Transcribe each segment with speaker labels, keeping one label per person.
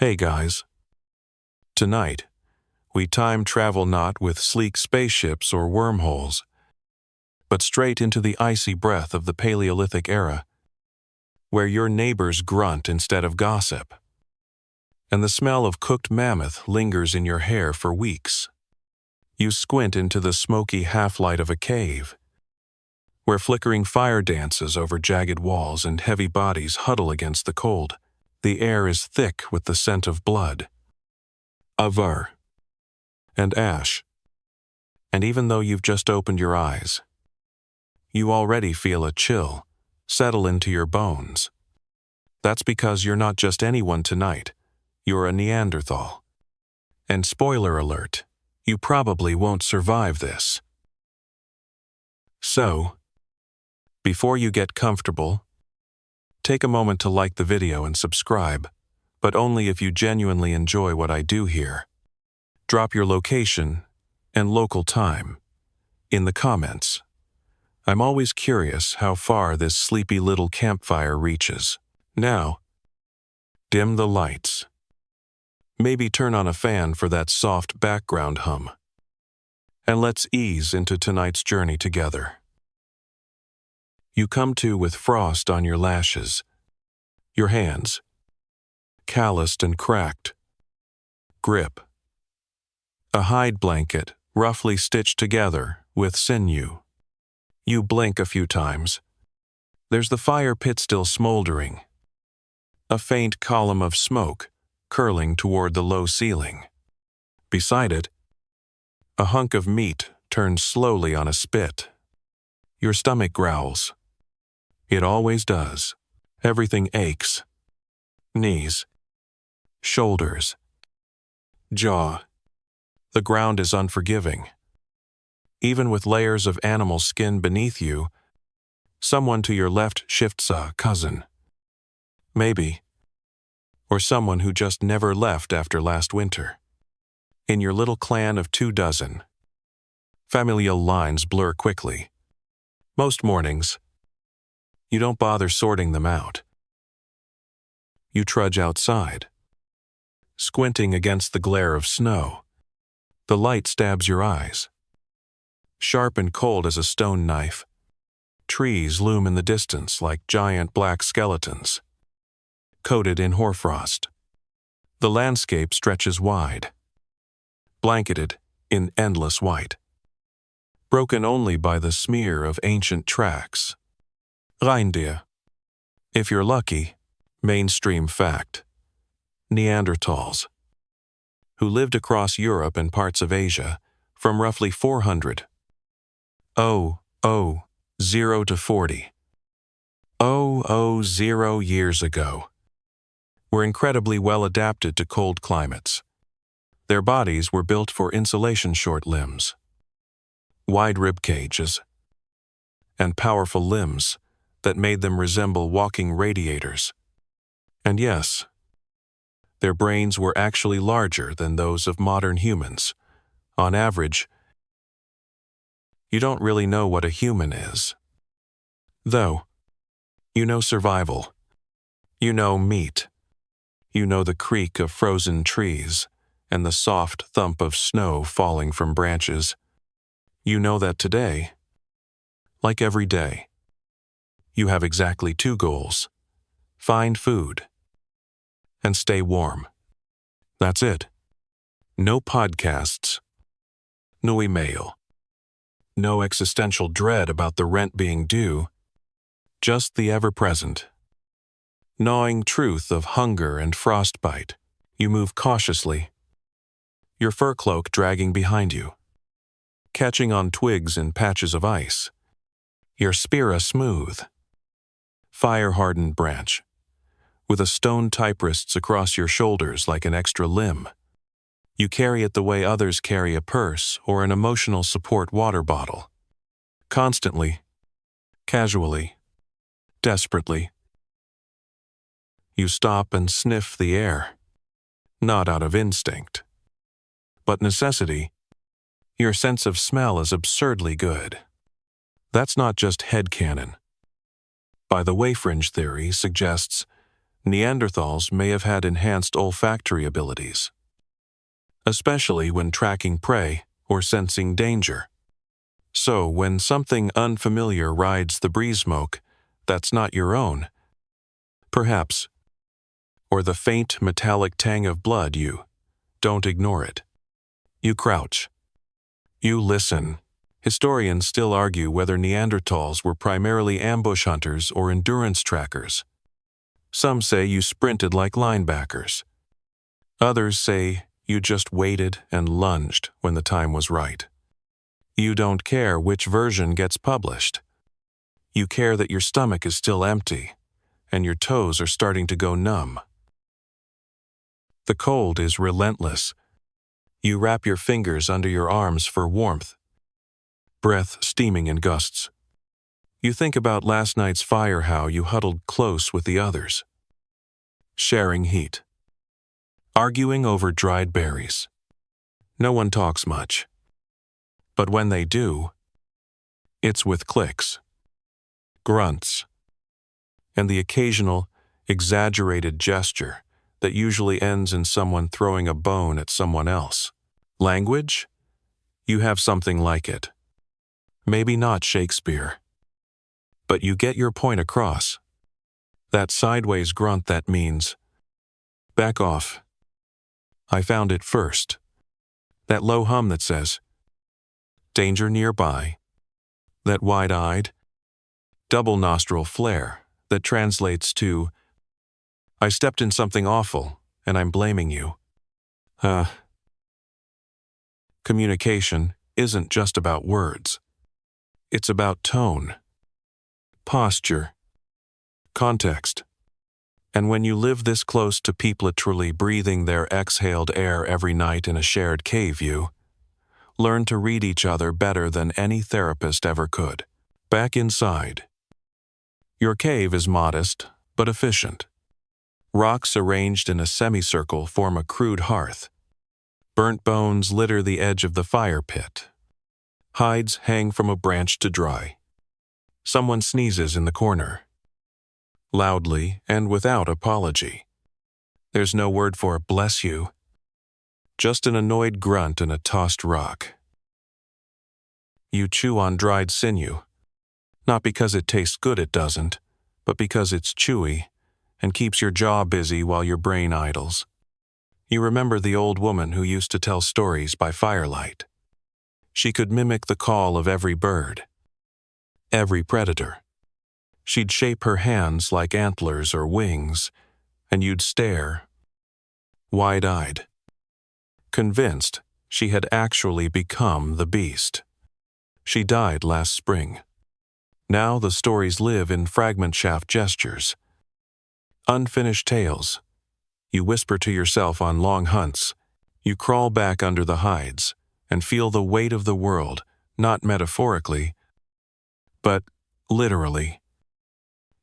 Speaker 1: Hey guys. Tonight, we time travel not with sleek spaceships or wormholes, but straight into the icy breath of the Paleolithic era, where your neighbors grunt instead of gossip, and the smell of cooked mammoth lingers in your hair for weeks. You squint into the smoky half-light of a cave, where flickering fire dances over jagged walls and heavy bodies huddle against the cold. The air is thick with the scent of blood, avar, and ash. And even though you've just opened your eyes, you already feel a chill settle into your bones. That's because you're not just anyone tonight, you're a Neanderthal. And spoiler alert, you probably won't survive this. So, before you get comfortable, take a moment to like the video and subscribe, but only if you genuinely enjoy what I do here. Drop your location and local time in the comments. I'm always curious how far this sleepy little campfire reaches. Now, dim the lights. Maybe turn on a fan for that soft background hum. And let's ease into tonight's journey together. You come to with frost on your lashes, your hands, calloused and cracked, grip, a hide blanket roughly stitched together with sinew. You blink a few times. There's the fire pit still smoldering, a faint column of smoke curling toward the low ceiling. Beside it, a hunk of meat turns slowly on a spit. Your stomach growls. It always does. Everything aches. Knees, shoulders, jaw. The ground is unforgiving. Even with layers of animal skin beneath you, someone to your left shifts a cousin. Maybe. Or someone who just never left after last winter. In your little clan of 24, familial lines blur quickly. Most mornings, you don't bother sorting them out. You trudge outside, squinting against the glare of snow. The light stabs your eyes. Sharp and cold as a stone knife, trees loom in the distance like giant black skeletons, coated in hoarfrost. The landscape stretches wide, blanketed in endless white, broken only by the smear of ancient tracks. Reindeer. If you're lucky, mainstream fact. Neanderthals, who lived across Europe and parts of Asia from roughly 400 to 40 years ago, were incredibly well adapted to cold climates. Their bodies were built for insulation, short limbs, wide rib cages, and powerful limbs that made them resemble walking radiators. And yes, their brains were actually larger than those of modern humans. On average, you don't really know what a human is. Though, you know survival. You know meat. You know the creak of frozen trees and the soft thump of snow falling from branches. You know that today, like every day, you have exactly 2 goals: find food and stay warm. That's it. No podcasts, no email, no existential dread about the rent being due, just the ever-present, gnawing truth of hunger and frostbite. You move cautiously, your fur cloak dragging behind you, catching on twigs and patches of ice, your spear a smooth, fire-hardened branch, with a stone type wrists across your shoulders like an extra limb. You carry it the way others carry a purse or an emotional support water bottle. Constantly, casually, desperately. You stop and sniff the air, not out of instinct, but necessity. Your sense of smell is absurdly good. That's not just headcanon. By the way, fringe theory suggests Neanderthals may have had enhanced olfactory abilities, especially when tracking prey or sensing danger. So, when something unfamiliar rides the breeze smoke that's not your own, perhaps, or the faint metallic tang of blood, you don't ignore it. You crouch. You listen. Historians still argue whether Neanderthals were primarily ambush hunters or endurance trackers. Some say you sprinted like linebackers. Others say you just waited and lunged when the time was right. You don't care which version gets published. You care that your stomach is still empty and your toes are starting to go numb. The cold is relentless. You wrap your fingers under your arms for warmth, breath steaming in gusts. You think about last night's fire, how you huddled close with the others, sharing heat, arguing over dried berries. No one talks much, but when they do, it's with clicks, grunts, and the occasional, exaggerated gesture that usually ends in someone throwing a bone at someone else. Language? You have something like it. Maybe not Shakespeare, but you get your point across. That sideways grunt that means, back off. I found it first. That low hum that says, danger nearby. That wide-eyed, double nostril flare that translates to, I stepped in something awful and I'm blaming you. Communication isn't just about words. It's about tone, posture, context. And when you live this close to people literally breathing their exhaled air every night in a shared cave, you learn to read each other better than any therapist ever could. Back inside. Your cave is modest but efficient. Rocks arranged in a semicircle form a crude hearth. Burnt bones litter the edge of the fire pit. Hides hang from a branch to dry. Someone sneezes in the corner, loudly and without apology. There's no word for bless you, just an annoyed grunt and a tossed rock. You chew on dried sinew, not because it tastes good, it doesn't, but because it's chewy and keeps your jaw busy while your brain idles. You remember the old woman who used to tell stories by firelight. She could mimic the call of every bird, every predator. She'd shape her hands like antlers or wings, and you'd stare, wide-eyed, convinced she had actually become the beast. She died last spring. Now the stories live in fragment shaft gestures, unfinished tales. You whisper to yourself on long hunts. You crawl back under the hides and feel the weight of the world, not metaphorically, but literally,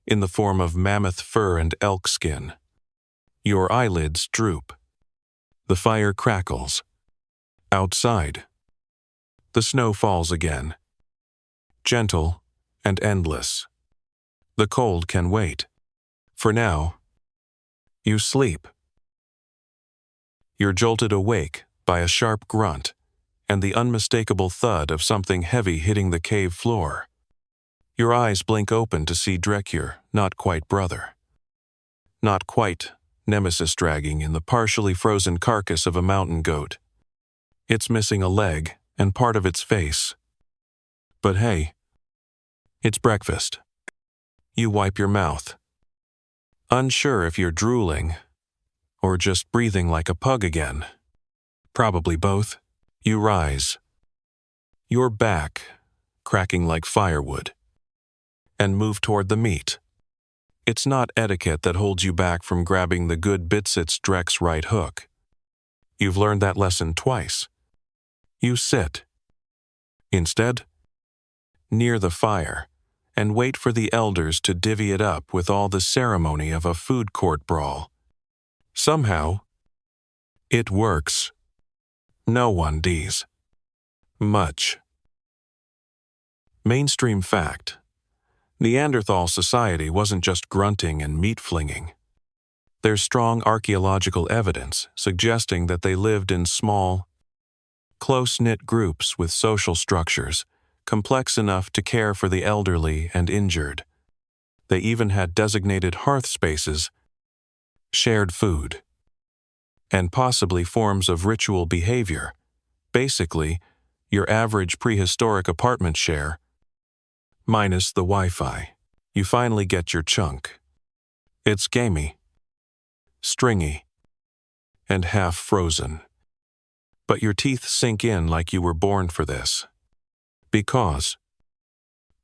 Speaker 1: in the form of mammoth fur and elk skin. Your eyelids droop. The fire crackles. Outside, the snow falls again, gentle and endless. The cold can wait. For now, you sleep. You're jolted awake by a sharp grunt and the unmistakable thud of something heavy hitting the cave floor. Your eyes blink open to see Drecure, not quite brother. Not quite nemesis dragging in the partially frozen carcass of a mountain goat. It's missing a leg and part of its face. But hey, it's breakfast. You wipe your mouth, unsure if you're drooling or just breathing like a pug again. Probably both. You rise, your back cracking like firewood, and move toward the meat. It's not etiquette that holds you back from grabbing the good bits at Drek's right hook. You've learned that lesson twice. You sit, instead, near the fire, and wait for the elders to divvy it up with all the ceremony of a food court brawl. Somehow, it works. No one does much. Mainstream fact: Neanderthal society wasn't just grunting and meat flinging. There's strong archaeological evidence suggesting that they lived in small, close-knit groups with social structures, complex enough to care for the elderly and injured. They even had designated hearth spaces, shared food, and possibly forms of ritual behavior. Basically, your average prehistoric apartment share, minus the Wi-Fi. You finally get your chunk. It's gamey, stringy, and half frozen. But your teeth sink in like you were born for this. Because,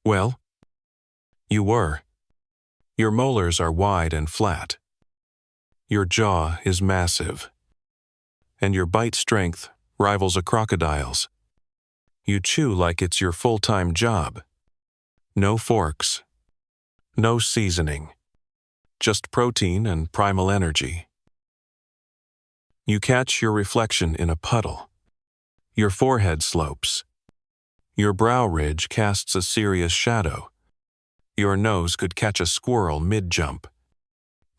Speaker 1: well, you were. Your molars are wide and flat. Your jaw is massive. And your bite strength rivals a crocodile's. You chew like it's your full-time job. No forks. No seasoning. Just protein and primal energy. You catch your reflection in a puddle. Your forehead slopes. Your brow ridge casts a serious shadow. Your nose could catch a squirrel mid-jump.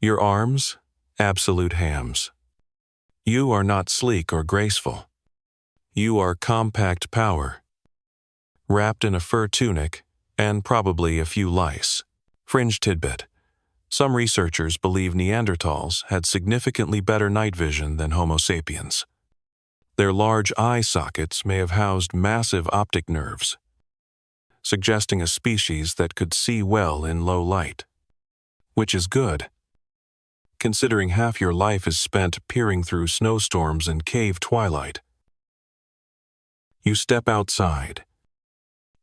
Speaker 1: Your arms, absolute hams. You are not sleek or graceful. You are compact power, wrapped in a fur tunic and probably a few lice. Fringe tidbit. Some researchers believe Neanderthals had significantly better night vision than Homo sapiens. Their large eye sockets may have housed massive optic nerves, suggesting a species that could see well in low light. Which is good, considering half your life is spent peering through snowstorms and cave twilight. You step outside,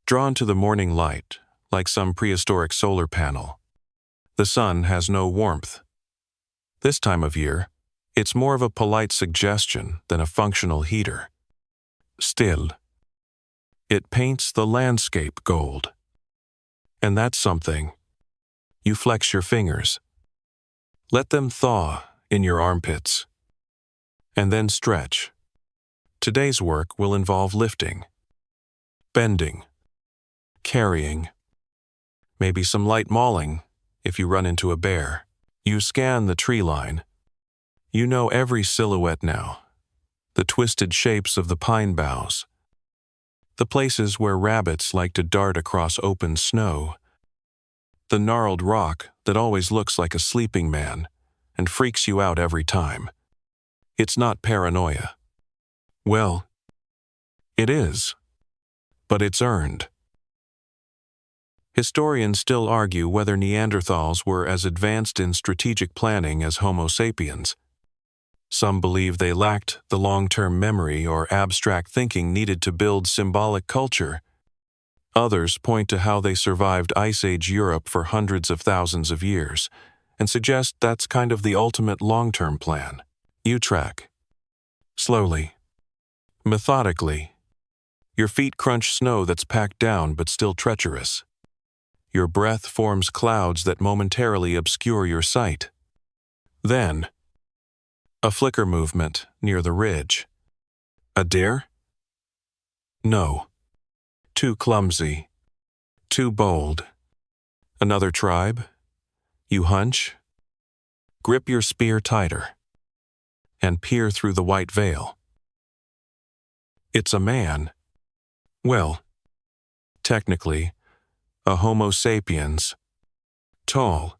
Speaker 1: drawn to the morning light like some prehistoric solar panel. The sun has no warmth. This time of year, it's more of a polite suggestion than a functional heater. Still, it paints the landscape gold. And that's something. You flex your fingers. Let them thaw in your armpits. And then stretch. Today's work will involve lifting, bending, carrying, maybe some light mauling if you run into a bear. You scan the tree line. You know every silhouette now, the twisted shapes of the pine boughs, the places where rabbits like to dart across open snow, the gnarled rock that always looks like a sleeping man and freaks you out every time. It's not paranoia. Well, it is, but it's earned. Historians still argue whether Neanderthals were as advanced in strategic planning as Homo sapiens. Some believe they lacked the long-term memory or abstract thinking needed to build symbolic culture. Others point to how they survived Ice Age Europe for hundreds of thousands of years and suggest that's kind of the ultimate long-term plan. You track. Slowly. Methodically. Your feet crunch snow that's packed down but still treacherous. Your breath forms clouds that momentarily obscure your sight. Then, a flicker movement near the ridge. A deer? No. Too clumsy. Too bold. Another tribe? You hunch? Grip your spear tighter. And peer through the white veil. It's a man. Well, technically, a Homo sapiens. Tall.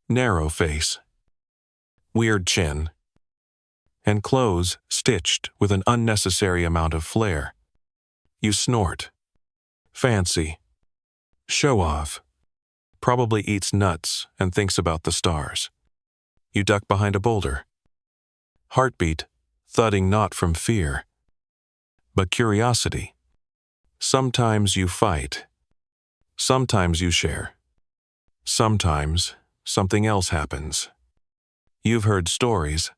Speaker 1: Narrow face. Weird chin. And clothes stitched with an unnecessary amount of flair. You snort. Fancy. Show off. Probably eats nuts and thinks about the stars. You duck behind a boulder. Heartbeat, thudding not from fear, but curiosity. Sometimes you fight. Sometimes you share. Sometimes something else happens. You've heard stories.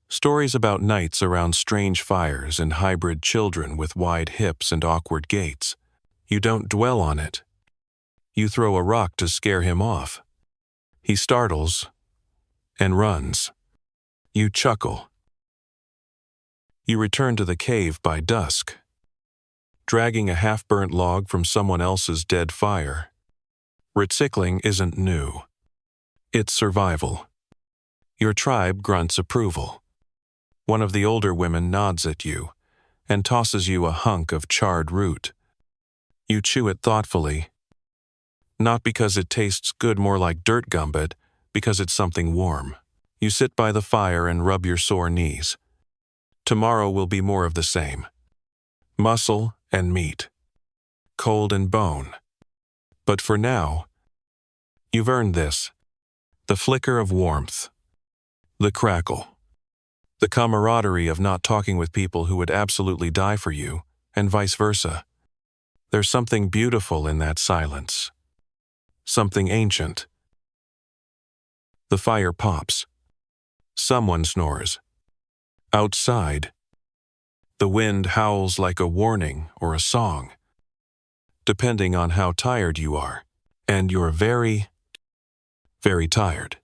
Speaker 1: Stories about nights around strange fires and hybrid children with wide hips and awkward gaits. You don't dwell on it. You throw a rock to scare him off. He startles and runs. You chuckle. You return to the cave by dusk, dragging a half-burnt log from someone else's dead fire. Recycling isn't new. It's survival. Your tribe grunts approval. One of the older women nods at you and tosses you a hunk of charred root. You chew it thoughtfully, not because it tastes good, more like dirt gum, but because it's something warm. You sit by the fire and rub your sore knees. Tomorrow will be more of the same. Muscle and meat. Cold and bone. But for now, you've earned this. The flicker of warmth. The crackle. The camaraderie of not talking with people who would absolutely die for you, and vice versa. There's something beautiful in that silence. Something ancient. The fire pops. Someone snores. Outside, the wind howls like a warning or a song, depending on how tired you are, and you're very, very tired.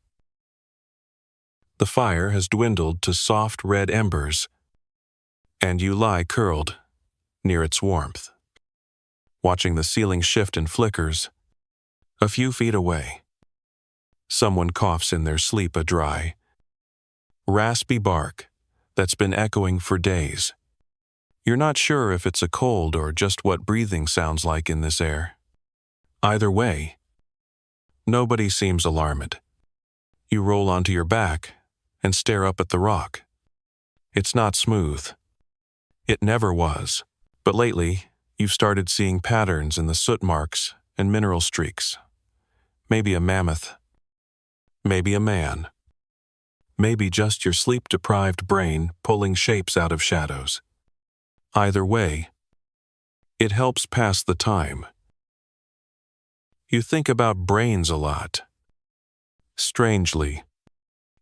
Speaker 1: The fire has dwindled to soft red embers, and you lie curled near its warmth, watching the ceiling shift and flickers. A few feet away, someone coughs in their sleep a dry, raspy bark that's been echoing for days. You're not sure if it's a cold or just what breathing sounds like in this air. Either way, nobody seems alarmed. You roll onto your back and stare up at the rock. It's not smooth. It never was. But lately, you've started seeing patterns in the soot marks and mineral streaks. Maybe a mammoth. Maybe a man. Maybe just your sleep-deprived brain pulling shapes out of shadows. Either way, it helps pass the time. You think about brains a lot. Strangely,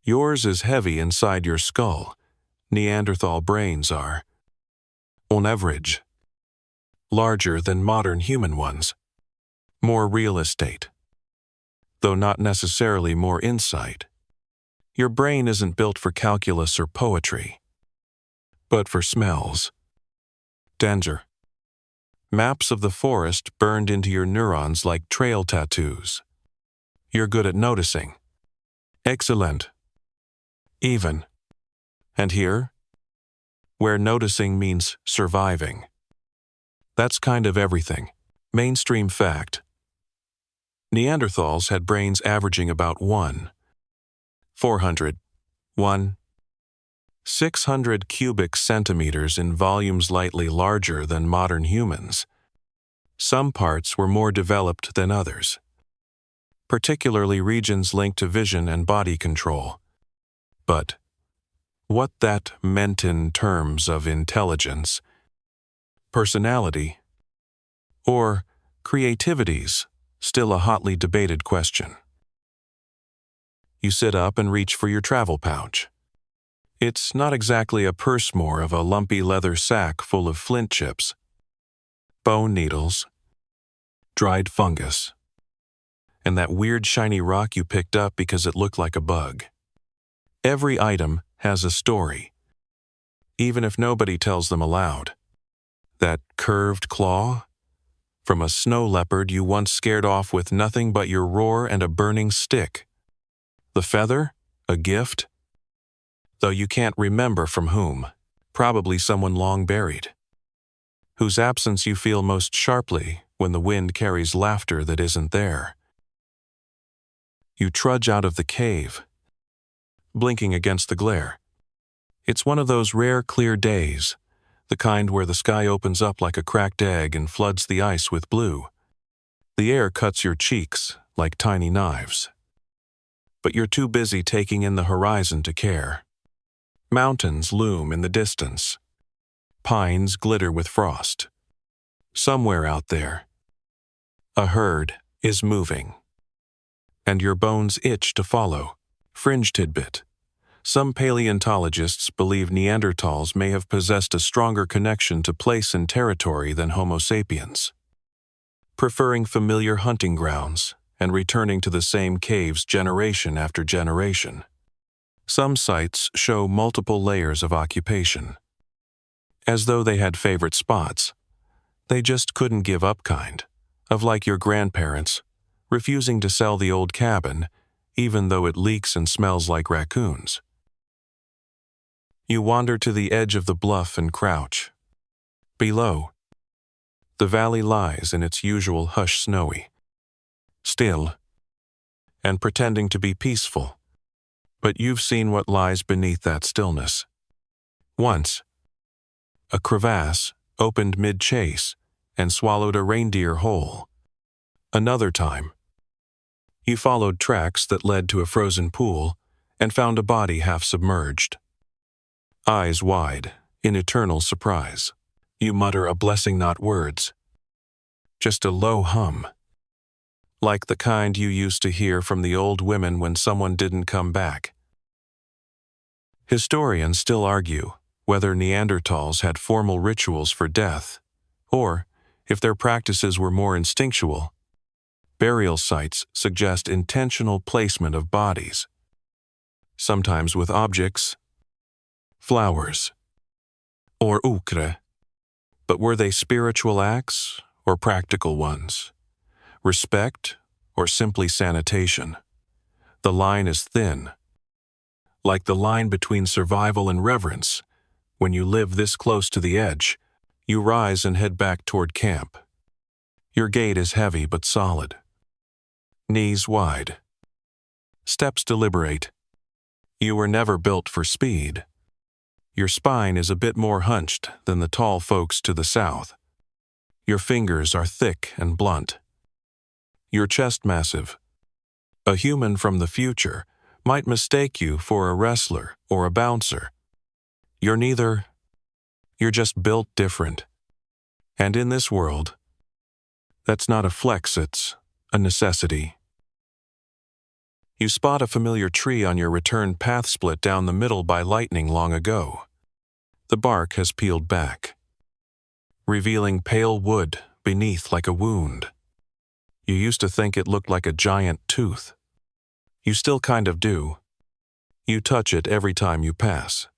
Speaker 1: yours is heavy inside your skull. Neanderthal brains are, on average, larger than modern human ones. More real estate, though not necessarily more insight. Your brain isn't built for calculus or poetry, but for smells. Danger. Maps of the forest burned into your neurons like trail tattoos. You're good at noticing. Excellent. Even. And here, where noticing means surviving. That's kind of everything. Mainstream fact. Neanderthals had brains averaging about 600 cubic centimeters in volumes lightly larger than modern humans. Some parts were more developed than others, particularly regions linked to vision and body control. But what that meant in terms of intelligence, personality, or creativity's still a hotly debated question. You sit up and reach for your travel pouch. It's not exactly a purse, more of a lumpy leather sack full of flint chips, bone needles, dried fungus, and that weird shiny rock you picked up because it looked like a bug. Every item has a story, even if nobody tells them aloud. That curved claw? From a snow leopard you once scared off with nothing but your roar and a burning stick. The feather? A gift? Though you can't remember from whom, probably someone long buried, whose absence you feel most sharply when the wind carries laughter that isn't there. You trudge out of the cave, blinking against the glare. It's one of those rare clear days, the kind where the sky opens up like a cracked egg and floods the ice with blue. The air cuts your cheeks like tiny knives. But you're too busy taking in the horizon to care. Mountains loom in the distance. Pines glitter with frost. Somewhere out there, a herd is moving. And your bones itch to follow. Fringe tidbit. Some paleontologists believe Neanderthals may have possessed a stronger connection to place and territory than Homo sapiens, preferring familiar hunting grounds and returning to the same caves generation after generation. Some sites show multiple layers of occupation, as though they had favorite spots. They just couldn't give up, kind of like your grandparents refusing to sell the old cabin even though it leaks and smells like raccoons. You wander to the edge of the bluff and crouch. Below, the valley lies in its usual hush, snowy, still, and pretending to be peaceful. But you've seen what lies beneath that stillness. Once, a crevasse opened mid-chase and swallowed a reindeer whole. Another time, you followed tracks that led to a frozen pool and found a body half submerged. Eyes wide, in eternal surprise, you mutter a blessing, not words, just a low hum, like the kind you used to hear from the old women when someone didn't come back. Historians still argue whether Neanderthals had formal rituals for death, or if their practices were more instinctual. Burial sites suggest intentional placement of bodies, sometimes with objects, flowers, or ochre. But were they spiritual acts or practical ones? Respect or simply sanitation? The line is thin, like the line between survival and reverence. When you live this close to the edge, you rise and head back toward camp. Your gait is heavy but solid. Knees wide. Steps deliberate. You were never built for speed. Your spine is a bit more hunched than the tall folks to the south. Your fingers are thick and blunt. Your chest massive. A human from the future might mistake you for a wrestler or a bouncer. You're neither. You're just built different. And in this world, that's not a flex, it's a necessity. You spot a familiar tree on your return path, split down the middle by lightning long ago. The bark has peeled back, revealing pale wood beneath like a wound. You used to think it looked like a giant tooth. You still kind of do. You touch it every time you pass.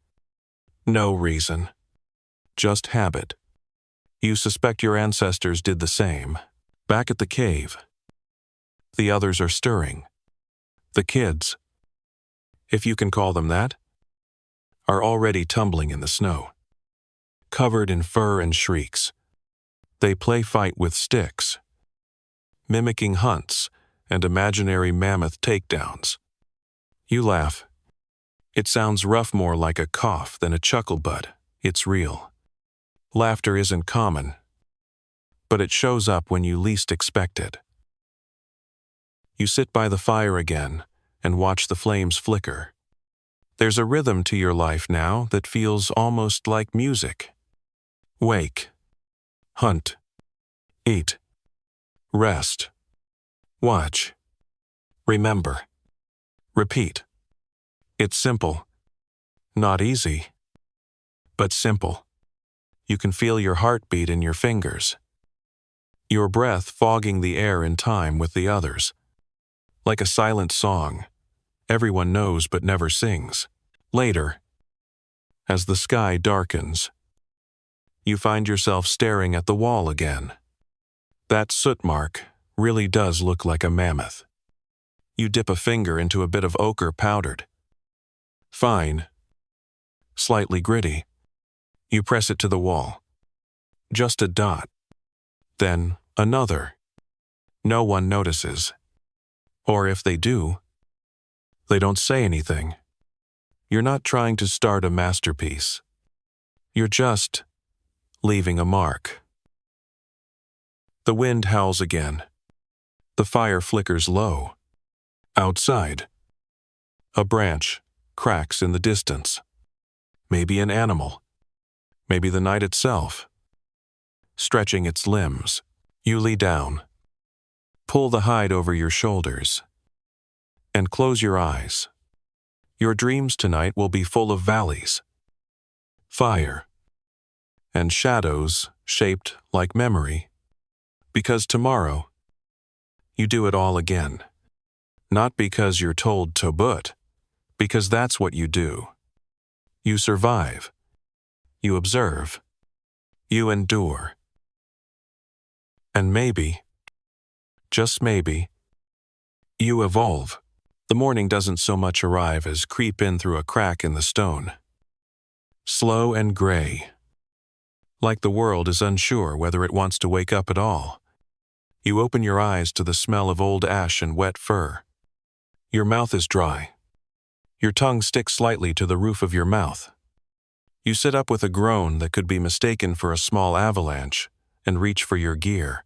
Speaker 1: No reason. Just habit. You suspect your ancestors did the same. Back at the cave, the others are stirring. The kids, if you can call them that, are already tumbling in the snow, covered in fur and shrieks. They play fight with sticks, mimicking hunts and imaginary mammoth takedowns. You laugh. It sounds rough, more like a cough than a chuckle, but it's real. Laughter isn't common, but it shows up when you least expect it. You sit by the fire again and watch the flames flicker. There's a rhythm to your life now that feels almost like music. Wake, hunt, eat, rest, watch, remember, repeat. It's simple. Not easy, but simple. You can feel your heartbeat in your fingers, your breath fogging the air in time with the others. Like a silent song, everyone knows but never sings. Later, as the sky darkens, you find yourself staring at the wall again. That soot mark really does look like a mammoth. You dip a finger into a bit of ochre, powdered, fine, slightly gritty. You press it to the wall. Just a dot. Then another. No one notices. Or if they do, they don't say anything. You're not trying to start a masterpiece. You're just leaving a mark. The wind howls again. The fire flickers low. Outside, a branch cracks in the distance. Maybe an animal. Maybe the night itself. Stretching its limbs, you lie down. Pull the hide over your shoulders and close your eyes. Your dreams tonight will be full of valleys, fire, and shadows shaped like memory. Because tomorrow, you do it all again. Not because you're told to, but because that's what you do. You survive. You observe. You endure. And maybe, just maybe, you evolve. The morning doesn't so much arrive as creep in through a crack in the stone. Slow and gray. Like the world is unsure whether it wants to wake up at all. You open your eyes to the smell of old ash and wet fur. Your mouth is dry. Your tongue sticks slightly to the roof of your mouth. You sit up with a groan that could be mistaken for a small avalanche and reach for your gear.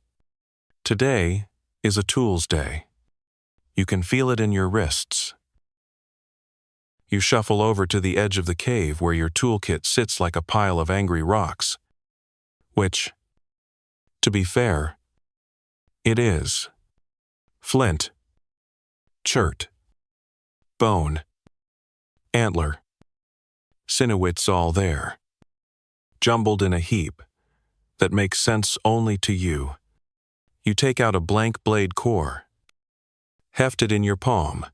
Speaker 1: Today is a tools day. You can feel it in your wrists. You shuffle over to the edge of the cave where your toolkit sits like a pile of angry rocks. Which, to be fair, it is. Flint, chert, bone, antler, sinew—it's all there, jumbled in a heap that makes sense only to you. You take out a blank blade core, heft it in your palm,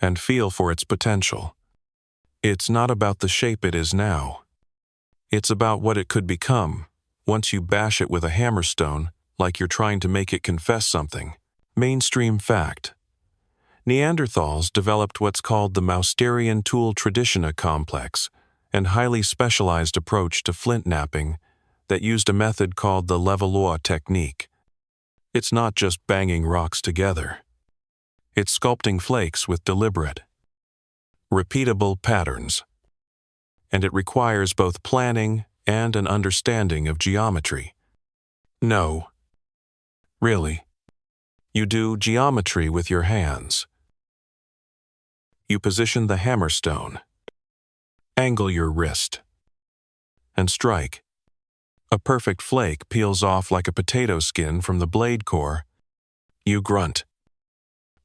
Speaker 1: and feel for its potential. It's not about the shape it is now. It's about what it could become once you bash it with a hammerstone like you're trying to make it confess something. Mainstream fact. Neanderthals developed what's called the Mousterian tool tradition complex, and highly specialized approach to flint knapping that used a method called the levallois technique. It's not just banging rocks together. It's sculpting flakes with deliberate, repeatable patterns. And it requires both planning and an understanding of geometry. No. Really. You do geometry with your hands. You position the hammerstone, angle your wrist, and strike. A perfect flake peels off like a potato skin from the blade core. You grunt.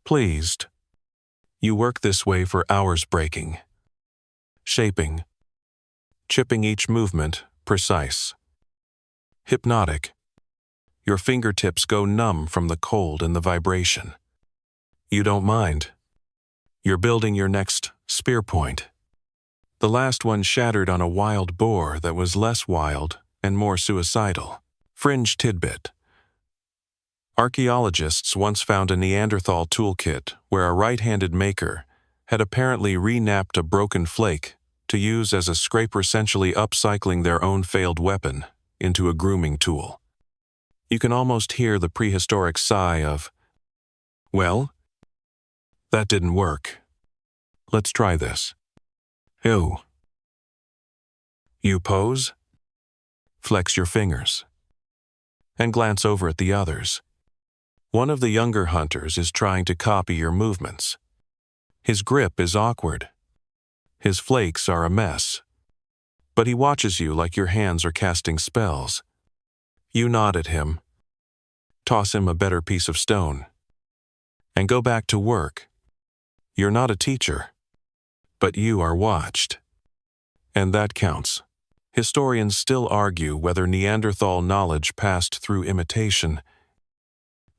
Speaker 1: Pleased. You work this way for hours, breaking, shaping, chipping, each movement precise, hypnotic. Your fingertips go numb from the cold and the vibration. You don't mind. You're building your next spear point. The last one shattered on a wild boar that was less wild and more suicidal. Fringe tidbit. Archaeologists once found a Neanderthal toolkit where a right-handed maker had apparently re-knapped a broken flake to use as a scraper, essentially upcycling their own failed weapon into a grooming tool. You can almost hear the prehistoric sigh of, well, that didn't work. Let's try this. Ew. You pose, flex your fingers, and glance over at the others. One of the younger hunters is trying to copy your movements. His grip is awkward. His flakes are a mess. But he watches you like your hands are casting spells. You nod at him, toss him a better piece of stone, and go back to work. You're not a teacher, but you are watched. And that counts. Historians still argue whether Neanderthal knowledge passed through imitation,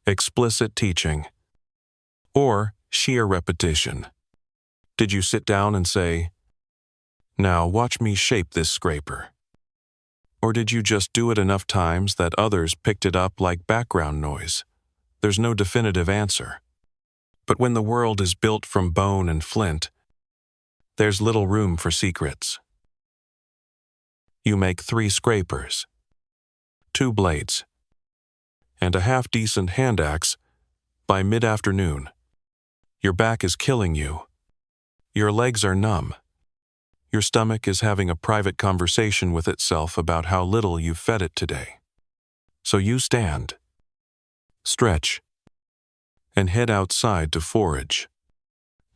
Speaker 1: explicit teaching, or sheer repetition. Did you sit down and say, "Now watch me shape this scraper"? Or did you just do it enough times that others picked it up like background noise? There's no definitive answer. But when the world is built from bone and flint, there's little room for secrets. You make 3 scrapers, 2 blades, and a half-decent hand axe by mid-afternoon. Your back is killing you. Your legs are numb. Your stomach is having a private conversation with itself about how little you've fed it today. So you stand, stretch, and head outside to forage.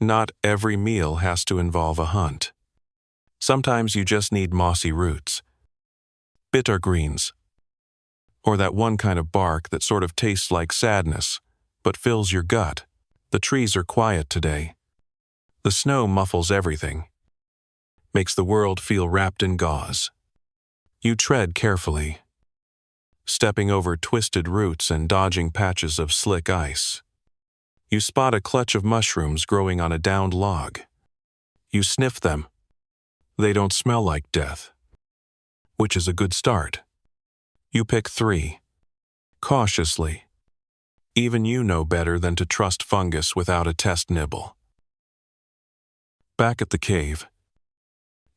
Speaker 1: Not every meal has to involve a hunt. Sometimes you just need mossy roots, bitter greens, or that one kind of bark that sort of tastes like sadness, but fills your gut. The trees are quiet today. The snow muffles everything, makes the world feel wrapped in gauze. You tread carefully, stepping over twisted roots and dodging patches of slick ice. You spot a clutch of mushrooms growing on a downed log. You sniff them. They don't smell like death, which is a good start. You pick 3, cautiously, Even you know better than to trust fungus without a test nibble. Back at the cave,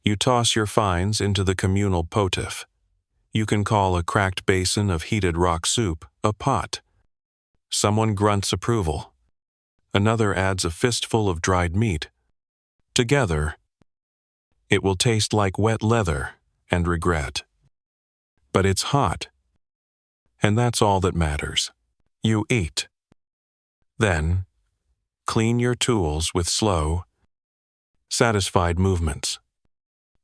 Speaker 1: you toss your finds into the communal potif. You can call a cracked basin of heated rock soup a pot. Someone grunts approval. Another adds a fistful of dried meat. Together, it will taste like wet leather and regret. But it's hot, and that's all that matters. You eat. Then, clean your tools with slow, satisfied movements.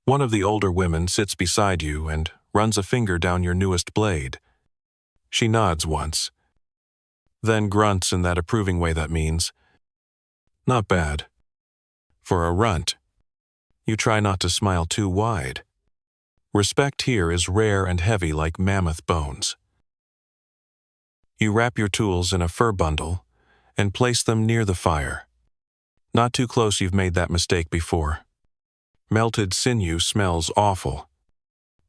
Speaker 1: One of the older women sits beside you and runs a finger down your newest blade. She nods once, then grunts in that approving way that means, "Not bad." For a runt, you try not to smile too wide. Respect here is rare and heavy like mammoth bones. You wrap your tools in a fur bundle and place them near the fire. Not too close, you've made that mistake before. Melted sinew smells awful.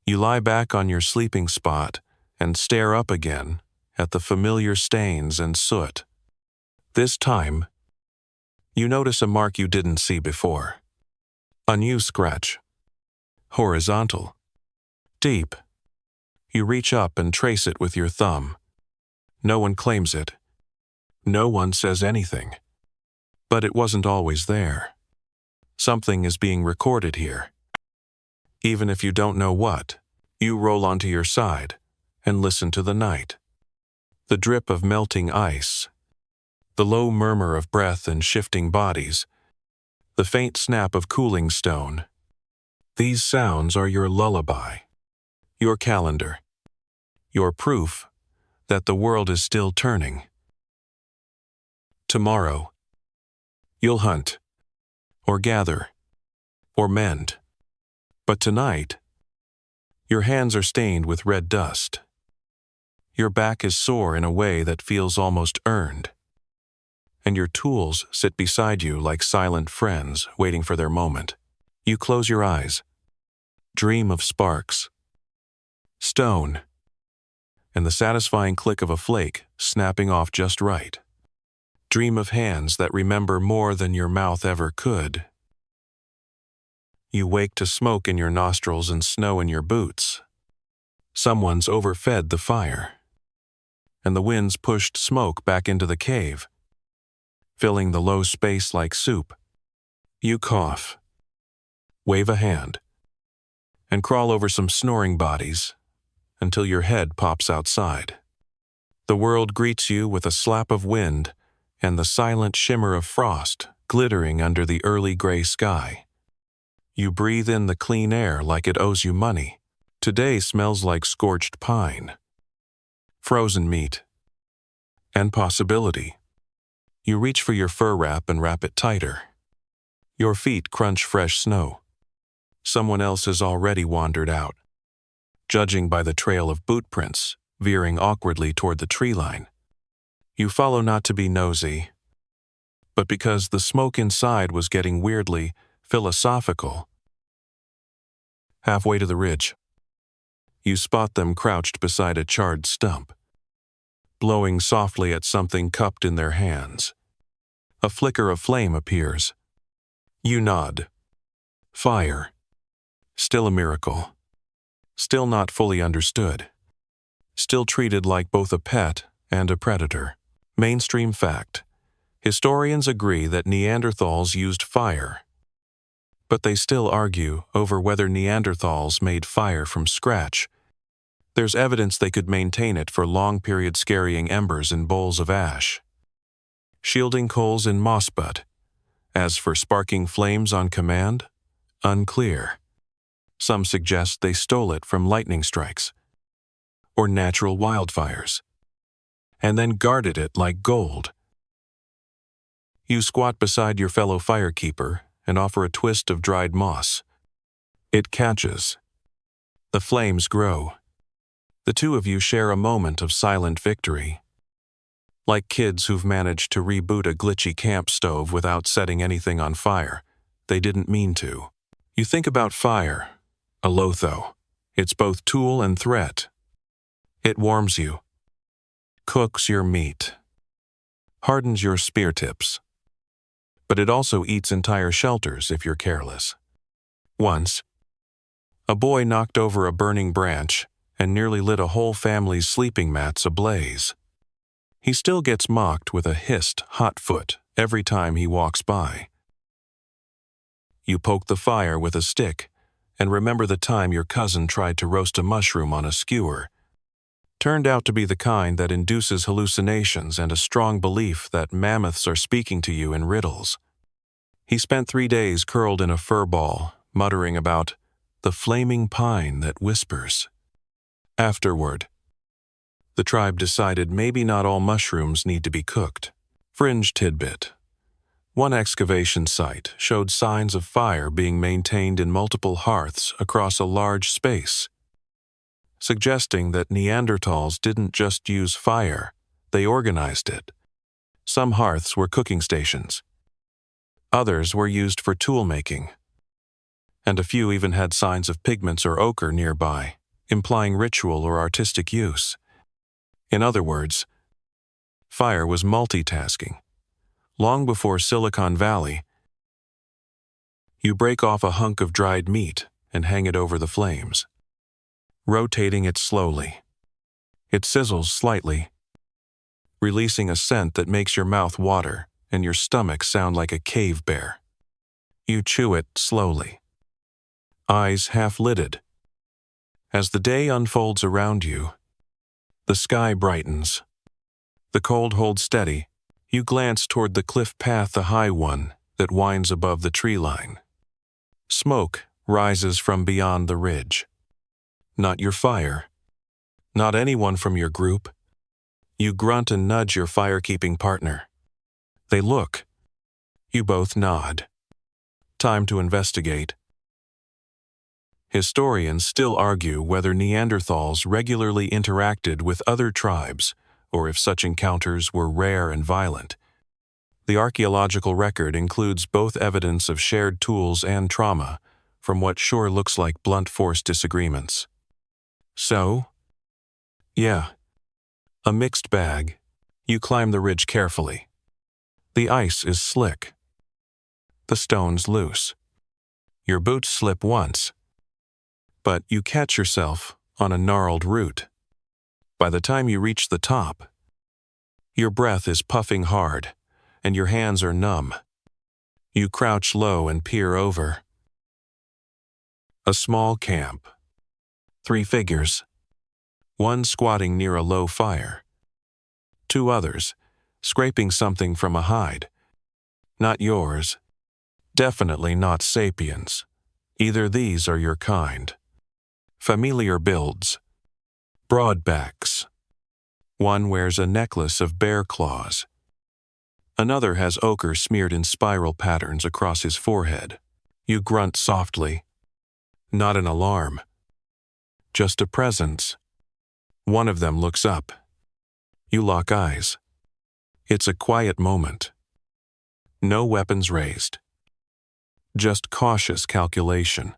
Speaker 1: You lie back on your sleeping spot and stare up again at the familiar stains and soot. This time, you notice a mark you didn't see before. A new scratch. Horizontal. Deep. You reach up and trace it with your thumb. No one claims it. No one says anything. But it wasn't always there. Something is being recorded here. Even if you don't know what, you roll onto your side and listen to the night. The drip of melting ice, the low murmur of breath and shifting bodies, the faint snap of cooling stone. These sounds are your lullaby, your calendar, your proof that the world is still turning. Tomorrow, you'll hunt, or gather, or mend. But tonight, your hands are stained with red dust. Your back is sore in a way that feels almost earned. And your tools sit beside you like silent friends waiting for their moment. You close your eyes, dream of sparks, stone, and the satisfying click of a flake snapping off just right. Dream of hands that remember more than your mouth ever could. You wake to smoke in your nostrils and snow in your boots. Someone's overfed the fire, and the winds pushed smoke back into the cave, filling the low space like soup. You cough, wave a hand, and crawl over some snoring bodies until your head pops outside. The world greets you with a slap of wind and the silent shimmer of frost glittering under the early gray sky. You breathe in the clean air like it owes you money. Today smells like scorched pine, frozen meat, and possibility. You reach for your fur wrap and wrap it tighter. Your feet crunch fresh snow. Someone else has already wandered out, judging by the trail of boot prints veering awkwardly toward the tree line. You follow not to be nosy, but because the smoke inside was getting weirdly philosophical. Halfway to the ridge, you spot them crouched beside a charred stump, blowing softly at something cupped in their hands. A flicker of flame appears. You nod. Fire. Still a miracle. Still not fully understood. Still treated like both a pet and a predator. Mainstream fact. Historians agree that Neanderthals used fire, but they still argue over whether Neanderthals made fire from scratch. There's evidence they could maintain it for long periods, carrying embers in bowls of ash, shielding coals in moss butt. As for sparking flames on command, unclear. Some suggest they stole it from lightning strikes or natural wildfires, and then guarded it like gold. You squat beside your fellow firekeeper and offer a twist of dried moss. It catches. The flames grow. The two of you share a moment of silent victory. Like kids who've managed to reboot a glitchy camp stove without setting anything on fire. They didn't mean to. You think about fire, a lotho. It's both tool and threat. It warms you, cooks your meat, hardens your spear tips. But it also eats entire shelters if you're careless. Once, a boy knocked over a burning branch and nearly lit a whole family's sleeping mats ablaze. He still gets mocked with a hissed hot foot every time he walks by. You poke the fire with a stick and remember the time your cousin tried to roast a mushroom on a skewer. Turned out to be the kind that induces hallucinations and a strong belief that mammoths are speaking to you in riddles. He spent 3 days curled in a fur ball, muttering about the flaming pine that whispers. Afterward, the tribe decided maybe not all mushrooms need to be cooked. Fringe tidbit. One excavation site showed signs of fire being maintained in multiple hearths across a large space, suggesting that Neanderthals didn't just use fire, they organized it. Some hearths were cooking stations. Others were used for tool making. And a few even had signs of pigments or ochre nearby, implying ritual or artistic use. In other words, fire was multitasking. Long before Silicon Valley, you break off a hunk of dried meat and hang it over the flames, rotating it slowly. It sizzles slightly, releasing a scent that makes your mouth water and your stomach sound like a cave bear. You chew it slowly, eyes half-lidded. As the day unfolds around you, the sky brightens. The cold holds steady. You glance toward the cliff path, the high one that winds above the tree line. Smoke rises from beyond the ridge. Not your fire. Not anyone from your group. You grunt and nudge your fire-keeping partner. They look. You both nod. Time to investigate. Historians still argue whether Neanderthals regularly interacted with other tribes or if such encounters were rare and violent. The archaeological record includes both evidence of shared tools and trauma from what sure looks like blunt force disagreements. So, yeah, a mixed bag. You climb the ridge carefully. The ice is slick. The stones loose. Your boots slip once, but you catch yourself on a gnarled root. By the time you reach the top, your breath is puffing hard, and your hands are numb. You crouch low and peer over. A small camp. 3 figures. One squatting near a low fire. 2 others, scraping something from a hide. Not yours. Definitely not sapiens. Either these are your kind. Familiar builds. Broad backs. One wears a necklace of bear claws. Another has ochre smeared in spiral patterns across his forehead. You grunt softly. Not an alarm. Just a presence. One of them looks up. You lock eyes. It's a quiet moment. No weapons raised. Just cautious calculation.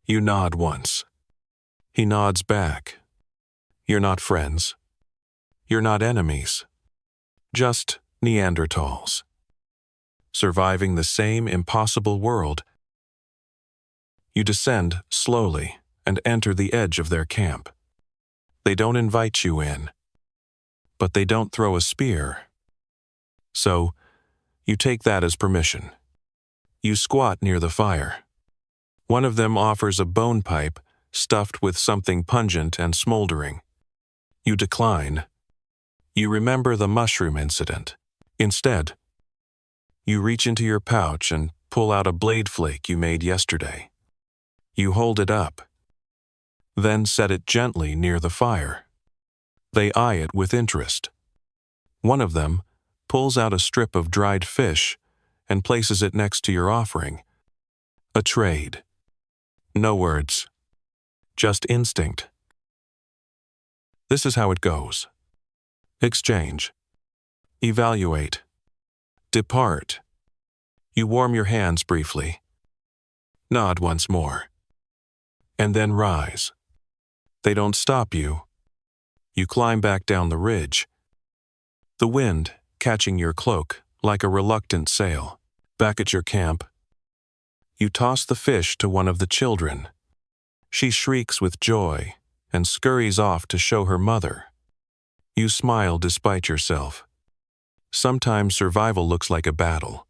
Speaker 1: You nod once. He nods back. You're not friends. You're not enemies. Just Neanderthals. Surviving the same impossible world. You descend slowly and enter the edge of their camp. They don't invite you in, but they don't throw a spear. So, you take that as permission. You squat near the fire. One of them offers a bone pipe stuffed with something pungent and smoldering. You decline. You remember the mushroom incident. Instead, you reach into your pouch and pull out a blade flake you made yesterday. You hold it up, then set it gently near the fire. They eye it with interest. One of them pulls out a strip of dried fish and places it next to your offering. A trade. No words. Just instinct. This is how it goes. Exchange. Evaluate. Depart. You warm your hands briefly. Nod once more. And then rise. They don't stop you. You climb back down the ridge. The wind catching your cloak like a reluctant sail. Back at your camp, you toss the fish to one of the children. She shrieks with joy and scurries off to show her mother. You smile despite yourself. Sometimes survival looks like a battle.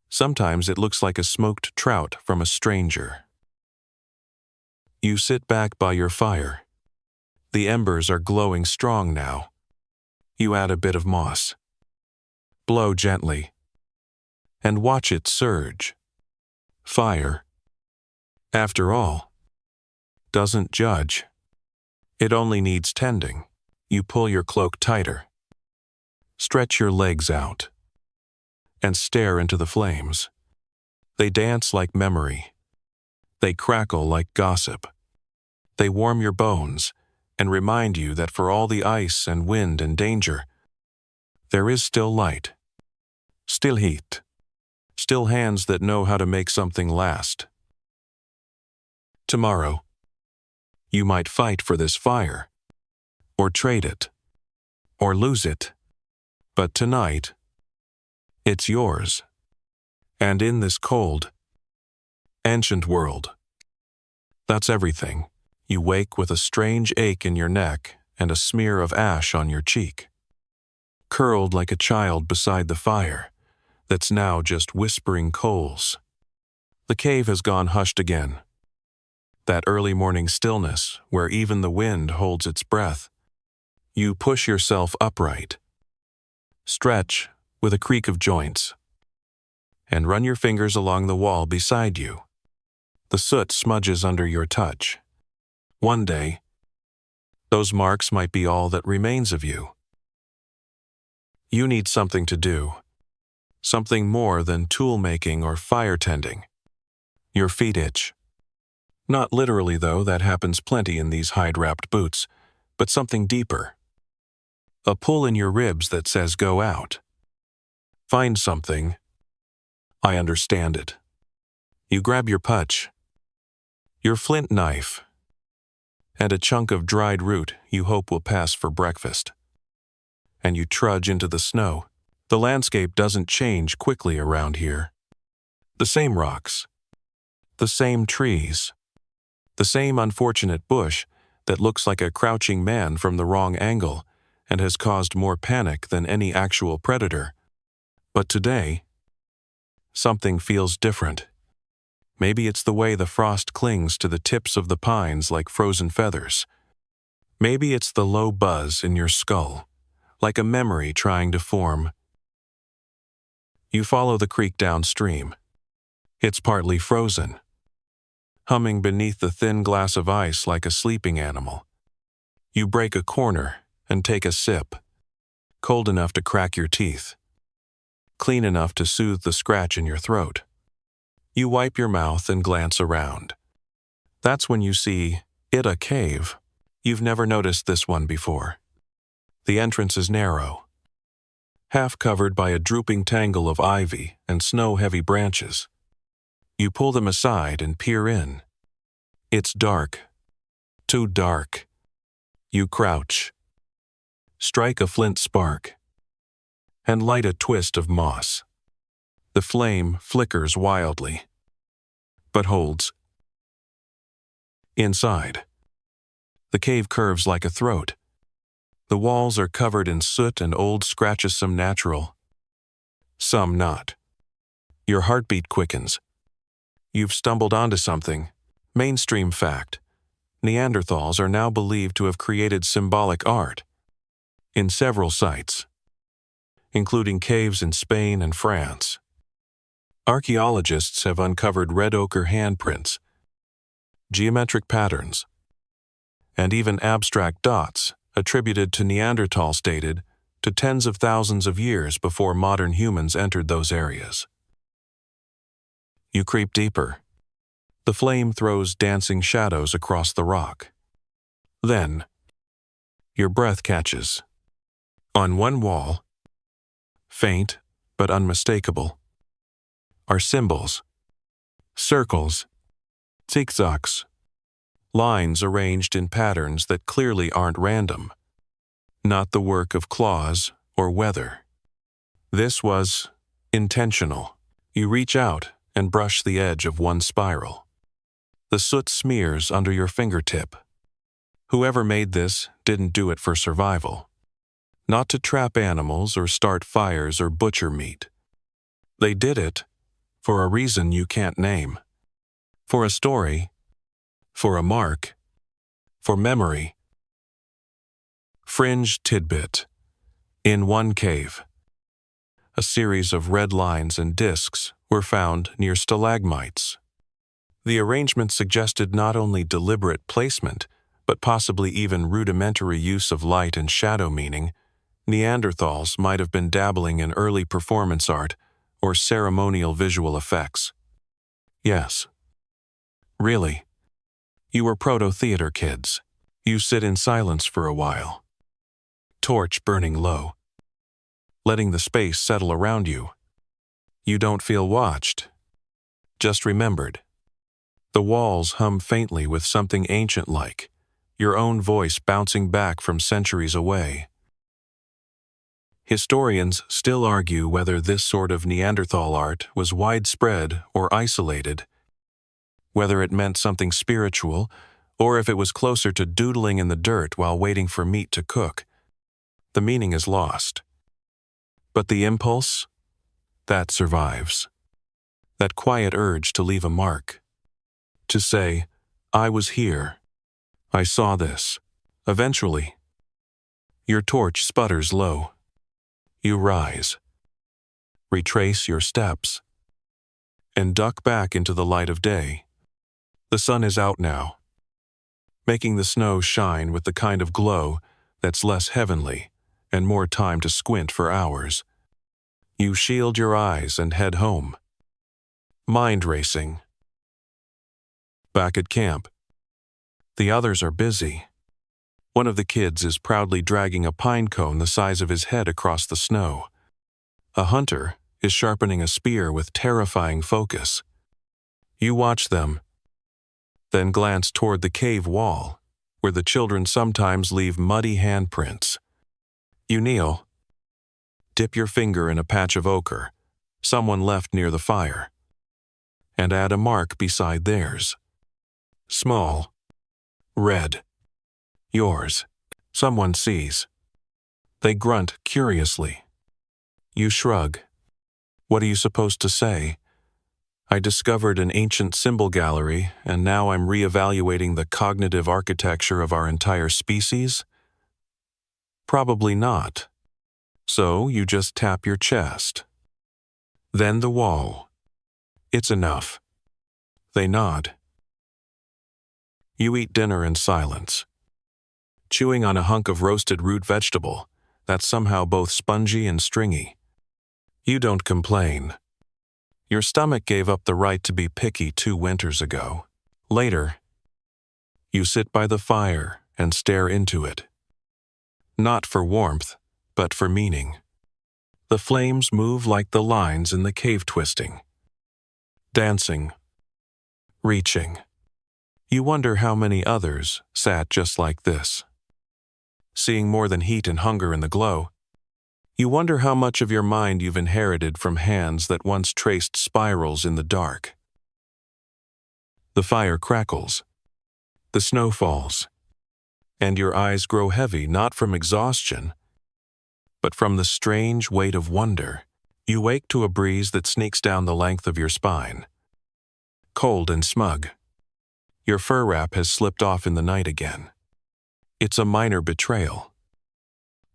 Speaker 1: Sometimes it looks like a smoked trout from a stranger. You sit back by your fire. The embers are glowing strong now. You add a bit of moss. Blow gently. And watch it surge. Fire, after all, doesn't judge. It only needs tending. You pull your cloak tighter. Stretch your legs out. And stare into the flames. They dance like memory. They crackle like gossip. They warm your bones and remind you that for all the ice and wind and danger, there is still light, still heat, still hands that know how to make something last. Tomorrow, you might fight for this fire, or trade it, or lose it, but tonight, it's yours. And in this cold, ancient world, that's everything. You wake with a strange ache in your neck and a smear of ash on your cheek. Curled like a child beside the fire, that's now just whispering coals. The cave has gone hushed again. That early morning stillness where even the wind holds its breath. You push yourself upright. Stretch with a creak of joints. And run your fingers along the wall beside you. The soot smudges under your touch. One day, those marks might be all that remains of you. You need something to do. Something more than tool making or fire tending. Your feet itch. Not literally, though, that happens plenty in these hide-wrapped boots, but something deeper. A pull in your ribs that says go out. Find something. I understand it. You grab your putch, your flint knife, and a chunk of dried root you hope will pass for breakfast. And you trudge into the snow. The landscape doesn't change quickly around here. The same rocks, the same trees, the same unfortunate bush that looks like a crouching man from the wrong angle and has caused more panic than any actual predator. But today, something feels different. Maybe it's the way the frost clings to the tips of the pines like frozen feathers. Maybe it's the low buzz in your skull, like a memory trying to form. You follow the creek downstream. It's partly frozen, humming beneath the thin glass of ice like a sleeping animal. You break a corner and take a sip, cold enough to crack your teeth, clean enough to soothe the scratch in your throat. You wipe your mouth and glance around. That's when you see a cave. You've never noticed this one before. The entrance is narrow, half covered by a drooping tangle of ivy and snow-heavy branches. You pull them aside and peer in. It's dark. Too dark. You crouch, strike a flint spark, and light a twist of moss. The flame flickers wildly, but holds. Inside, the cave curves like a throat. The walls are covered in soot and old scratches, some natural, some not. Your heartbeat quickens. You've stumbled onto something. Mainstream fact. Neanderthals are now believed to have created symbolic art in several sites, including caves in Spain and France. Archaeologists have uncovered red ochre handprints, geometric patterns, and even abstract dots attributed to Neanderthals dated to tens of thousands of years before modern humans entered those areas. You creep deeper. The flame throws dancing shadows across the rock. Then, your breath catches. On one wall, faint but unmistakable, are symbols, circles, zigzags, lines arranged in patterns that clearly aren't random, not the work of claws or weather. This was intentional. You reach out and brush the edge of one spiral. The soot smears under your fingertip. Whoever made this didn't do it for survival. Not to trap animals or start fires or butcher meat. They did it for a reason you can't name. For a story, for a mark, for memory. Fringe tidbit. In one cave, a series of red lines and discs were found near stalagmites. The arrangement suggested not only deliberate placement, but possibly even rudimentary use of light and shadow, meaning Neanderthals might have been dabbling in early performance art or ceremonial visual effects. Yes. Really. You were proto-theater kids. You sit in silence for a while. Torch burning low, letting the space settle around you. You don't feel watched, just remembered. The walls hum faintly with something ancient-like, your own voice bouncing back from centuries away. Historians still argue whether this sort of Neanderthal art was widespread or isolated, whether it meant something spiritual, or if it was closer to doodling in the dirt while waiting for meat to cook. The meaning is lost. But the impulse? That survives. That quiet urge to leave a mark. To say, I was here. I saw this. Eventually. Your torch sputters low. You rise. Retrace your steps. And duck back into the light of day. The sun is out now, making the snow shine with the kind of glow that's less heavenly and more time to squint for hours. You shield your eyes and head home. Mind racing. Back at camp. The others are busy. One of the kids is proudly dragging a pine cone the size of his head across the snow. A hunter is sharpening a spear with terrifying focus. You watch them, then glance toward the cave wall, where the children sometimes leave muddy handprints. You kneel, dip your finger in a patch of ochre someone left near the fire, and add a mark beside theirs. Small. Red. Yours. Someone sees. They grunt curiously. You shrug. What are you supposed to say? I discovered an ancient symbol gallery, and now I'm re-evaluating the cognitive architecture of our entire species? Probably not. So you just tap your chest. Then the wall. It's enough. They nod. You eat dinner in silence, chewing on a hunk of roasted root vegetable that's somehow both spongy and stringy. You don't complain. Your stomach gave up the right to be picky 2 winters ago. Later, you sit by the fire and stare into it. Not for warmth, but for meaning. The flames move like the lines in the cave twisting. Dancing. Reaching. You wonder how many others sat just like this. Seeing more than heat and hunger in the glow. You wonder how much of your mind you've inherited from hands that once traced spirals in the dark. The fire crackles. The snow falls. And your eyes grow heavy not from exhaustion, but from the strange weight of wonder. You wake to a breeze that sneaks down the length of your spine. Cold and smug. Your fur wrap has slipped off in the night again. It's a minor betrayal.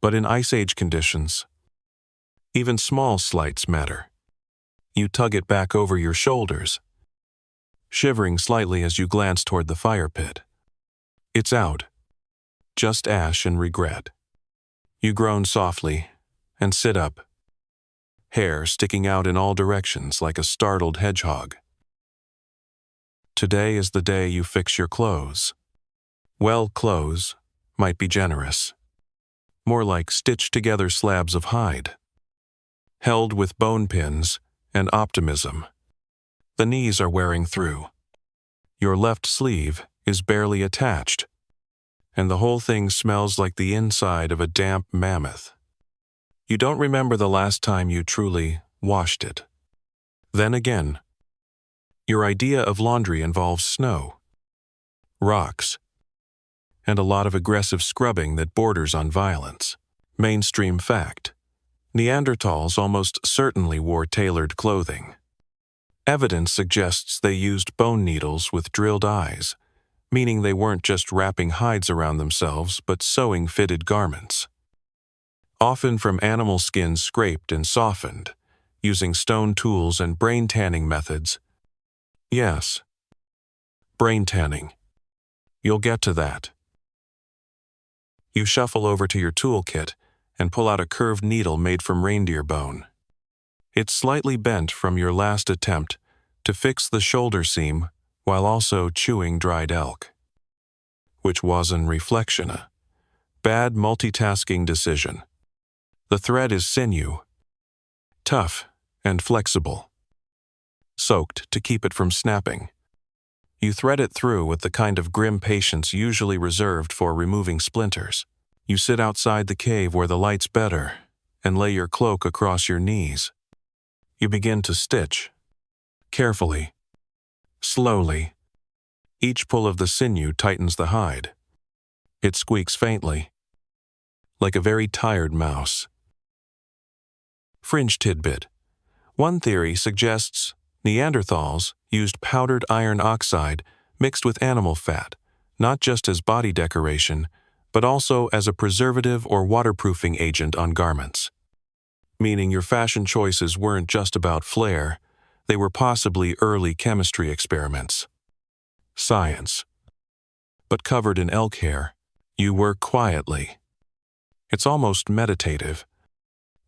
Speaker 1: But in Ice Age conditions, even small slights matter. You tug it back over your shoulders, shivering slightly as you glance toward the fire pit. It's out. Just ash and regret. You groan softly and sit up, hair sticking out in all directions like a startled hedgehog. Today is the day you fix your clothes. Well, clothes might be generous. More like stitched-together slabs of hide, held with bone pins and optimism. The knees are wearing through. Your left sleeve is barely attached, and the whole thing smells like the inside of a damp mammoth. You don't remember the last time you truly washed it. Then again, your idea of laundry involves snow, rocks, and a lot of aggressive scrubbing that borders on violence. Mainstream fact: Neanderthals almost certainly wore tailored clothing. Evidence suggests they used bone needles with drilled eyes, meaning they weren't just wrapping hides around themselves but sewing fitted garments. Often from animal skins scraped and softened, using stone tools and brain tanning methods. Yes, brain tanning. You'll get to that. You shuffle over to your toolkit and pull out a curved needle made from reindeer bone. It's slightly bent from your last attempt to fix the shoulder seam while also chewing dried elk. Which was, in reflection, a bad multitasking decision. The thread is sinew, tough and flexible, soaked to keep it from snapping. You thread it through with the kind of grim patience usually reserved for removing splinters. You sit outside the cave where the light's better and lay your cloak across your knees. You begin to stitch. Carefully. Slowly. Each pull of the sinew tightens the hide. It squeaks faintly, like a very tired mouse. Fringe tidbit. One theory suggests Neanderthals used powdered iron oxide mixed with animal fat, not just as body decoration, but also as a preservative or waterproofing agent on garments. Meaning your fashion choices weren't just about flair, they were possibly early chemistry experiments. Science. But covered in elk hair, you work quietly. It's almost meditative.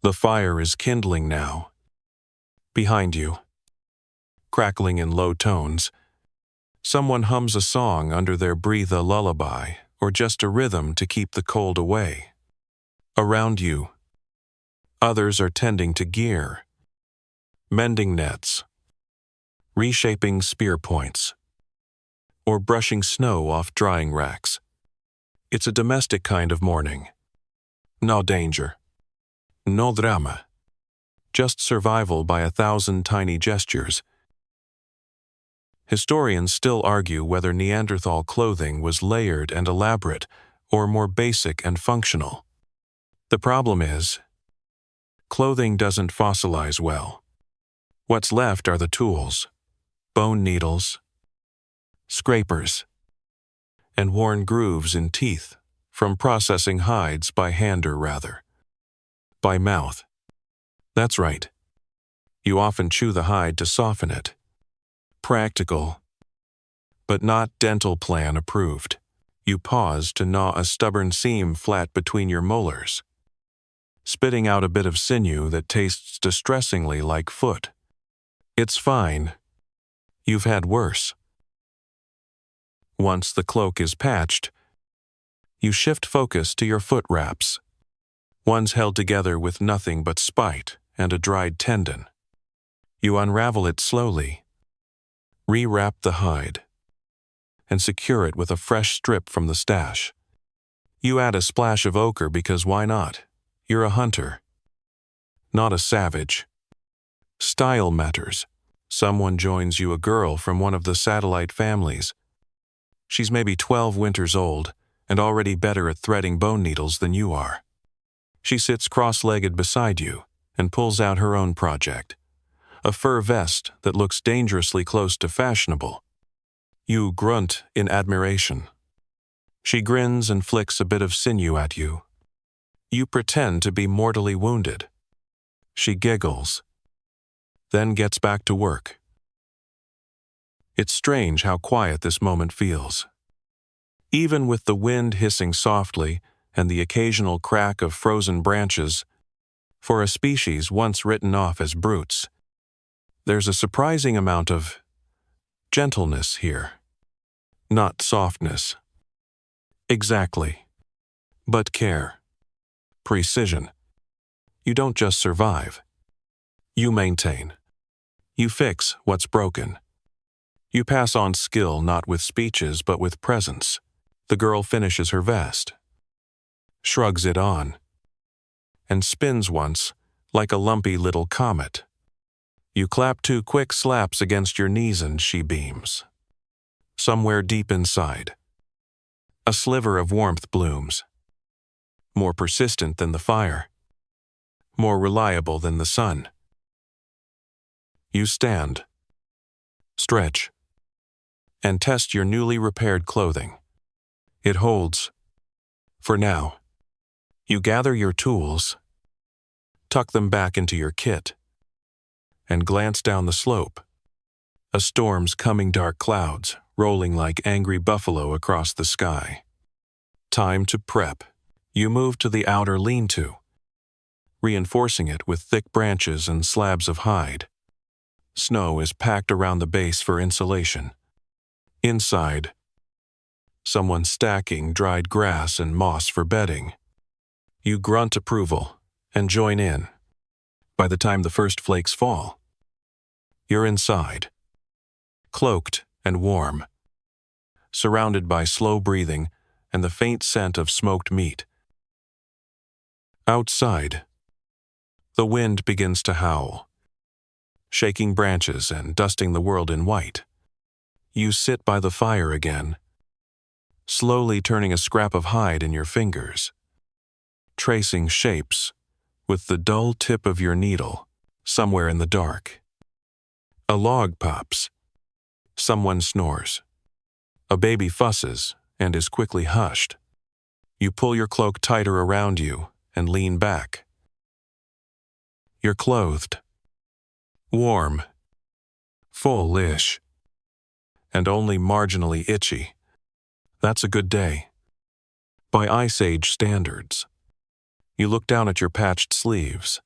Speaker 1: The fire is kindling now. Behind you, crackling in low tones, someone hums a song under their breathe a lullaby or just a rhythm to keep the cold away. Around you, others are tending to gear, mending nets, reshaping spear points, or brushing snow off drying racks. It's a domestic kind of morning. No danger. No drama. Just survival by 1,000 tiny gestures. Historians still argue whether Neanderthal clothing was layered and elaborate or more basic and functional. The problem is, clothing doesn't fossilize well. What's left are the tools, bone needles, scrapers, and worn grooves in teeth from processing hides by hand or rather, by mouth. That's right. You often chew the hide to soften it. Practical, but not dental plan approved. You pause to gnaw a stubborn seam flat between your molars, spitting out a bit of sinew that tastes distressingly like foot. It's fine. You've had worse. Once the cloak is patched, you shift focus to your foot wraps. One's held together with nothing but spite and a dried tendon. You unravel it slowly, rewrap the hide, and secure it with a fresh strip from the stash. You add a splash of ochre because why not? You're a hunter, not a savage. Style matters. Someone joins you, a girl from one of the satellite families. She's maybe 12 winters old and already better at threading bone needles than you are. She sits cross-legged beside you and pulls out her own project, a fur vest that looks dangerously close to fashionable. You grunt in admiration. She grins and flicks a bit of sinew at you. You pretend to be mortally wounded. She giggles, then gets back to work. It's strange how quiet this moment feels. Even with the wind hissing softly and the occasional crack of frozen branches, for a species once written off as brutes, there's a surprising amount of gentleness here. Not softness. Exactly. But care. Precision. You don't just survive. You maintain. You fix what's broken. You pass on skill not with speeches but with presence. The girl finishes her vest, shrugs it on, and spins once, like a lumpy little comet. You clap 2 quick slaps against your knees and she beams. Somewhere deep inside, a sliver of warmth blooms, more persistent than the fire, more reliable than the sun. You stand, stretch, and test your newly repaired clothing. It holds. For now. You gather your tools, tuck them back into your kit, and glance down the slope. A storm's coming, dark clouds rolling like angry buffalo across the sky. Time to prep. You move to the outer lean-to, reinforcing it with thick branches and slabs of hide. Snow is packed around the base for insulation. Inside, someone stacking dried grass and moss for bedding. You grunt approval and join in. By the time the first flakes fall, you're inside, cloaked and warm, surrounded by slow breathing and the faint scent of smoked meat. Outside, the wind begins to howl, shaking branches and dusting the world in white. You sit by the fire again, slowly turning a scrap of hide in your fingers, tracing shapes with the dull tip of your needle somewhere in the dark. A log pops. Someone snores. A baby fusses and is quickly hushed. You pull your cloak tighter around you and lean back. You're clothed, warm, full-ish, and only marginally itchy. That's a good day. By Ice Age standards. You look down at your patched sleeves,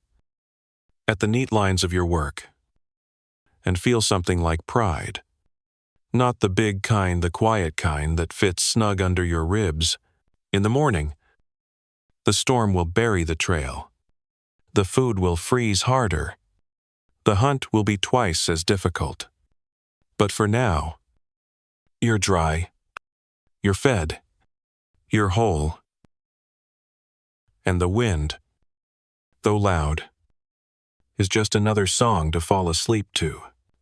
Speaker 1: at the neat lines of your work, and feel something like pride. Not the big kind, the quiet kind that fits snug under your ribs. In the morning, the storm will bury the trail. The food will freeze harder. The hunt will be twice as difficult. But for now, you're dry, you're fed, you're whole. And the wind, though loud, is just another song to fall asleep to.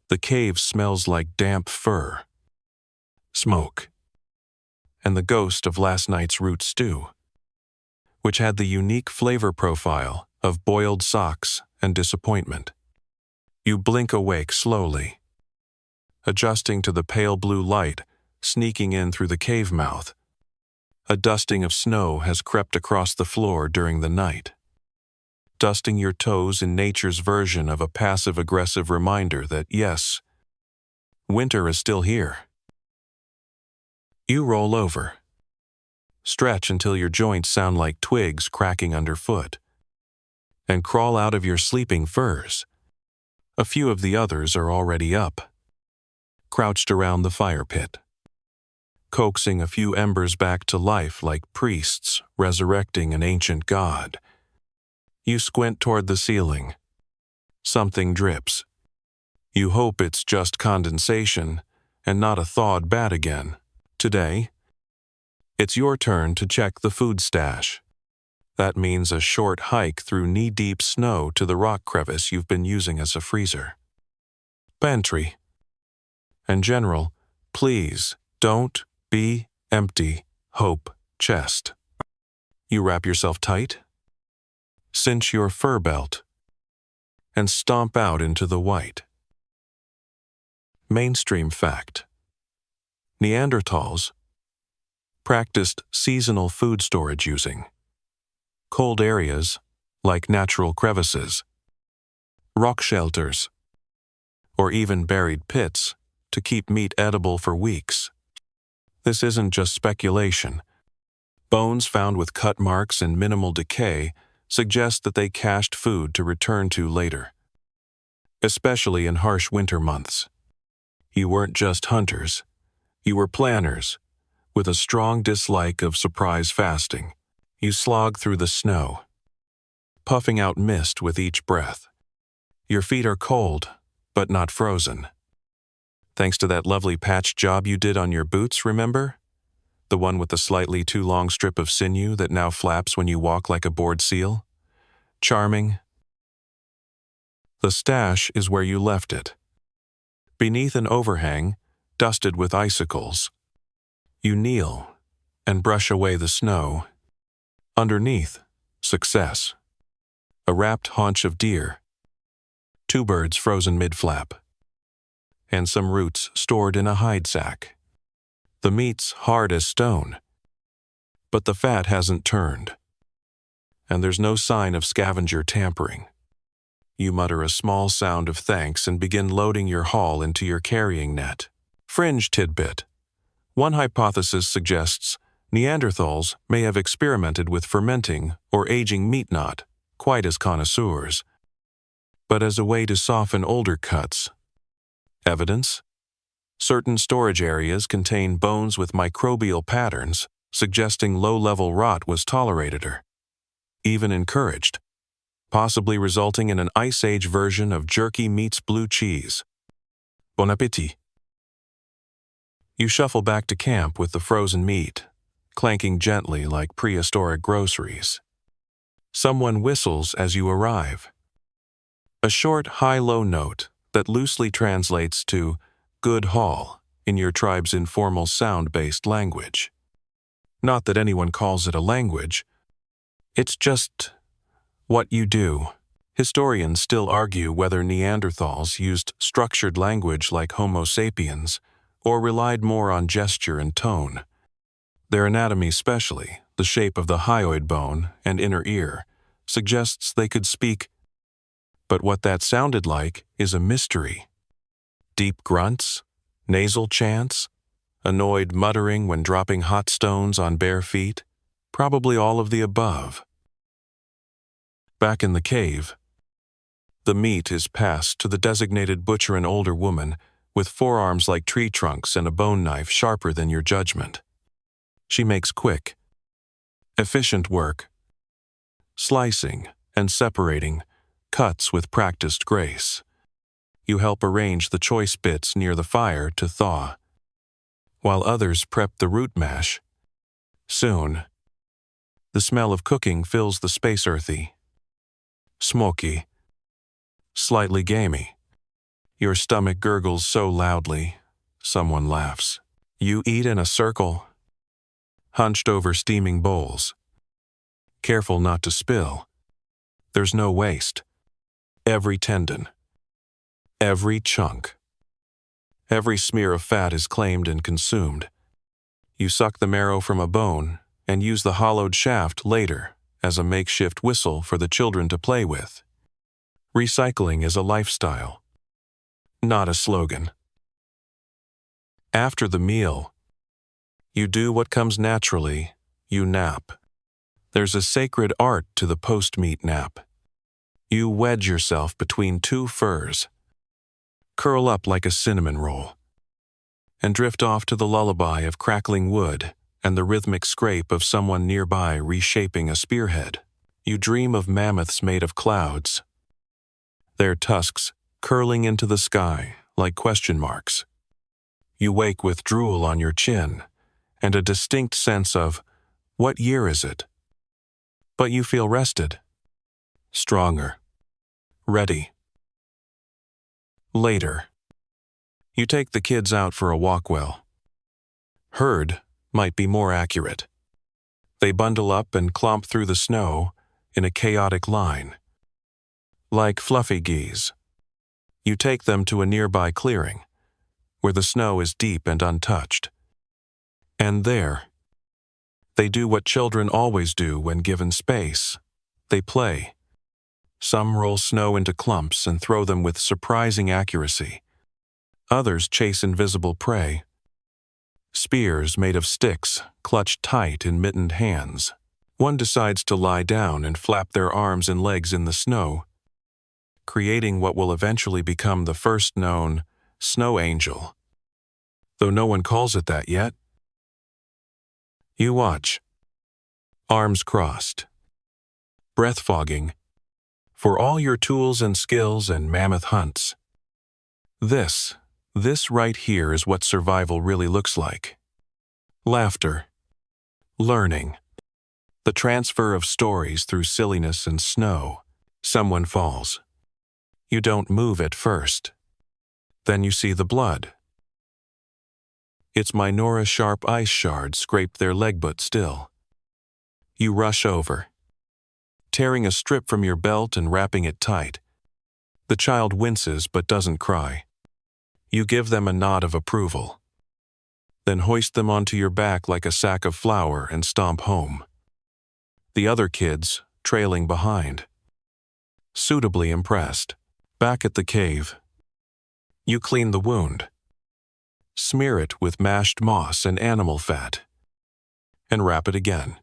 Speaker 1: The cave smells like damp fur, smoke, and the ghost of last night's root stew, which had the unique flavor profile of boiled socks and disappointment. You blink awake slowly, adjusting to the pale blue light sneaking in through the cave mouth. A dusting of snow has crept across the floor during the night, dusting your toes in nature's version of a passive-aggressive reminder that, yes, winter is still here. You roll over, stretch until your joints sound like twigs cracking underfoot, and crawl out of your sleeping furs. A few of the others are already up, crouched around the fire pit, coaxing a few embers back to life like priests resurrecting an ancient god. You squint toward the ceiling. Something drips. You hope it's just condensation and not a thawed bat again. Today, it's your turn to check the food stash. That means a short hike through knee-deep snow to the rock crevice you've been using as a freezer. Pantry. And general, please don't be empty, hope, chest. You wrap yourself tight, cinch your fur belt, and stomp out into the white. Mainstream fact. Neanderthals practiced seasonal food storage using cold areas like natural crevices, rock shelters, or even buried pits to keep meat edible for weeks. This isn't just speculation. Bones found with cut marks and minimal decay suggest that they cached food to return to later, especially in harsh winter months. You weren't just hunters, you were planners, with a strong dislike of surprise fasting. You slog through the snow, puffing out mist with each breath. Your feet are cold, but not frozen. Thanks to that lovely patch job you did on your boots, remember? The one with the slightly too long strip of sinew that now flaps when you walk like a bored seal? Charming? The stash is where you left it. Beneath an overhang, dusted with icicles. You kneel and brush away the snow. Underneath, success. A wrapped haunch of deer. 2 birds frozen mid-flap. And some roots stored in a hide sack. The meat's hard as stone, but the fat hasn't turned. And there's no sign of scavenger tampering. You mutter a small sound of thanks and begin loading your haul into your carrying net. Fringe tidbit. One hypothesis suggests Neanderthals may have experimented with fermenting or aging meat, not quite as connoisseurs, but as a way to soften older cuts. Evidence? Certain storage areas contain bones with microbial patterns, suggesting low-level rot was tolerated or even encouraged, possibly resulting in an Ice Age version of jerky meets blue cheese. Bon appétit. You shuffle back to camp with the frozen meat, clanking gently like prehistoric groceries. Someone whistles as you arrive. A short high-low note that loosely translates to "good haul" in your tribe's informal sound-based language. Not that anyone calls it a language. It's just what you do. Historians still argue whether Neanderthals used structured language like Homo sapiens or relied more on gesture and tone. Their anatomy, especially the shape of the hyoid bone and inner ear, suggests they could speak, but what that sounded like is a mystery. Deep grunts, nasal chants, annoyed muttering when dropping hot stones on bare feet, probably all of the above. Back in the cave, the meat is passed to the designated butcher, an older woman with forearms like tree trunks and a bone knife sharper than your judgment. She makes quick, efficient work, slicing and separating cuts with practiced grace. You help arrange the choice bits near the fire to thaw, while others prep the root mash. Soon, the smell of cooking fills the space, earthy, smoky, slightly gamey. Your stomach gurgles so loudly, someone laughs. You eat in a circle, hunched over steaming bowls, careful not to spill. There's no waste. Every tendon, every chunk, every smear of fat is claimed and consumed. You suck the marrow from a bone and use the hollowed shaft later as a makeshift whistle for the children to play with. Recycling is a lifestyle, not a slogan. After the meal, you do what comes naturally, you nap. There's a sacred art to the post-meat nap. You wedge yourself between 2 furs, curl up like a cinnamon roll, and drift off to the lullaby of crackling wood and the rhythmic scrape of someone nearby reshaping a spearhead. You dream of mammoths made of clouds, their tusks curling into the sky like question marks. You wake with drool on your chin and a distinct sense of, what year is it? But you feel rested, stronger, ready. Later, you take the kids out for a walk. Well, herd might be more accurate. They bundle up and clomp through the snow in a chaotic line. Like fluffy geese, you take them to a nearby clearing, where the snow is deep and untouched. And there, they do what children always do when given space. They play. Some roll snow into clumps and throw them with surprising accuracy. Others chase invisible prey. Spears made of sticks, clutched tight in mittened hands. One decides to lie down and flap their arms and legs in the snow, creating what will eventually become the first known snow angel, though no one calls it that yet. You watch, arms crossed, breath fogging, for all your tools and skills and mammoth hunts. This right here is what survival really looks like. Laughter, learning, the transfer of stories through silliness and snow, Someone falls. You don't move at first. Then you see the blood. It's minor sharp ice shards scrape their leg but still. You rush over, tearing a strip from your belt and wrapping it tight. The child winces but doesn't cry. You give them a nod of approval. Then hoist them onto your back like a sack of flour and stomp home. The other kids, trailing behind, suitably impressed. Back at the cave, you clean the wound, smear it with mashed moss and animal fat, and wrap it again.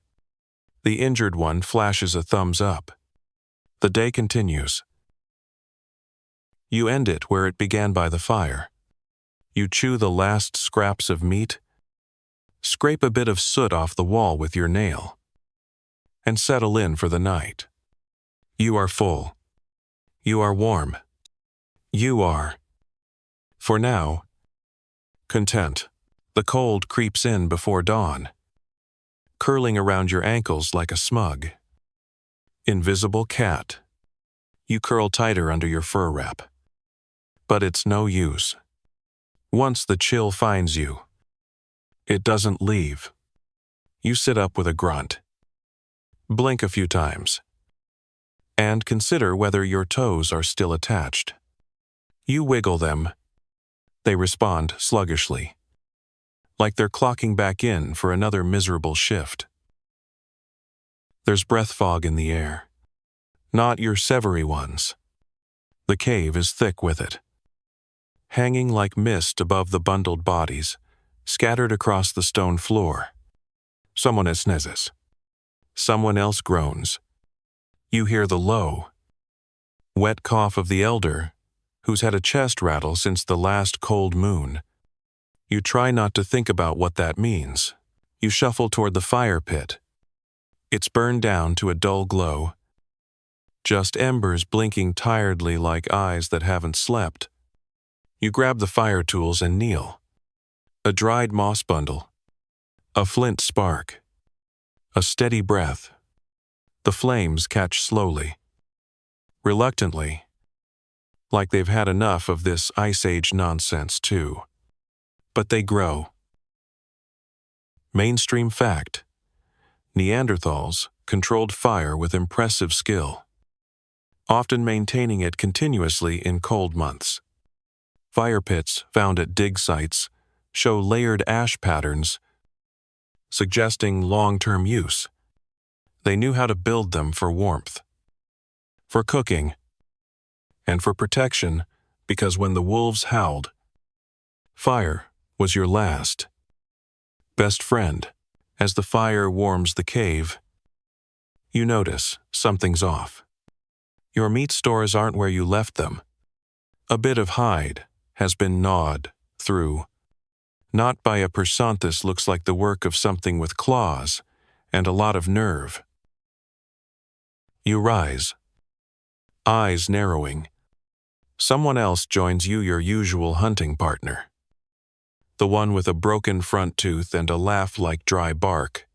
Speaker 1: The injured one flashes a thumbs up. The day continues. You end it where it began by the fire. You chew the last scraps of meat, scrape a bit of soot off the wall with your nail, and settle in for the night. You are full. You are warm. You are, for now, content. The cold creeps in before dawn, curling around your ankles like a smug, invisible cat. You curl tighter under your fur wrap. But it's no use. Once the chill finds you, it doesn't leave. You sit up with a grunt, blink a few times, and consider whether your toes are still attached. You wiggle them. They respond sluggishly, like they're clocking back in for another miserable shift. There's breath fog in the air. Not your savory ones. The cave is thick with it, hanging like mist above the bundled bodies, scattered across the stone floor. Someone sneezes. Someone else groans. You hear the low, wet cough of the elder, who's had a chest rattle since the last cold moon. You try not to think about what that means. You shuffle toward the fire pit. It's burned down to a dull glow, just embers blinking tiredly like eyes that haven't slept. You grab the fire tools and kneel. A dried moss bundle, a flint spark, a steady breath. The flames catch slowly, reluctantly, like they've had enough of this Ice Age nonsense too. But they grow. Mainstream fact: Neanderthals controlled fire with impressive skill, often maintaining it continuously in cold months. Fire pits found at dig sites show layered ash patterns, suggesting long-term use. They knew how to build them for warmth, for cooking, and for protection, because when the wolves howled, fire was your last best friend. As the fire warms the cave, you notice something's off. Your meat stores aren't where you left them. A bit of hide has been gnawed through, not by a persanthus looks like the work of something with claws and a lot of nerve. You rise, eyes narrowing. Someone else joins you, your usual hunting partner. The one with a broken front tooth and a laugh like dry bark.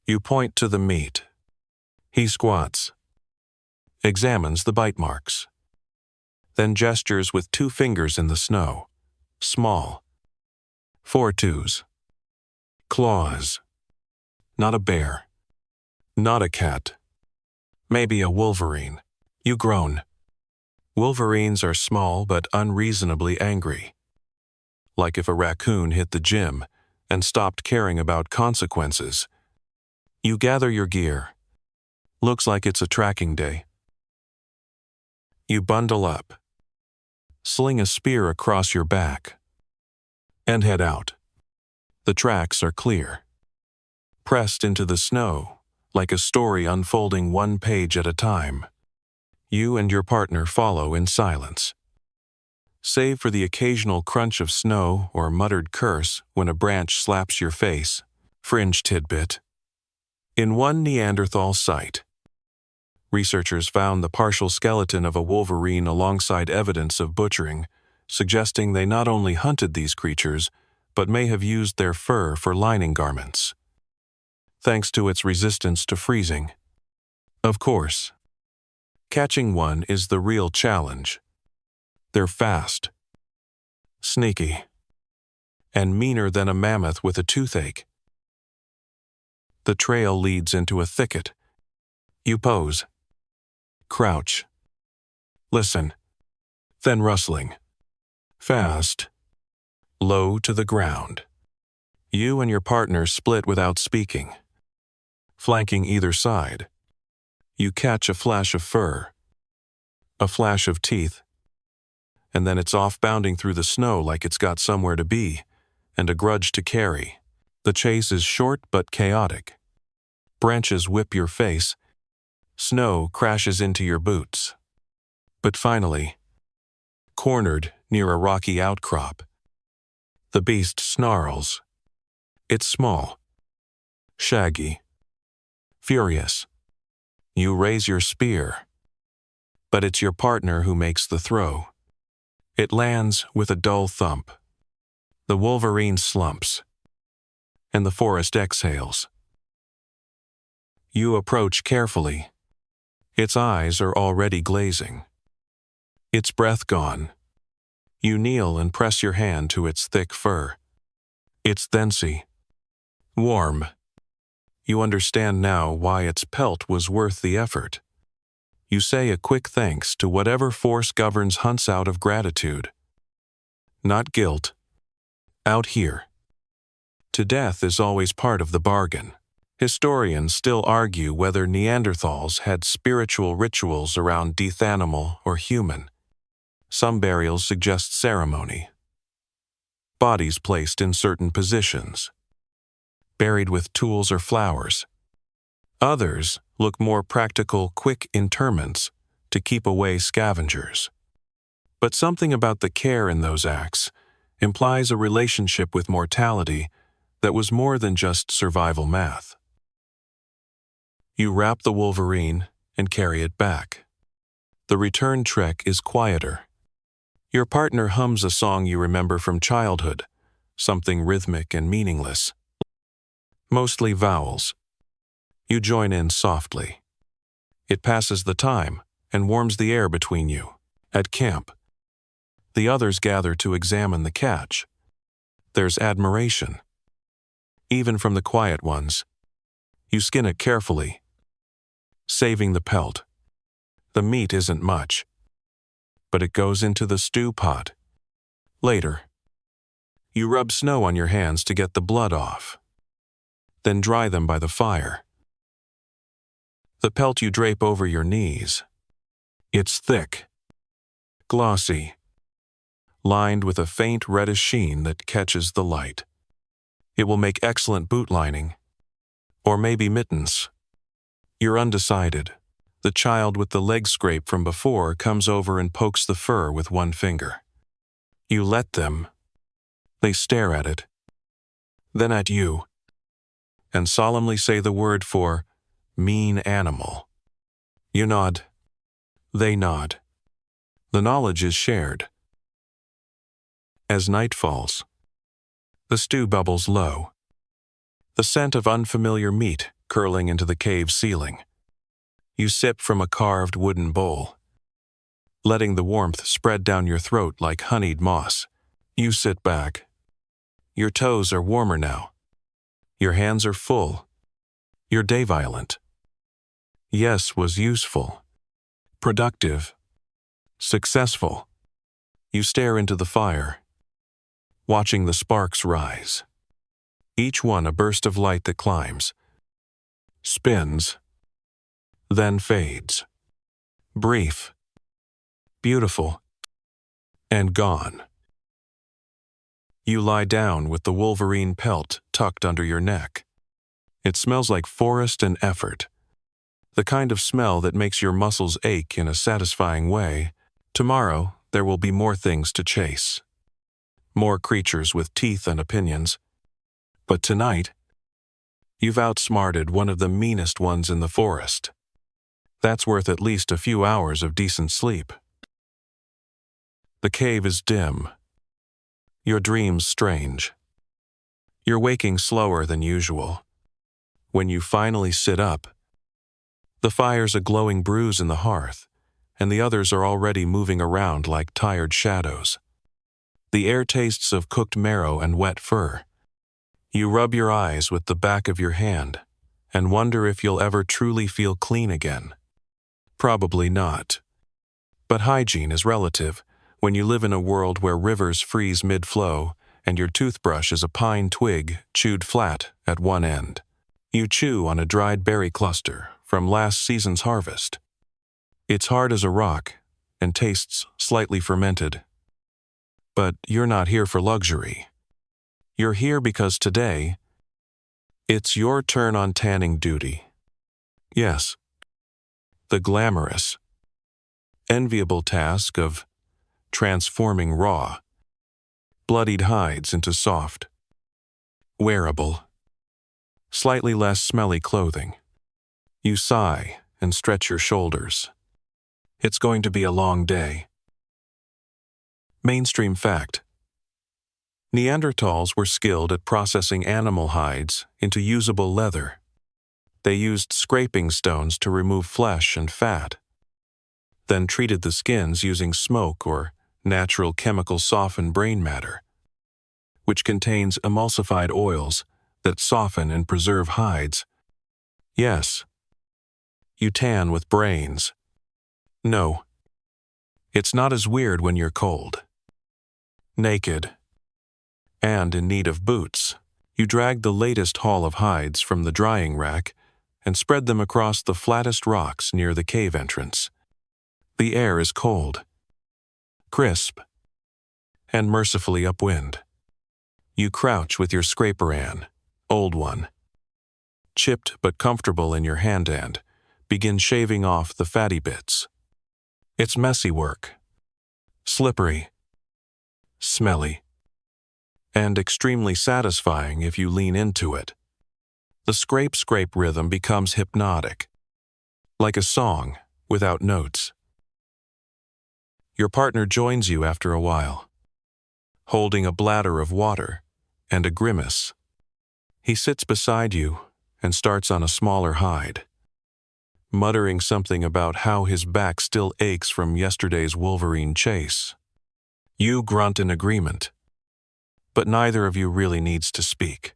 Speaker 1: You point to the meat. He squats, examines the bite marks, then gestures with 2 fingers in the snow. Small. 4 twos. Claws. Not a bear. Not a cat. Maybe a wolverine. You groan. Wolverines are small but unreasonably angry. Like if a raccoon hit the gym and stopped caring about consequences. You gather your gear. Looks like it's a tracking day. You bundle up, sling a spear across your back, and head out. The tracks are clear, pressed into the snow like a story unfolding 1 page at a time. You and your partner follow in silence, save for the occasional crunch of snow or muttered curse when a branch slaps your face. Fringe tidbit. In one Neanderthal site, researchers found the partial skeleton of a wolverine alongside evidence of butchering, suggesting they not only hunted these creatures, but may have used their fur for lining garments, thanks to its resistance to freezing. Of course, Catching one is the real challenge. They're fast, sneaky, and meaner than a mammoth with a toothache. The trail leads into a thicket. You pose, crouch, listen, then rustling. Fast, low to the ground. You and your partner split without speaking. Flanking either side, you catch a flash of fur, a flash of teeth, and then it's off bounding through the snow like it's got somewhere to be and a grudge to carry. The chase is short but chaotic. Branches whip your face, snow crashes into your boots. But finally, cornered near a rocky outcrop, the beast snarls. It's small, shaggy, furious. You raise your spear, but it's your partner who makes the throw. It lands with a dull thump. The wolverine slumps, and the forest exhales. You approach carefully. Its eyes are already glazing. Its breath gone. You kneel and press your hand to its thick fur. It's densy, warm. You understand now why its pelt was worth the effort. You say a quick thanks to whatever force governs hunts out of gratitude. Not guilt. Out here. To death is always part of the bargain. Historians still argue whether Neanderthals had spiritual rituals around death, animal or human. Some burials suggest ceremony. Bodies placed in certain positions, buried with tools or flowers. Others look more practical, quick interments to keep away scavengers. But something about the care in those acts implies a relationship with mortality that was more than just survival math. You wrap the wolverine and carry it back. The return trek is quieter. Your partner hums a song you remember from childhood, something rhythmic and meaningless. Mostly vowels. You join in softly. It passes the time and warms the air between you. At camp, the others gather to examine the catch. There's admiration. Even from the quiet ones. You skin it carefully, saving the pelt. The meat isn't much, but it goes into the stew pot. Later, you rub snow on your hands to get the blood off, then dry them by the fire. The pelt you drape over your knees. It's thick, glossy, lined with a faint reddish sheen that catches the light. It will make excellent boot lining, or maybe mittens. You're undecided. The child with the leg scrape from before comes over and pokes the fur with one finger. You let them. They stare at it, then at you, and solemnly say the word for mean animal. You nod. They nod. The knowledge is shared. As night falls, the stew bubbles low, the scent of unfamiliar meat curling into the cave ceiling. You sip from a carved wooden bowl, letting the warmth spread down your throat like honeyed moss. You sit back. Your toes are warmer now. Your hands are full. Your day violent. Yes was useful, productive, successful. You stare into the fire, watching the sparks rise. Each one a burst of light that climbs, spins, then fades. Brief, beautiful, and gone. You lie down with the wolverine pelt tucked under your neck. It smells like forest and effort. The kind of smell that makes your muscles ache in a satisfying way. Tomorrow, there will be more things to chase. More creatures with teeth and opinions. But tonight, you've outsmarted one of the meanest ones in the forest. That's worth at least a few hours of decent sleep. The cave is dim. Your dreams strange. You're waking slower than usual. When you finally sit up, the fire's a glowing bruise in the hearth, and the others are already moving around like tired shadows. The air tastes of cooked marrow and wet fur. You rub your eyes with the back of your hand and wonder if you'll ever truly feel clean again. Probably not. But hygiene is relative when you live in a world where rivers freeze mid-flow and your toothbrush is a pine twig chewed flat at one end. You chew on a dried berry cluster from last season's harvest. It's hard as a rock and tastes slightly fermented. But you're not here for luxury. You're here because today, it's your turn on tanning duty. Yes, the glamorous, enviable task of transforming raw, bloodied hides into soft, wearable, slightly less smelly clothing. You sigh and stretch your shoulders. It's going to be a long day. Mainstream fact: Neanderthals were skilled at processing animal hides into usable leather. They used scraping stones to remove flesh and fat, then treated the skins using smoke or natural chemical soften brain matter, which contains emulsified oils that soften and preserve hides. Yes, you tan with brains. No, it's not as weird when you're cold, naked, and in need of boots. You drag the latest haul of hides from the drying rack and spread them across the flattest rocks near the cave entrance. The air is cold, crisp, and mercifully upwind. You crouch with your scraper-an, old one, chipped but comfortable in your hand, and begin shaving off the fatty bits. It's messy work, slippery, smelly, and extremely satisfying if you lean into it. The scrape-scrape rhythm becomes hypnotic, like a song without notes. Your partner joins you after a while, holding a bladder of water and a grimace. He sits beside you and starts on a smaller hide, muttering something about how his back still aches from yesterday's wolverine chase. You grunt in agreement, but neither of you really needs to speak.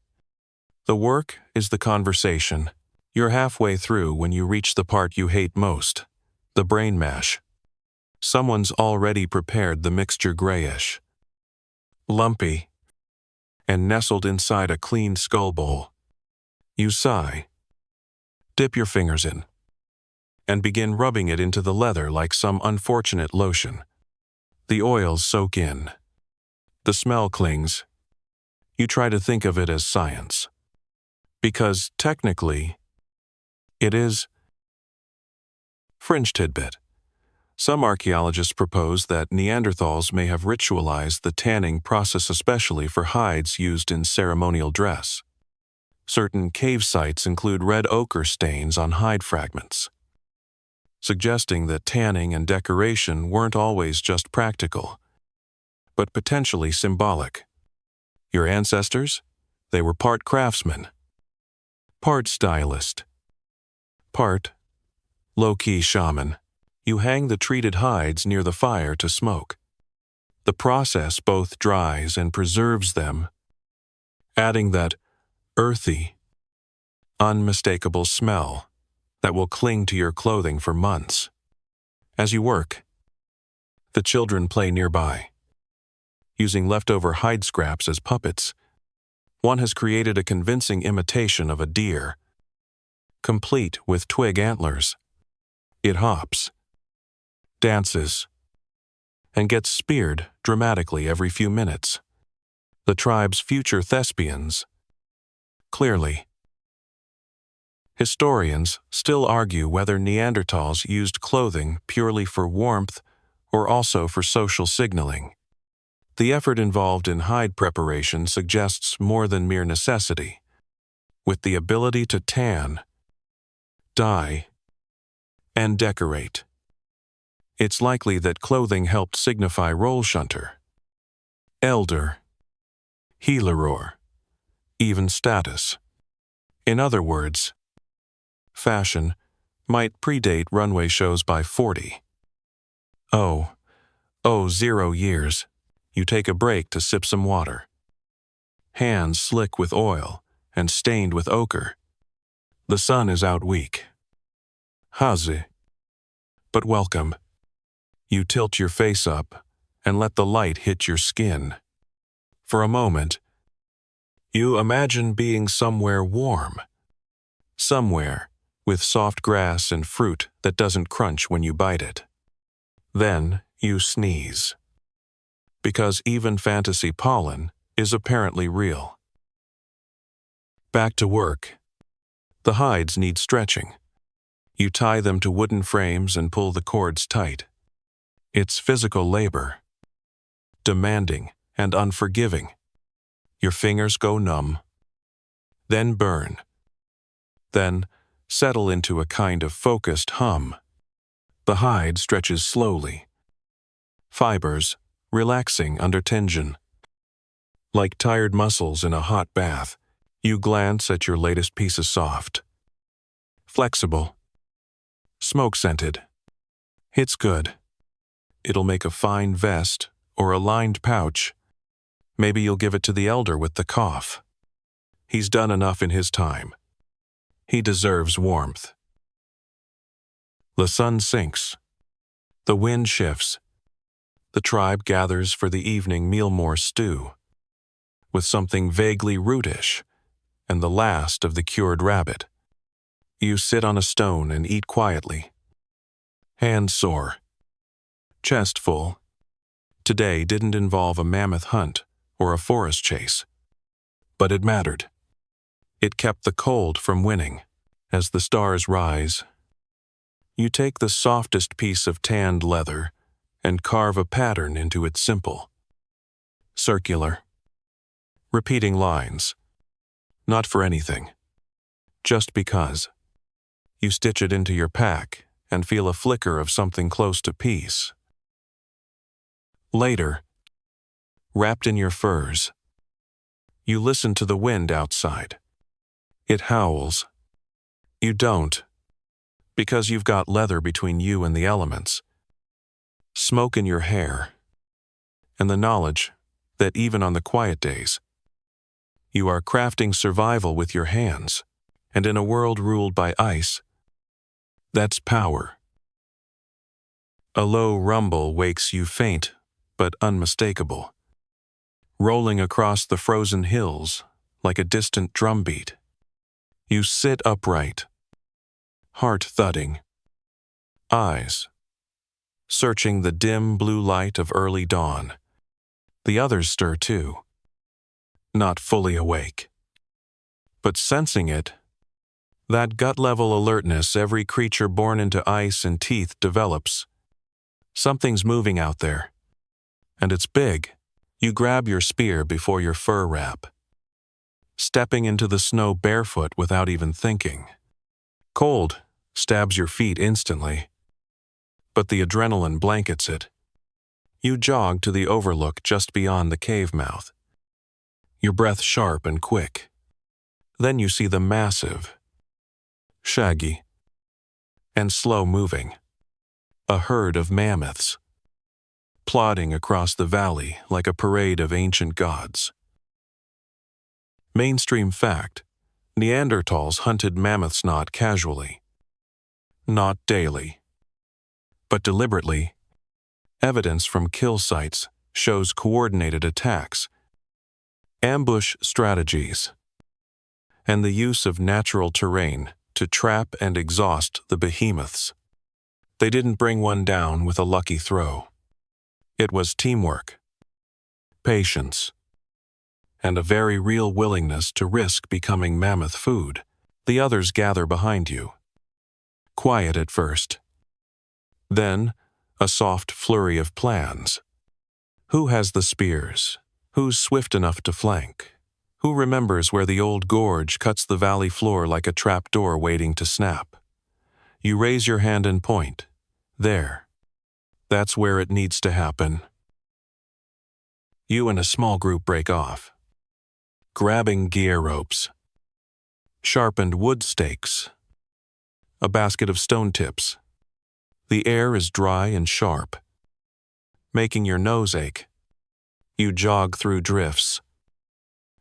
Speaker 1: The work is the conversation. You're halfway through when you reach the part you hate most, the brain mash. Someone's already prepared the mixture grayish, lumpy, and nestled inside a clean skull bowl. You sigh, dip your fingers in, and begin rubbing it into the leather like some unfortunate lotion. The oils soak in. The smell clings. You try to think of it as science, because technically, it is. Fringe tidbit. Some archaeologists propose that Neanderthals may have ritualized the tanning process especially for hides used in ceremonial dress. Certain cave sites include red ochre stains on hide fragments, suggesting that tanning and decoration weren't always just practical, but potentially symbolic. Your ancestors? They were part craftsman, part stylist, part low-key shaman. You hang the treated hides near the fire to smoke. The process both dries and preserves them, adding that earthy, unmistakable smell that will cling to your clothing for months. As you work, the children play nearby, using leftover hide scraps as puppets. One has created a convincing imitation of a deer, complete with twig antlers. It hops, dances, and gets speared dramatically every few minutes. The tribe's future thespians. Clearly. Historians still argue whether Neanderthals used clothing purely for warmth or also for social signaling. The effort involved in hide preparation suggests more than mere necessity. With the ability to tan, dye, and decorate, it's likely that clothing helped signify role shunter, elder, healer, or even status. In other words, fashion might predate runway shows by 40. Oh, 0 years. You take a break to sip some water. Hands slick with oil and stained with ochre. The sun is out weak. Haze. But welcome. You tilt your face up and let the light hit your skin. For a moment, you imagine being somewhere warm. Somewhere with soft grass and fruit that doesn't crunch when you bite it. Then you sneeze. Because even fantasy pollen is apparently real. Back to work. The hides need stretching. You tie them to wooden frames and pull the cords tight. It's physical labor. Demanding and unforgiving. Your fingers go numb. Then burn. Then settle into a kind of focused hum. The hide stretches slowly. Fibers relaxing under tension. Like tired muscles in a hot bath, you glance at your latest piece of soft. Flexible. Smoke-scented. It's good. It'll make a fine vest or a lined pouch. Maybe you'll give it to the elder with the cough. He's done enough in his time. He deserves warmth. The sun sinks. The wind shifts. The tribe gathers for the evening mealmore stew, with something vaguely rootish, and the last of the cured rabbit. You sit on a stone and eat quietly. Hands sore. Chest full. Today didn't involve a mammoth hunt or a forest chase. But it mattered. It kept the cold from winning. As the stars rise, you take the softest piece of tanned leather and carve a pattern into its simple. Circular. Repeating lines. Not for anything. Just because. You stitch it into your pack and feel a flicker of something close to peace. Later, wrapped in your furs, you listen to the wind outside. It howls. You don't, because you've got leather between you and the elements. Smoke in your hair, and the knowledge that even on the quiet days, you are crafting survival with your hands, and in a world ruled by ice, that's power. A low rumble wakes you faint, but unmistakable, rolling across the frozen hills like a distant drumbeat. You sit upright, heart thudding, eyes searching the dim blue light of early dawn. The others stir too, not fully awake, but sensing it, that gut-level alertness every creature born into ice and teeth develops. Something's moving out there, and it's big. You grab your spear before your fur wrap, stepping into the snow barefoot without even thinking. Cold stabs your feet instantly, but the adrenaline blankets it. You jog to the overlook just beyond the cave mouth, your breath sharp and quick. Then you see the massive, shaggy, and slow-moving, a herd of mammoths, plodding across the valley like a parade of ancient gods. Mainstream fact: Neanderthals hunted mammoths not casually, not daily, but deliberately. Evidence from kill sites shows coordinated attacks, ambush strategies, and the use of natural terrain to trap and exhaust the behemoths. They didn't bring one down with a lucky throw. It was teamwork, patience, and a very real willingness to risk becoming mammoth food. The others gather behind you. Quiet at first. Then, a soft flurry of plans. Who has the spears? Who's swift enough to flank? Who remembers where the old gorge cuts the valley floor like a trap door waiting to snap? You raise your hand and point. There. That's where it needs to happen. You and a small group break off, grabbing gear ropes, sharpened wood stakes, a basket of stone tips. The air is dry and sharp, making your nose ache. You jog through drifts,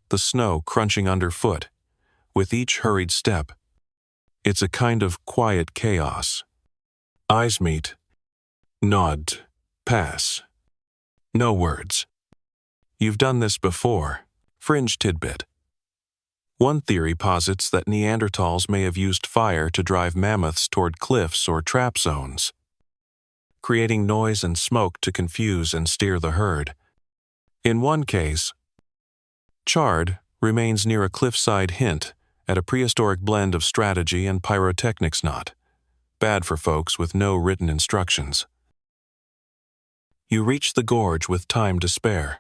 Speaker 1: the snow crunching underfoot, with each hurried step. It's a kind of quiet chaos. Eyes meet, nod, pass. No words. You've done this before. Fringe tidbit. One theory posits that Neanderthals may have used fire to drive mammoths toward cliffs or trap zones, creating noise and smoke to confuse and steer the herd. In one case, charred remains near a cliffside hint at a prehistoric blend of strategy and pyrotechnics, not bad for folks with no written instructions. You reach the gorge with time to spare.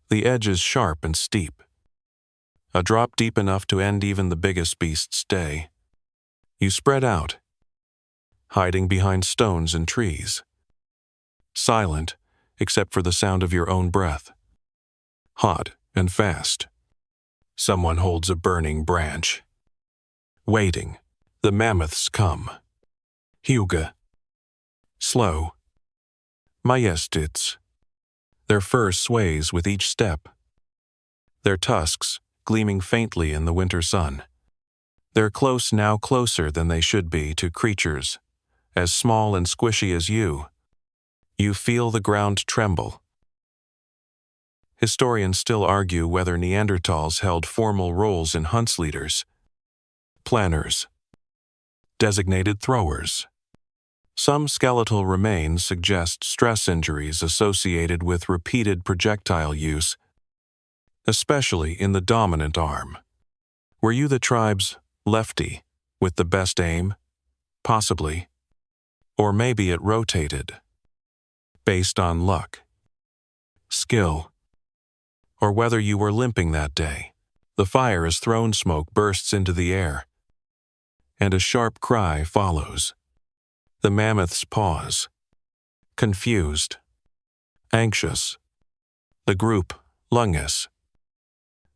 Speaker 1: The edge is sharp and steep, a drop deep enough to end even the biggest beast's day. You spread out, hiding behind stones and trees, silent except for the sound of your own breath. Hot and fast. Someone holds a burning branch. Waiting. The mammoths come. Huga. Slow. Majestits. Their fur sways with each step, their tusks gleaming faintly in the winter sun. They're close, now closer than they should be, to creatures as small and squishy as you. You feel the ground tremble. Historians still argue whether Neanderthals held formal roles in hunts: leaders, planners, designated throwers. Some skeletal remains suggest stress injuries associated with repeated projectile use, especially in the dominant arm. Were you the tribe's lefty with the best aim? Possibly. Or maybe it rotated, based on luck, skill, or whether you were limping that day. The fire as thrown smoke bursts into the air, and a sharp cry follows. The mammoths pause, confused, anxious. The group, lungus,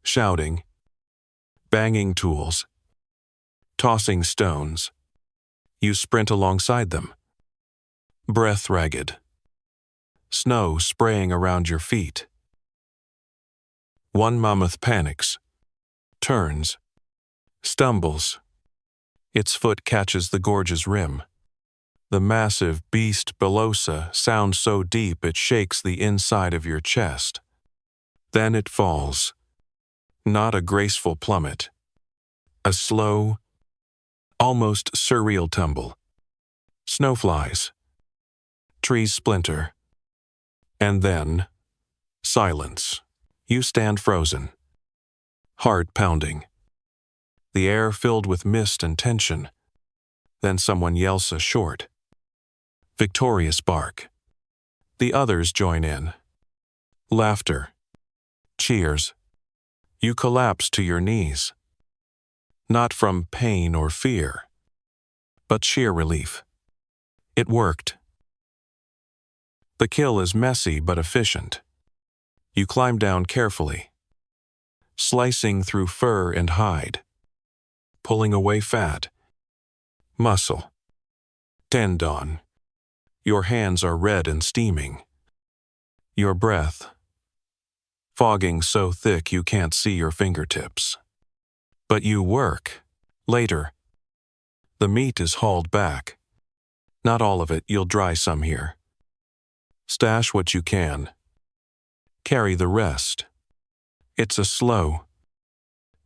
Speaker 1: shouting, banging tools, tossing stones. You sprint alongside them, breath ragged, snow spraying around your feet. One mammoth panics, turns, stumbles. Its foot catches the gorge's rim. The massive beast Belosa sounds so deep it shakes the inside of your chest. Then it falls. Not a graceful plummet. A slow, almost surreal tumble. Snow flies. Trees splinter. And then, silence. You stand frozen. Heart pounding. The air filled with mist and tension. Then someone yells a short, victorious bark. The others join in. Laughter. Cheers. You collapse to your knees. Not from pain or fear, but sheer relief. It worked. The kill is messy but efficient. You climb down carefully, slicing through fur and hide, pulling away fat, muscle, tendon. Your hands are red and steaming. Your breath, fogging so thick you can't see your fingertips. But you work. Later, the meat is hauled back. Not all of it, you'll dry some here. Stash what you can. Carry the rest. It's a slow,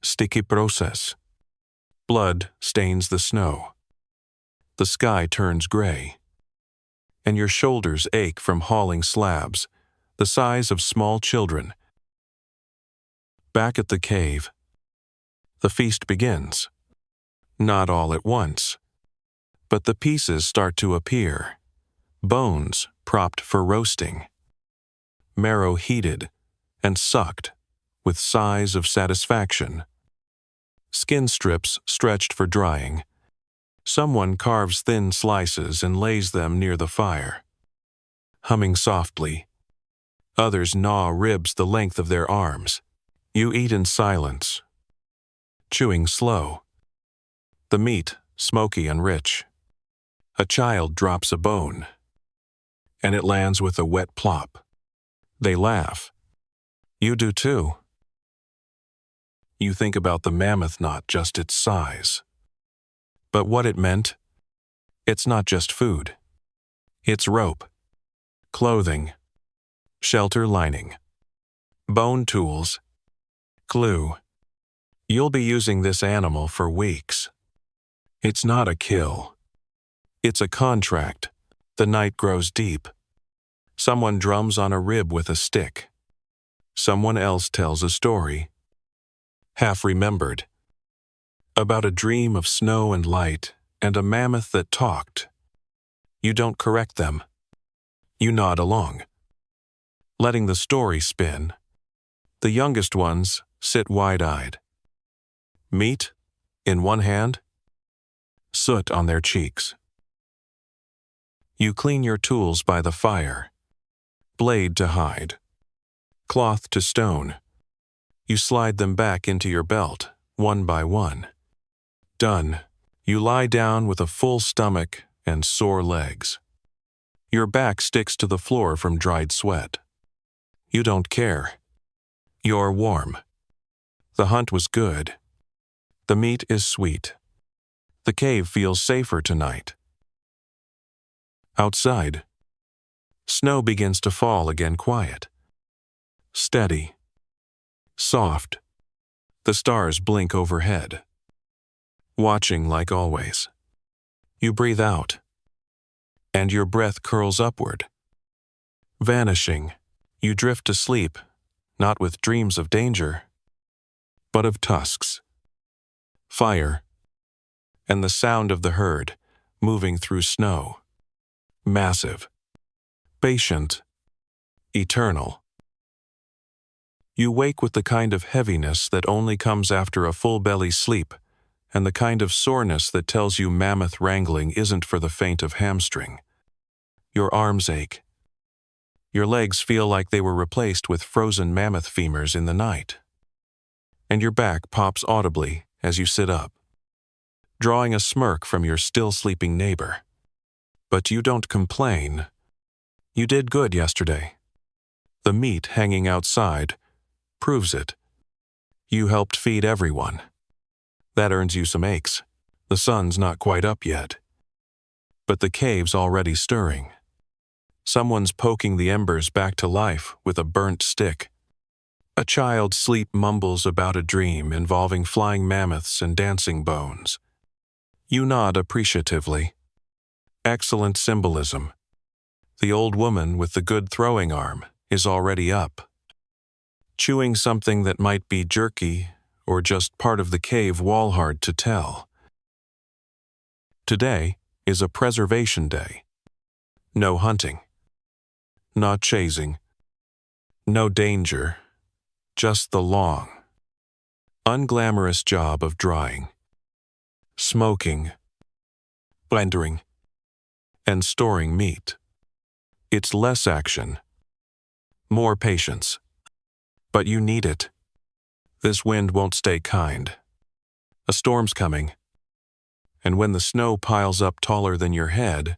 Speaker 1: sticky process. Blood stains the snow. The sky turns gray, and your shoulders ache from hauling slabs the size of small children. Back at the cave, the feast begins. Not all at once, but the pieces start to appear. Bones propped for roasting. Marrow heated and sucked with sighs of satisfaction. Skin strips stretched for drying. Someone carves thin slices and lays them near the fire, humming softly. Others gnaw ribs the length of their arms. You eat in silence, chewing slow. The meat, smoky and rich. A child drops a bone, and it lands with a wet plop. They laugh. You do too. You think about the mammoth, not just its size, but what it meant. It's not just food. It's rope, clothing, shelter lining, bone tools, glue. You'll be using this animal for weeks. It's not a kill. It's a contract. The night grows deep. Someone drums on a rib with a stick. Someone else tells a story, half remembered, about a dream of snow and light and a mammoth that talked. You don't correct them. You nod along, letting the story spin. The youngest ones sit wide-eyed. Meat in one hand, soot on their cheeks. You clean your tools by the fire, blade to hide, cloth to stone. You slide them back into your belt, one by one. Done. You lie down with a full stomach and sore legs. Your back sticks to the floor from dried sweat. You don't care. You're warm. The hunt was good. The meat is sweet. The cave feels safer tonight. Outside, snow begins to fall again, quiet, steady, soft. The stars blink overhead, watching like always. You breathe out, and your breath curls upward. Vanishing, you drift to sleep, not with dreams of danger, but of tusks, fire, and the sound of the herd moving through snow. Massive, patient, eternal. You wake with the kind of heaviness that only comes after a full belly sleep, and the kind of soreness that tells you mammoth wrangling isn't for the faint of hamstring. Your arms ache. Your legs feel like they were replaced with frozen mammoth femurs in the night. And your back pops audibly as you sit up, drawing a smirk from your still sleeping neighbor. But you don't complain. You did good yesterday. The meat hanging outside proves it. You helped feed everyone. That earns you some aches. The sun's not quite up yet, but the cave's already stirring. Someone's poking the embers back to life with a burnt stick. A child's sleep mumbles about a dream involving flying mammoths and dancing bones. You nod appreciatively. Excellent symbolism. The old woman with the good throwing arm is already up, chewing something that might be jerky or just part of the cave wall, hard to tell. Today is a preservation day. No hunting. Not chasing. No danger. Just the long, unglamorous job of drying, smoking, blendering, and storing meat. It's less action, more patience. But you need it. This wind won't stay kind. A storm's coming. And when the snow piles up taller than your head,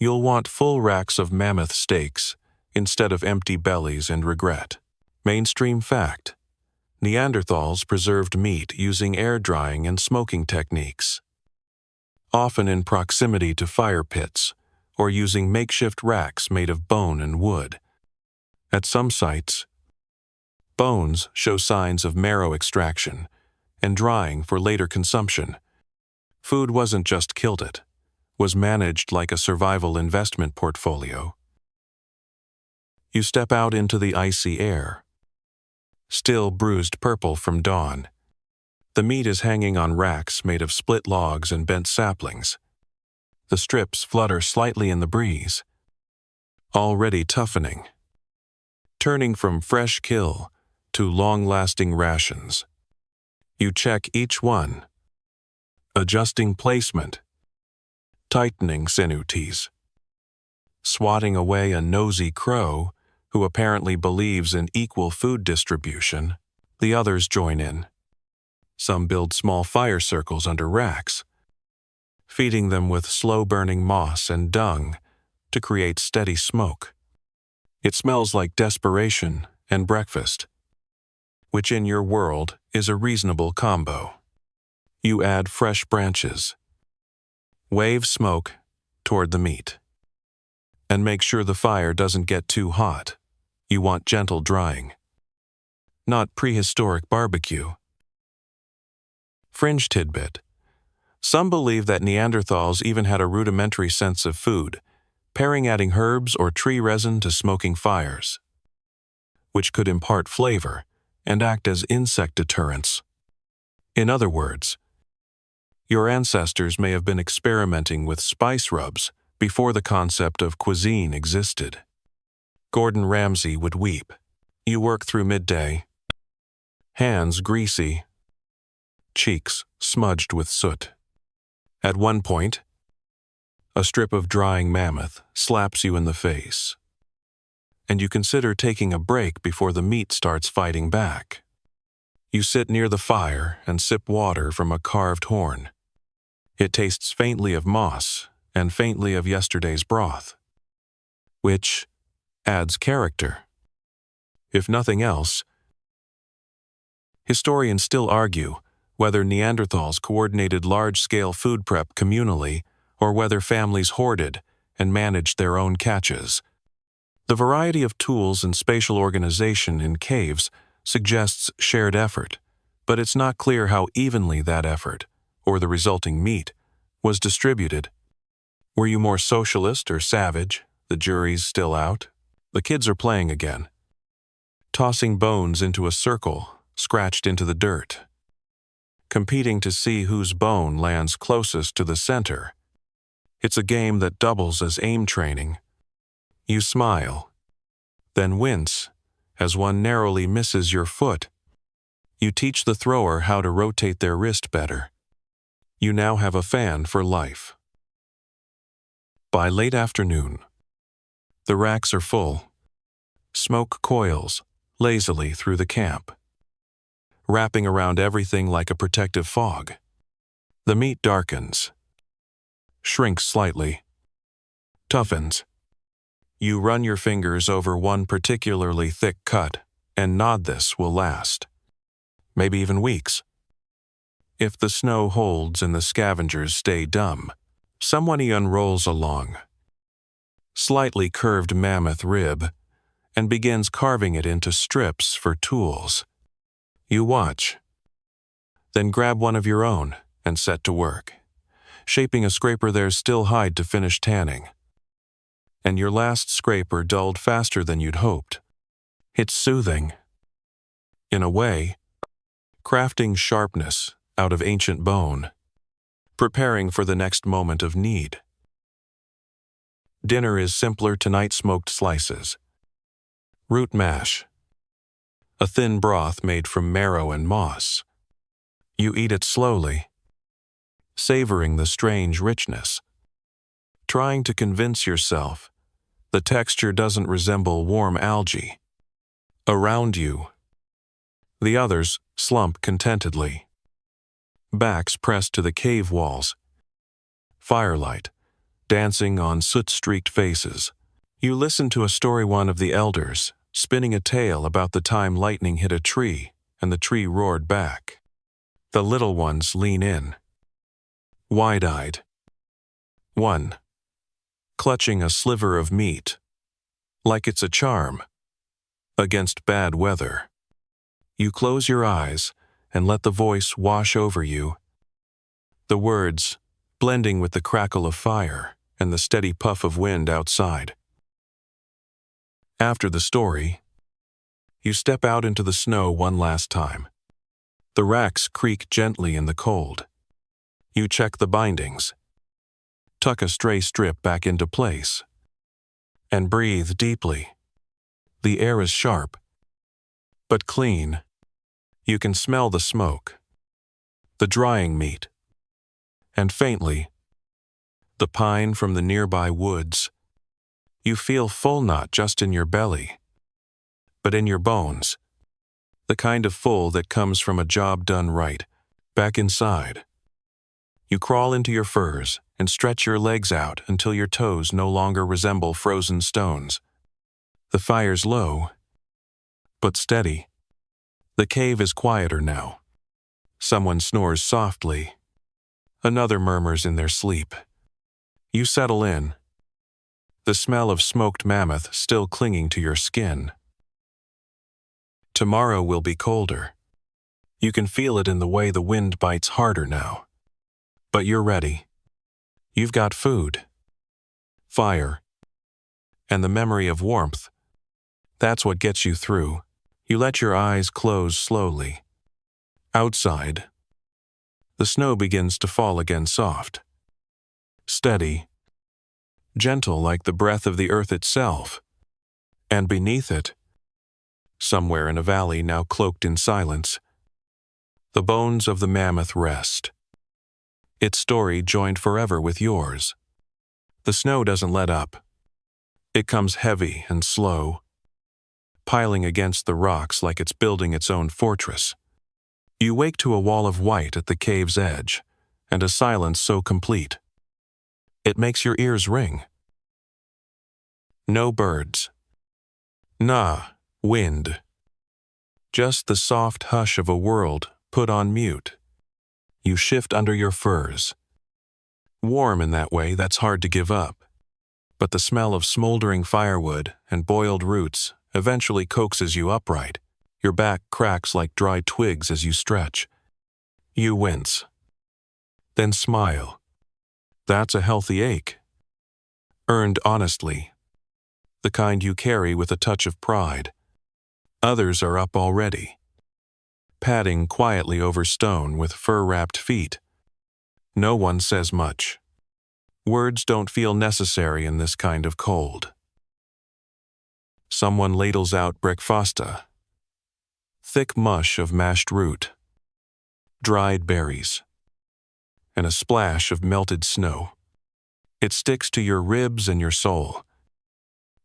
Speaker 1: you'll want full racks of mammoth steaks instead of empty bellies and regret. Mainstream fact: Neanderthals preserved meat using air drying and smoking techniques, often in proximity to fire pits or using makeshift racks made of bone and wood. At some sites, bones show signs of marrow extraction and drying for later consumption. Food wasn't just killed, it was managed like a survival investment portfolio. You step out into the icy air, still bruised purple from dawn. The meat is hanging on racks made of split logs and bent saplings. The strips flutter slightly in the breeze, already toughening, turning from fresh kill to long-lasting rations. You check each one, adjusting placement, tightening sinew tees, swatting away a nosy crow who apparently believes in equal food distribution. The others join in. Some build small fire circles under racks, feeding them with slow-burning moss and dung to create steady smoke. It smells like desperation and breakfast, which in your world is a reasonable combo. You add fresh branches, wave smoke toward the meat, and make sure the fire doesn't get too hot. You want gentle drying, not prehistoric barbecue. Fringe tidbit. Some believe that Neanderthals even had a rudimentary sense of food, pairing adding herbs or tree resin to smoking fires, which could impart flavor and act as insect deterrents. In other words, your ancestors may have been experimenting with spice rubs before the concept of cuisine existed. Gordon Ramsay would weep. You work through midday, hands greasy, cheeks smudged with soot. At one point, a strip of drying mammoth slaps you in the face, and you consider taking a break before the meat starts fighting back. You sit near the fire and sip water from a carved horn. It tastes faintly of moss and faintly of yesterday's broth, which adds character. If nothing else, historians still argue whether Neanderthals coordinated large-scale food prep communally or whether families hoarded and managed their own catches. The variety of tools and spatial organization in caves suggests shared effort, but it's not clear how evenly that effort, or the resulting meat, was distributed. Were you more socialist or savage? The jury's still out. The kids are playing again, tossing bones into a circle scratched into the dirt, competing to see whose bone lands closest to the center. It's a game that doubles as aim training. You smile, then wince as one narrowly misses your foot. You teach the thrower how to rotate their wrist better. You now have a fan for life. By late afternoon, the racks are full. Smoke coils lazily through the camp, wrapping around everything like a protective fog. The meat darkens, shrinks slightly, toughens. You run your fingers over one particularly thick cut and nod this will last, maybe even weeks. If the snow holds and the scavengers stay dumb, someone unrolls a long, slightly curved mammoth rib and begins carving it into strips for tools. You watch, then grab one of your own and set to work, shaping a scraper there's still hide to finish tanning. And your last scraper dulled faster than you'd hoped. It's soothing. In a way, crafting sharpness out of ancient bone, preparing for the next moment of need. Dinner is simpler tonight: smoked slices, root mash, a thin broth made from marrow and moss. You eat it slowly, savoring the strange richness, trying to convince yourself the texture doesn't resemble warm algae. Around you, the others slump contentedly, backs pressed to the cave walls, firelight dancing on soot-streaked faces. You listen to a story one of the elders, spinning a tale about the time lightning hit a tree and the tree roared back. The little ones lean in, wide-eyed. One, clutching a sliver of meat, like it's a charm, against bad weather. You close your eyes and let the voice wash over you, the words blending with the crackle of fire and the steady puff of wind outside. After the story, you step out into the snow one last time. The racks creak gently in the cold. You check the bindings, tuck a stray strip back into place, and breathe deeply. The air is sharp, but clean. You can smell the smoke, the drying meat, and faintly, the pine from the nearby woods. You feel full not just in your belly, but in your bones, the kind of full that comes from a job done right. Back inside, You crawl into your furs and stretch your legs out until your toes no longer resemble frozen stones. The fire's low, but steady. The cave is quieter now. Someone snores softly. Another murmurs in their sleep. You settle in, the smell of smoked mammoth still clinging to your skin. Tomorrow will be colder. You can feel it in the way the wind bites harder now. But you're ready. You've got food, fire, and the memory of warmth. That's what gets you through. You let your eyes close slowly. Outside, the snow begins to fall again, soft, steady, gentle like the breath of the earth itself. And beneath it, somewhere in a valley now cloaked in silence, the bones of the mammoth rest. Its story joined forever with yours. The snow doesn't let up. It comes heavy and slow, piling against the rocks like it's building its own fortress. You wake to a wall of white at the cave's edge, and a silence so complete, it makes your ears ring. No birds. Nah, wind. Just the soft hush of a world put on mute. You shift under your furs. Warm in that way that's hard to give up. But the smell of smoldering firewood and boiled roots eventually coaxes you upright. Your back cracks like dry twigs as you stretch. You wince. Then smile. That's a healthy ache. Earned honestly. The kind you carry with a touch of pride. Others are up already, padding quietly over stone with fur-wrapped feet. No one says much. Words don't feel necessary in this kind of cold. Someone ladles out breakfasta. Thick mush of mashed root, dried berries, and a splash of melted snow. It sticks to your ribs and your soul,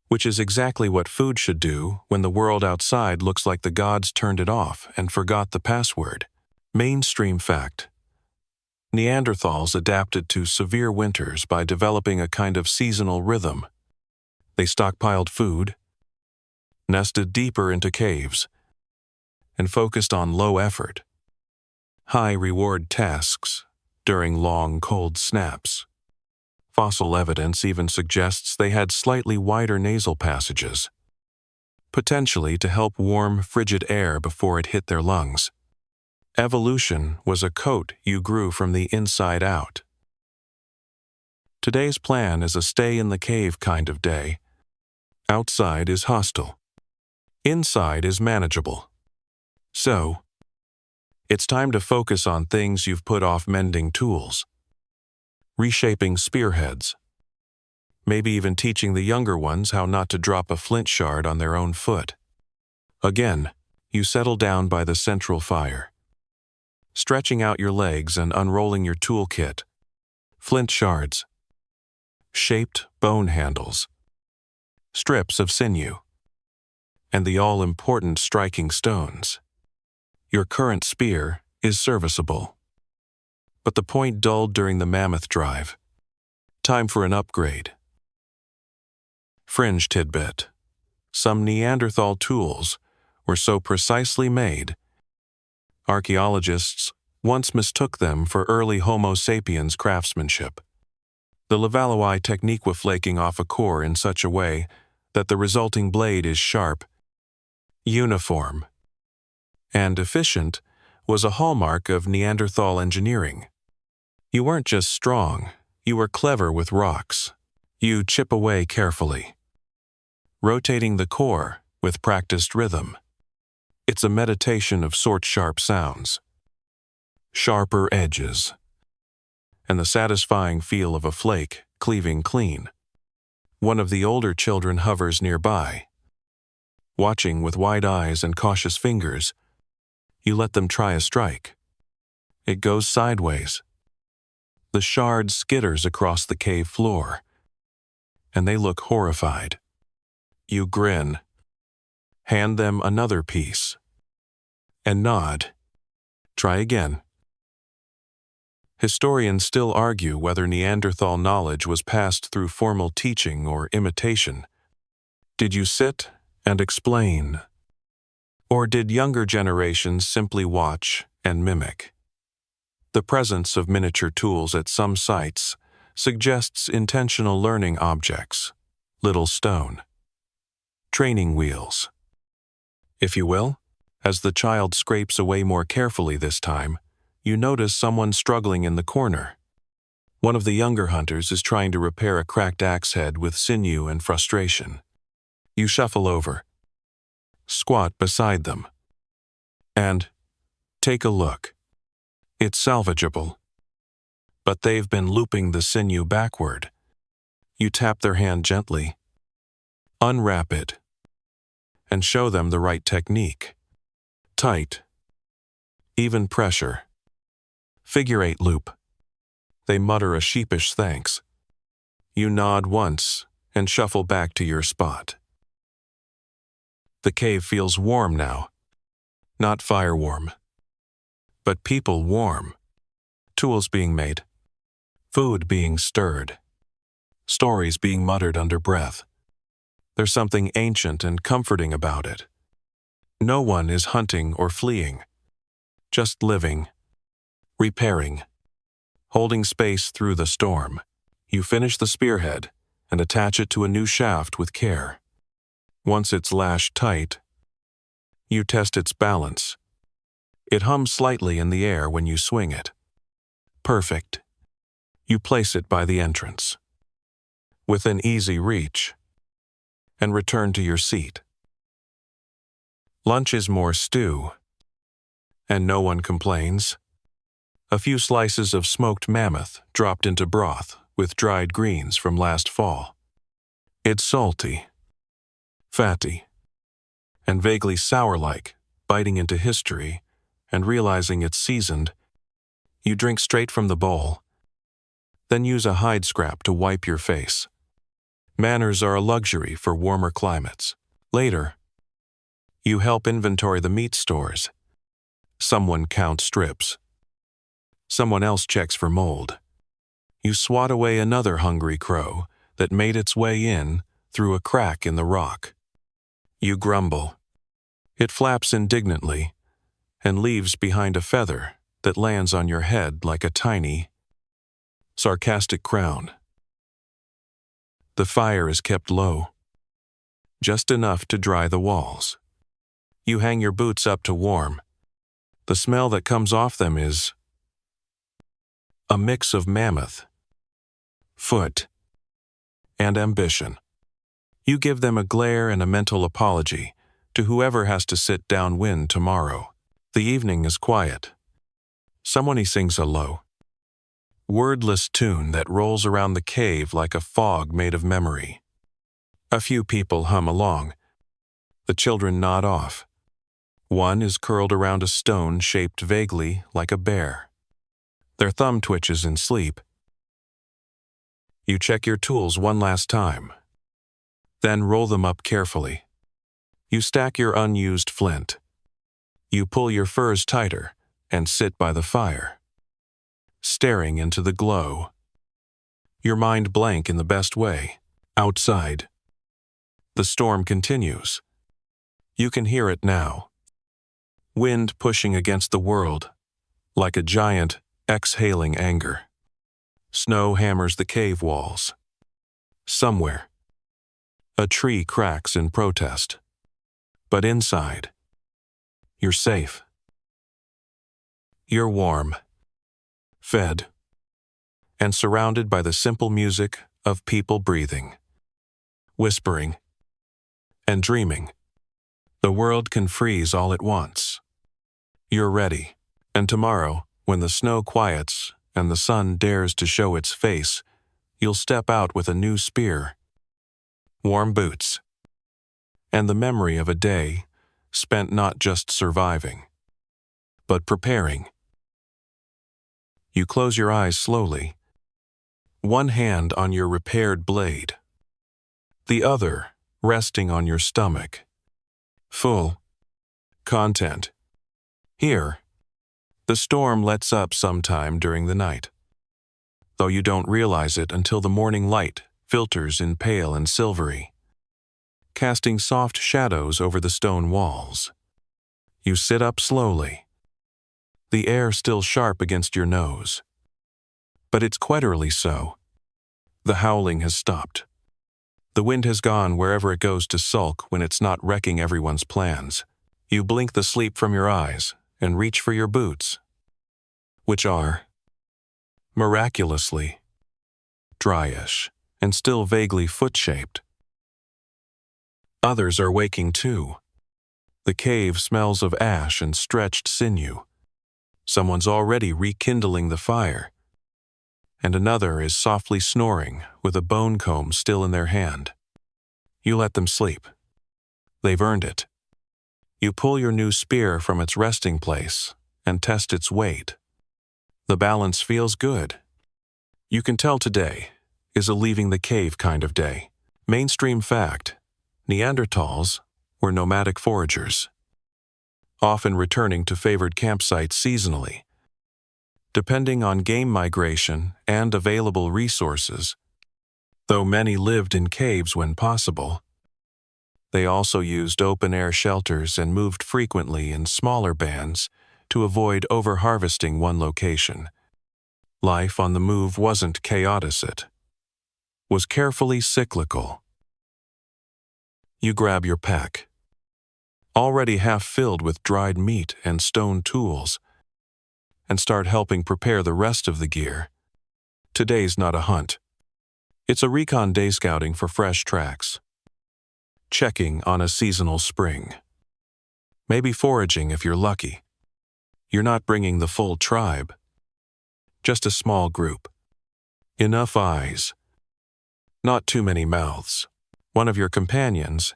Speaker 1: which is exactly what food should do when the world outside looks like the gods turned it off and forgot the password. Mainstream fact. Neanderthals adapted to severe winters by developing a kind of seasonal rhythm. They stockpiled food, nested deeper into caves, and focused on low-effort, high-reward tasks during long, cold snaps. Fossil evidence even suggests they had slightly wider nasal passages, potentially to help warm, frigid air before it hit their lungs. Evolution was a coat you grew from the inside out. Today's plan is a stay-in-the-cave kind of day. Outside is hostile. Inside is manageable. So, it's time to focus on things you've put off: mending tools, reshaping spearheads, maybe even teaching the younger ones how not to drop a flint shard on their own foot. Again, you settle down by the central fire, stretching out your legs and unrolling your toolkit. Flint shards, shaped bone handles, strips of sinew, and the all-important striking stones. Your current spear is serviceable, but the point dulled during the mammoth drive. Time for an upgrade. Fringe tidbit. Some Neanderthal tools were so precisely made, archaeologists once mistook them for early Homo sapiens craftsmanship. The Levallois technique of flaking off a core in such a way that the resulting blade is sharp, uniform, and efficient was a hallmark of Neanderthal engineering. You weren't just strong, you were clever with rocks. You chip away carefully, rotating the core with practiced rhythm. It's a meditation of sort-sharp sounds, sharper edges, and the satisfying feel of a flake cleaving clean. One of the older children hovers nearby. Watching with wide eyes and cautious fingers, you let them try a strike. It goes sideways. The shard skitters across the cave floor, and they look horrified. You grin, hand them another piece, and nod. Try again. Historians still argue whether Neanderthal knowledge was passed through formal teaching or imitation. Did you sit and explain? Or did younger generations simply watch and mimic? The presence of miniature tools at some sites suggests intentional learning objects, little stone, training wheels. If you will, as the child scrapes away more carefully this time, you notice someone struggling in the corner. One of the younger hunters is trying to repair a cracked axe head with sinew and frustration. You shuffle over, squat beside them, and take a look. It's salvageable, but they've been looping the sinew backward. You tap their hand gently, unwrap it, and show them the right technique. Tight, even pressure. Figure 8 loop. They mutter a sheepish thanks. You nod once and shuffle back to your spot. The cave feels warm now. Not fire warm, but people warm. Tools being made, food being stirred, stories being muttered under breath. There's something ancient and comforting about it. No one is hunting or fleeing, just living, repairing, holding space through the storm. You finish the spearhead and attach it to a new shaft with care. Once it's lashed tight, you test its balance. It hums slightly in the air when you swing it. Perfect. You place it by the entrance, within easy reach, and return to your seat. Lunch is more stew, and no one complains. A few slices of smoked mammoth dropped into broth with dried greens from last fall. It's salty, fatty, and vaguely sour-like, biting into history and realizing it's seasoned. You drink straight from the bowl, then use a hide scrap to wipe your face. Manners are a luxury for warmer climates. Later, you help inventory the meat stores. Someone counts strips. Someone else checks for mold. You swat away another hungry crow that made its way in through a crack in the rock. You grumble. It flaps indignantly and leaves behind a feather that lands on your head like a tiny, sarcastic crown. The fire is kept low, just enough to dry the walls. You hang your boots up to warm. The smell that comes off them is a mix of mammoth, foot, and ambition. You give them a glare and a mental apology to whoever has to sit downwind tomorrow. The evening is quiet. Someone sings a low, wordless tune that rolls around the cave like a fog made of memory. A few people hum along. The children nod off. One is curled around a stone shaped vaguely like a bear. Their thumb twitches in sleep. You check your tools one last time, then roll them up carefully. You stack your unused flint. You pull your furs tighter and sit by the fire, staring into the glow. Your mind blank in the best way. Outside, the storm continues. You can hear it now. Wind pushing against the world, like a giant exhaling anger. Snow hammers the cave walls. Somewhere, a tree cracks in protest. But inside, you're safe. You're warm, fed, and surrounded by the simple music of people breathing, whispering, and dreaming. The world can freeze all at once. You're ready, and tomorrow, when the snow quiets and the sun dares to show its face, you'll step out with a new spear, warm boots, and the memory of a day spent not just surviving, but preparing. You close your eyes slowly, one hand on your repaired blade, the other resting on your stomach. Full, content. Here, The storm lets up sometime during the night, though you don't realize it until the morning light filters in pale and silvery, casting soft shadows over the stone walls. You sit up slowly, the air still sharp against your nose. But it's quite early so. The howling has stopped. The wind has gone wherever it goes to sulk when it's not wrecking everyone's plans. You blink the sleep from your eyes and reach for your boots, which are, miraculously, dryish and still vaguely foot-shaped. Others are waking too. The cave smells of ash and stretched sinew. Someone's already rekindling the fire, and another is softly snoring with a bone comb still in their hand. You let them sleep. They've earned it. You pull your new spear from its resting place and test its weight. The balance feels good. You can tell today is a leaving the cave kind of day. Mainstream fact: Neanderthals were nomadic foragers, often returning to favored campsites seasonally. Depending on game migration and available resources, though many lived in caves when possible, they also used open-air shelters and moved frequently in smaller bands to avoid over-harvesting one location. Life on the move wasn't chaotic, it was carefully cyclical. You grab your pack, already half filled with dried meat and stone tools, and start helping prepare the rest of the gear. Today's not a hunt. It's a recon day, scouting for fresh tracks, checking on a seasonal spring, maybe foraging if you're lucky. You're not bringing the full tribe, just a small group. Enough eyes, not too many mouths. One of your companions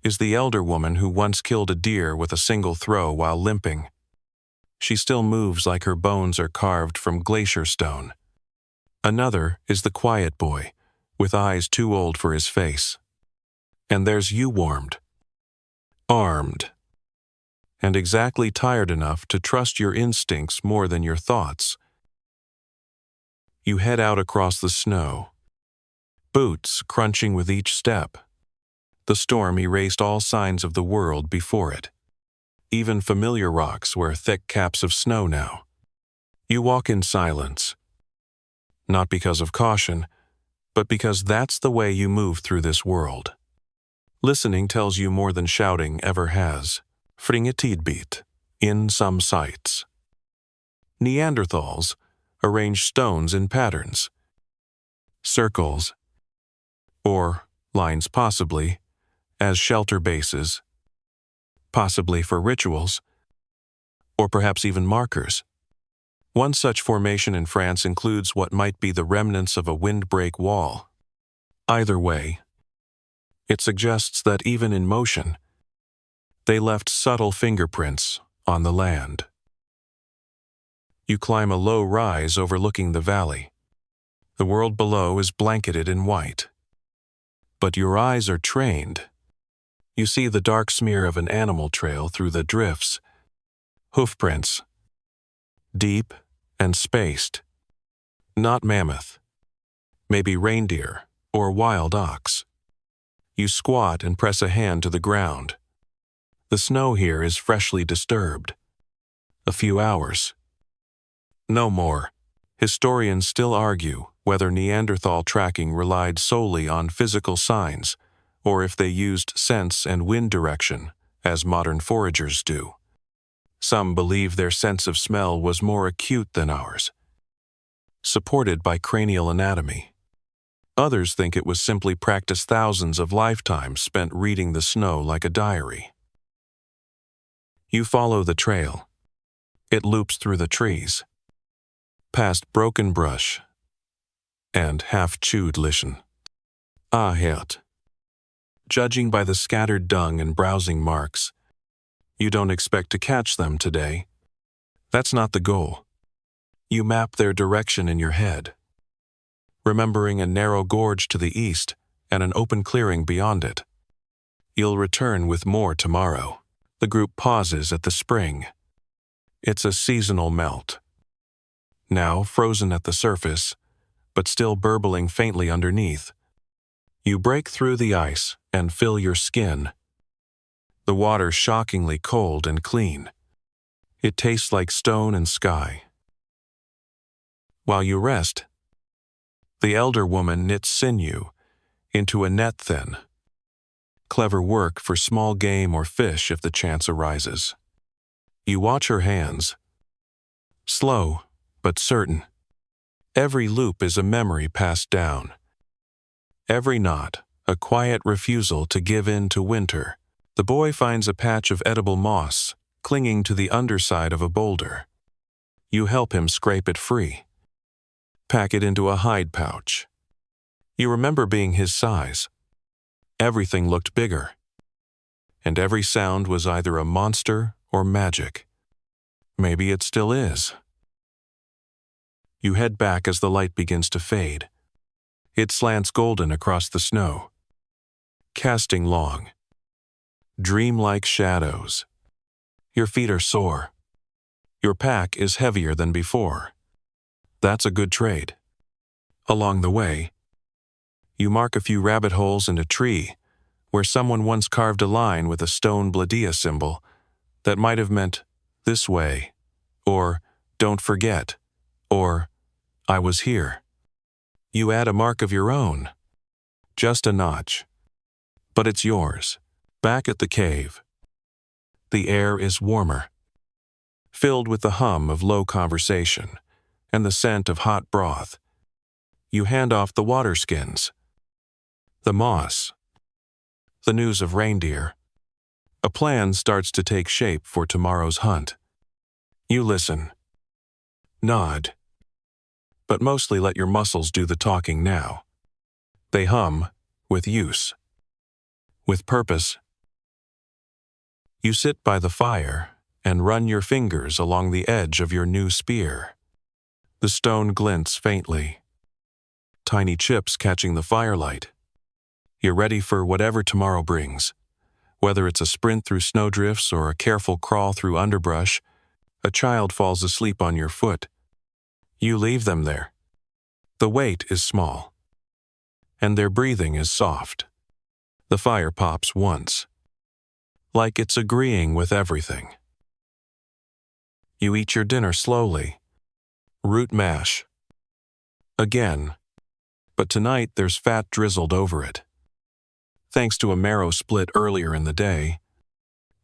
Speaker 1: is the elder woman who once killed a deer with a single throw while limping. She still moves like her bones are carved from glacier stone. Another is the quiet boy, with eyes too old for his face. And there's you, warmed, armed, and exactly tired enough to trust your instincts more than your thoughts. You head out across the snow, boots crunching with each step. The storm erased all signs of the world before it. Even familiar rocks wear thick caps of snow now. You walk in silence, not because of caution, but because that's the way you move through this world. Listening tells you more than shouting ever has. Fring a tidbit in some sites. Neanderthals arranged stones in patterns, circles, or lines, possibly as shelter bases, possibly for rituals, or perhaps even markers. One such formation in France includes what might be the remnants of a windbreak wall. Either way, it suggests that even in motion, they left subtle fingerprints on the land. You climb a low rise overlooking the valley. The world below is blanketed in white. But your eyes are trained. You see the dark smear of an animal trail through the drifts. Hoofprints, deep and spaced. Not mammoth, maybe reindeer or wild ox. You squat and press a hand to the ground. The snow here is freshly disturbed. A few hours. No more. Historians still argue whether Neanderthal tracking relied solely on physical signs, or if they used sense and wind direction, as modern foragers do. Some believe their sense of smell was more acute than ours, supported by cranial anatomy. Others think it was simply practice thousands of lifetimes spent reading the snow like a diary. You follow the trail. It loops through the trees, past broken brush and half-chewed lichen. Hearth. Judging by the scattered dung and browsing marks, you don't expect to catch them today. That's not the goal. You map their direction in your head, remembering a narrow gorge to the east and an open clearing beyond it. You'll return with more tomorrow. The group pauses at the spring. It's a seasonal melt. Now frozen at the surface, but still burbling faintly underneath. You break through the ice and feel your skin. The water shockingly cold and clean. It tastes like stone and sky. While you rest, the elder woman knits sinew into a net thin. Clever work for small game or fish if the chance arises. You watch her hands. Slow, but certain. Every loop is a memory passed down. Every knot, a quiet refusal to give in to winter. The boy finds a patch of edible moss clinging to the underside of a boulder. You help him scrape it free. Pack it into a hide pouch. You remember being his size. Everything looked bigger. And every sound was either a monster or magic. Maybe it still is. You head back as the light begins to fade. It slants golden across the snow, casting long, dreamlike shadows. Your feet are sore. Your pack is heavier than before. That's a good trade. Along the way, you mark a few rabbit holes in a tree where someone once carved a line with a stone Bladia symbol that might have meant this way, or don't forget, or I was here. You add a mark of your own. Just a notch. But it's yours. Back at the cave. The air is warmer, filled with the hum of low conversation and the scent of hot broth. You hand off the water skins, the moss, the news of reindeer. A plan starts to take shape for tomorrow's hunt. You listen, nod, but mostly let your muscles do the talking now. They hum with use, with purpose. You sit by the fire and run your fingers along the edge of your new spear. The stone glints faintly, tiny chips catching the firelight. You're ready for whatever tomorrow brings. Whether it's a sprint through snowdrifts or a careful crawl through underbrush, a child falls asleep on your foot. You leave them there. The weight is small, and their breathing is soft. The fire pops once, like it's agreeing with everything. You eat your dinner slowly. Root mash. Again, but tonight there's fat drizzled over it. Thanks to a marrow split earlier in the day,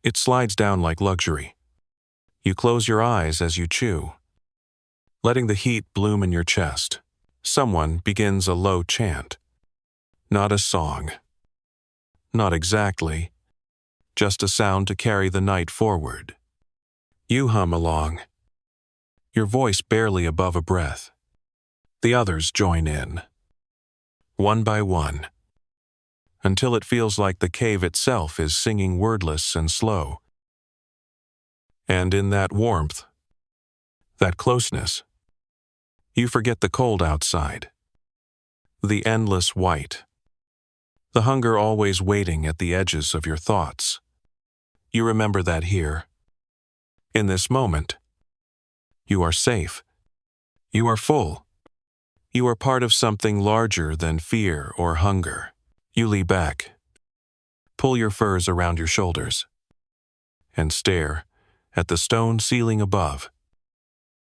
Speaker 1: it slides down like luxury. You close your eyes as you chew, letting the heat bloom in your chest. Someone begins a low chant. Not a song. Not exactly. Just a sound to carry the night forward. You hum along, your voice barely above a breath. The others join in, one by one, until it feels like the cave itself is singing wordless and slow. And in that warmth, that closeness, you forget the cold outside, the endless white, the hunger always waiting at the edges of your thoughts. You remember that here, in this moment, you are safe. You are full. You are part of something larger than fear or hunger. You lean back, pull your furs around your shoulders, and stare at the stone ceiling above,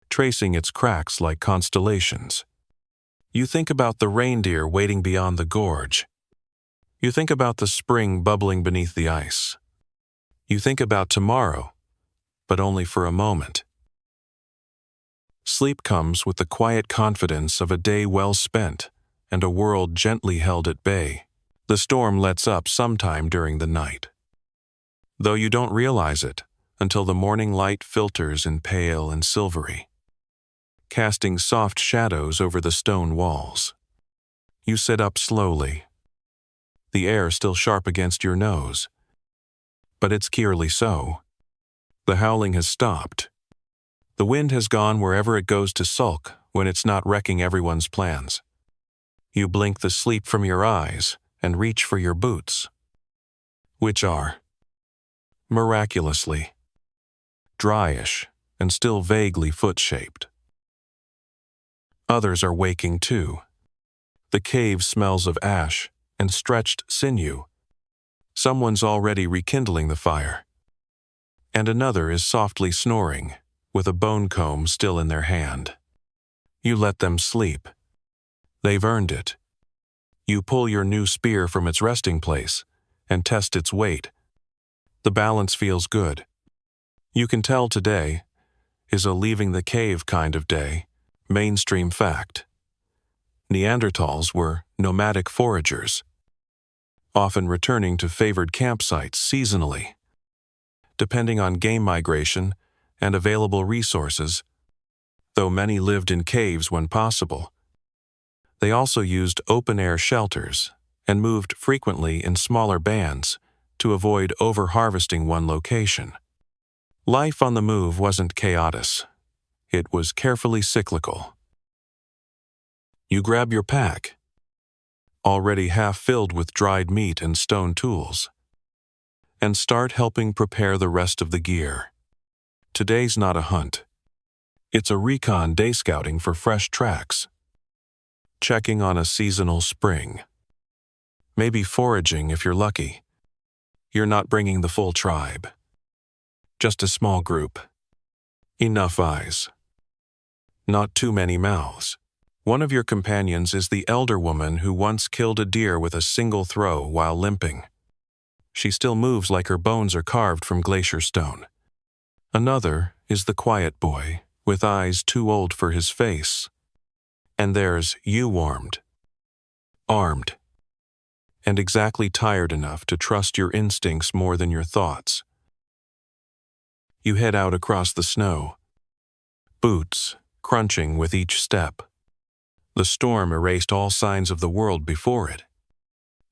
Speaker 1: tracing its cracks like constellations. You think about the reindeer waiting beyond the gorge. You think about the spring bubbling beneath the ice. You think about tomorrow, but only for a moment. Sleep comes with the quiet confidence of a day well spent and a world gently held at bay. The storm lets up sometime during the night, though you don't realize it until the morning light filters in pale and silvery, casting soft shadows over the stone walls. You sit up slowly, the air still sharp against your nose, but it's eerily so. The howling has stopped. The wind has gone wherever it goes to sulk when it's not wrecking everyone's plans. You blink the sleep from your eyes and reach for your boots, which are, miraculously, dryish and still vaguely foot-shaped. Others are waking too. The cave smells of ash and stretched sinew. Someone's already rekindling the fire. And another is softly snoring, with a bone comb still in their hand. You let them sleep. They've earned it. You pull your new spear from its resting place and test its weight. The balance feels good. You can tell today is a leaving the cave kind of day. Mainstream fact. Neanderthals were nomadic foragers, often returning to favored campsites seasonally. Depending on game migration and available resources, though many lived in caves when possible, they also used open-air shelters and moved frequently in smaller bands to avoid over-harvesting one location. Life on the move wasn't chaotic. It was carefully cyclical. You grab your pack, already half filled with dried meat and stone tools, and start helping prepare the rest of the gear. Today's not a hunt. It's a recon day scouting for fresh tracks, checking on a seasonal spring, maybe foraging if you're lucky. You're not bringing the full tribe, just a small group. Enough eyes, not too many mouths. One of your companions is the elder woman who once killed a deer with a single throw while limping. She still moves like her bones are carved from glacier stone. Another is the quiet boy, with eyes too old for his face. And there's you armed, and exactly tired enough to trust your instincts more than your thoughts. You head out across the snow, boots crunching with each step. The storm erased all signs of the world before it.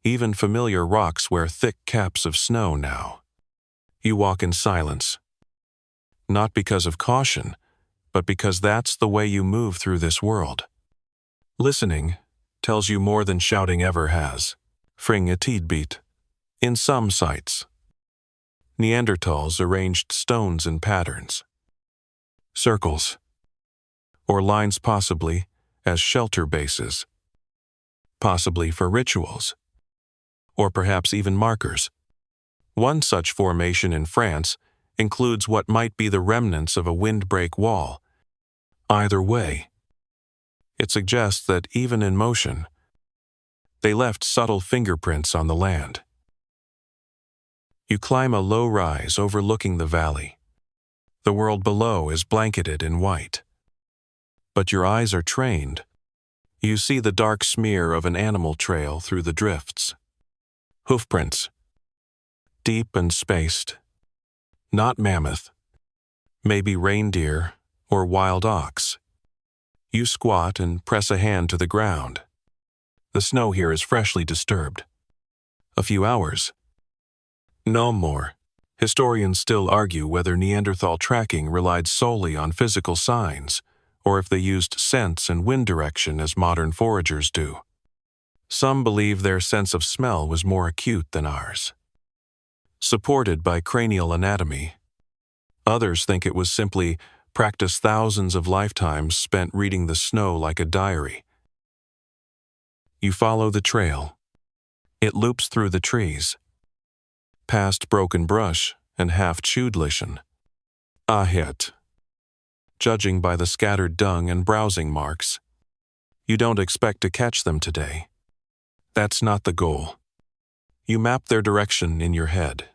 Speaker 1: Even familiar rocks wear thick caps of snow now. You walk in silence, not because of caution, but because that's the way you move through this world. Listening tells you more than shouting ever has. Fring a tidbit. In some sites, Neanderthals arranged stones in patterns, circles, or lines possibly as shelter bases, possibly for rituals, or perhaps even markers. One such formation in France includes what might be the remnants of a windbreak wall. Either way, it suggests that even in motion, they left subtle fingerprints on the land. You climb a low rise overlooking the valley. The world below is blanketed in white. But your eyes are trained. You see the dark smear of an animal trail through the drifts. Hoofprints, deep and spaced. Not mammoth, maybe reindeer or wild ox. You squat and press a hand to the ground. The snow here is freshly disturbed. A few hours. No more. Historians still argue whether Neanderthal tracking relied solely on physical signs, or if they used sense and wind direction as modern foragers do. Some believe their sense of smell was more acute than ours, supported by cranial anatomy. Others think it was simply practice thousands of lifetimes spent reading the snow like a diary. You follow the trail. It loops through the trees, past broken brush and half-chewed lichen. Hearth. Judging by the scattered dung and browsing marks, you don't expect to catch them today. That's not the goal. You map their direction in your head,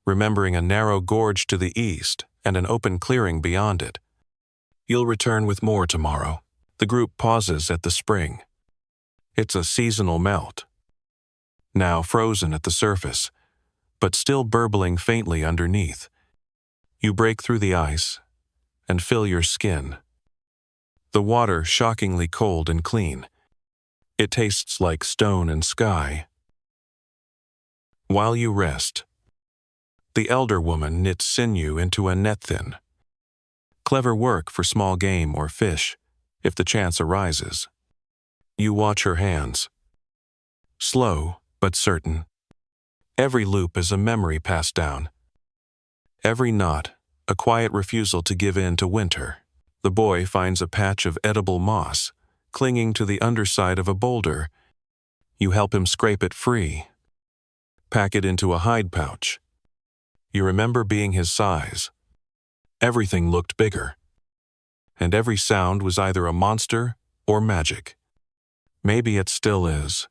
Speaker 1: remembering a narrow gorge to the east and an open clearing beyond it. You'll return with more tomorrow. The group pauses at the spring. It's a seasonal melt, now frozen at the surface, but still burbling faintly underneath. You break through the ice and fill your skin. The water shockingly cold and clean. It tastes like stone and sky. While you rest, the elder woman knits sinew into a net thin. Clever work for small game or fish, if the chance arises. You watch her hands. Slow, but certain. Every loop is a memory passed down. Every knot, a quiet refusal to give in to winter. The boy finds a patch of edible moss, clinging to the underside of a boulder. You help him scrape it free. Pack it into a hide pouch. You remember being his size. Everything looked bigger. And every sound was either a monster or magic. Maybe it still is.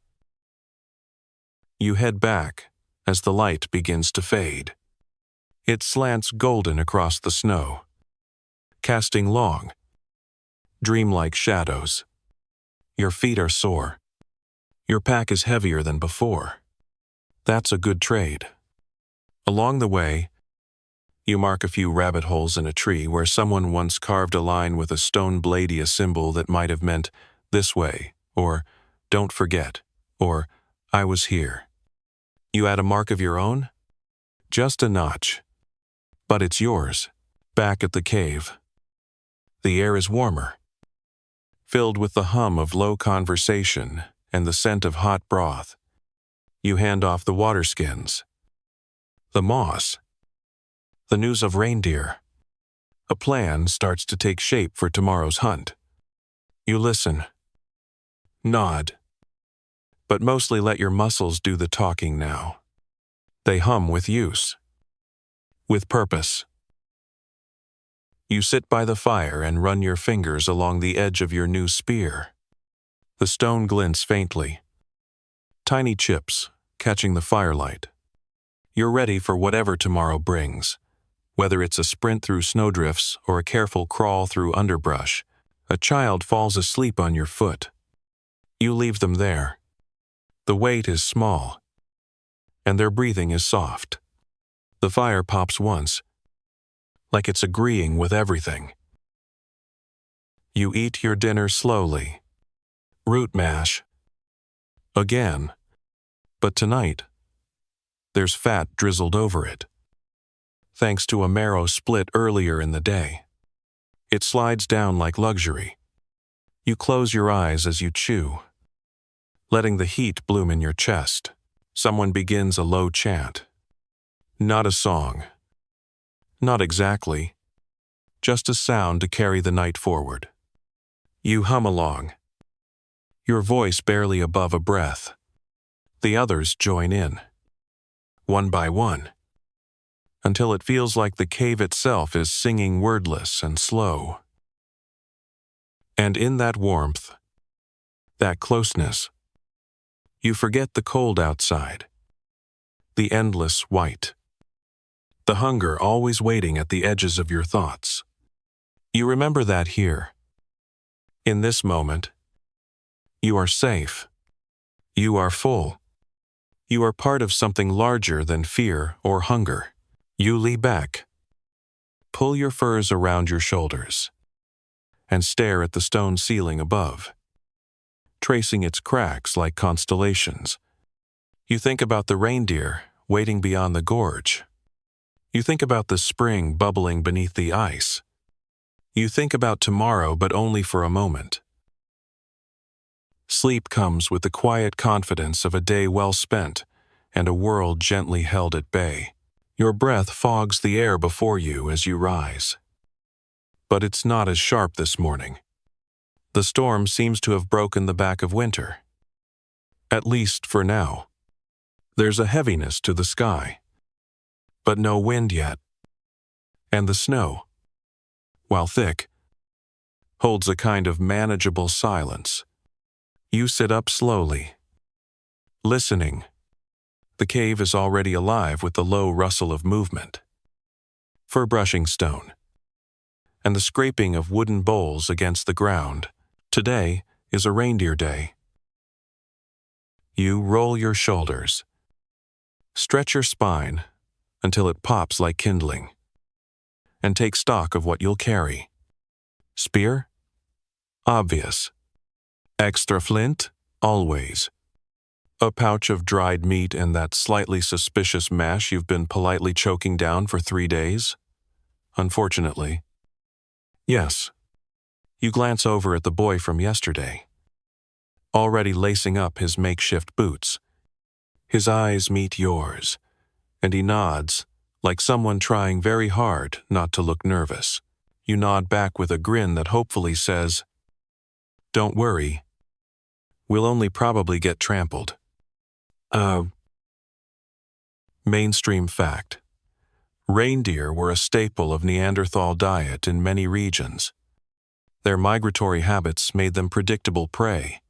Speaker 1: You head back as the light begins to fade. It slants golden across the snow, casting long, dreamlike shadows. Your feet are sore. Your pack is heavier than before. That's a good trade. Along the way, you mark a few rabbit holes in a tree where someone once carved a line with a stone bladey, a symbol that might have meant "this way," or "don't forget," or "I was here." You add a mark of your own? Just a notch. But it's yours. Back at the cave. The air is warmer, filled with the hum of low conversation and the scent of hot broth. You hand off the water skins, the moss, the news of reindeer. A plan starts to take shape for tomorrow's hunt. You listen, nod, but mostly let your muscles do the talking now. They hum with use, with purpose. You sit by the fire and run your fingers along the edge of your new spear. The stone glints faintly, tiny chips catching the firelight. You're ready for whatever tomorrow brings. Whether it's a sprint through snowdrifts or a careful crawl through underbrush, a child falls asleep on your foot. You leave them there. The weight is small, and their breathing is soft. The fire pops once, like it's agreeing with everything. You eat your dinner slowly. Root mash. Again. But tonight, there's fat drizzled over it, thanks to a marrow split earlier in the day. It slides down like luxury. You close your eyes as you chew, letting the heat bloom in your chest. Someone begins a low chant. Not a song. Not exactly. Just a sound to carry the night forward. You hum along, your voice barely above a breath. The others join in, one by one, until it feels like the cave itself is singing wordless and slow. And in that warmth, that closeness, you forget the cold outside, the endless white, the hunger always waiting at the edges of your thoughts. You remember that here. In this moment, you are safe. You are full. You are part of something larger than fear or hunger. You lean back, pull your furs around your shoulders, and stare at the stone ceiling above, tracing its cracks like constellations. You think about the reindeer waiting beyond the gorge. You think about the spring bubbling beneath the ice. You think about tomorrow, but only for a moment. Sleep comes with the quiet confidence of a day well spent and a world gently held at bay. Your breath fogs the air before you as you rise. But it's not as sharp this morning. The storm seems to have broken the back of winter. At least for now. There's a heaviness to the sky, but no wind yet. And the snow, while thick, holds a kind of manageable silence. You sit up slowly, listening. The cave is already alive with the low rustle of movement, fur brushing stone, and the scraping of wooden bowls against the ground. Today is a reindeer day. You roll your shoulders, stretch your spine until it pops like kindling, and take stock of what you'll carry. Spear? Obvious. Extra flint? Always. A pouch of dried meat and that slightly suspicious mash you've been politely choking down for 3 days? Unfortunately. Yes. You glance over at the boy from yesterday, already lacing up his makeshift boots. His eyes meet yours, and he nods, like someone trying very hard not to look nervous. You nod back with a grin that hopefully says, "Don't worry. We'll only probably get trampled." Mainstream fact. Reindeer were a staple of Neanderthal diet in many regions. Their migratory habits made them predictable prey,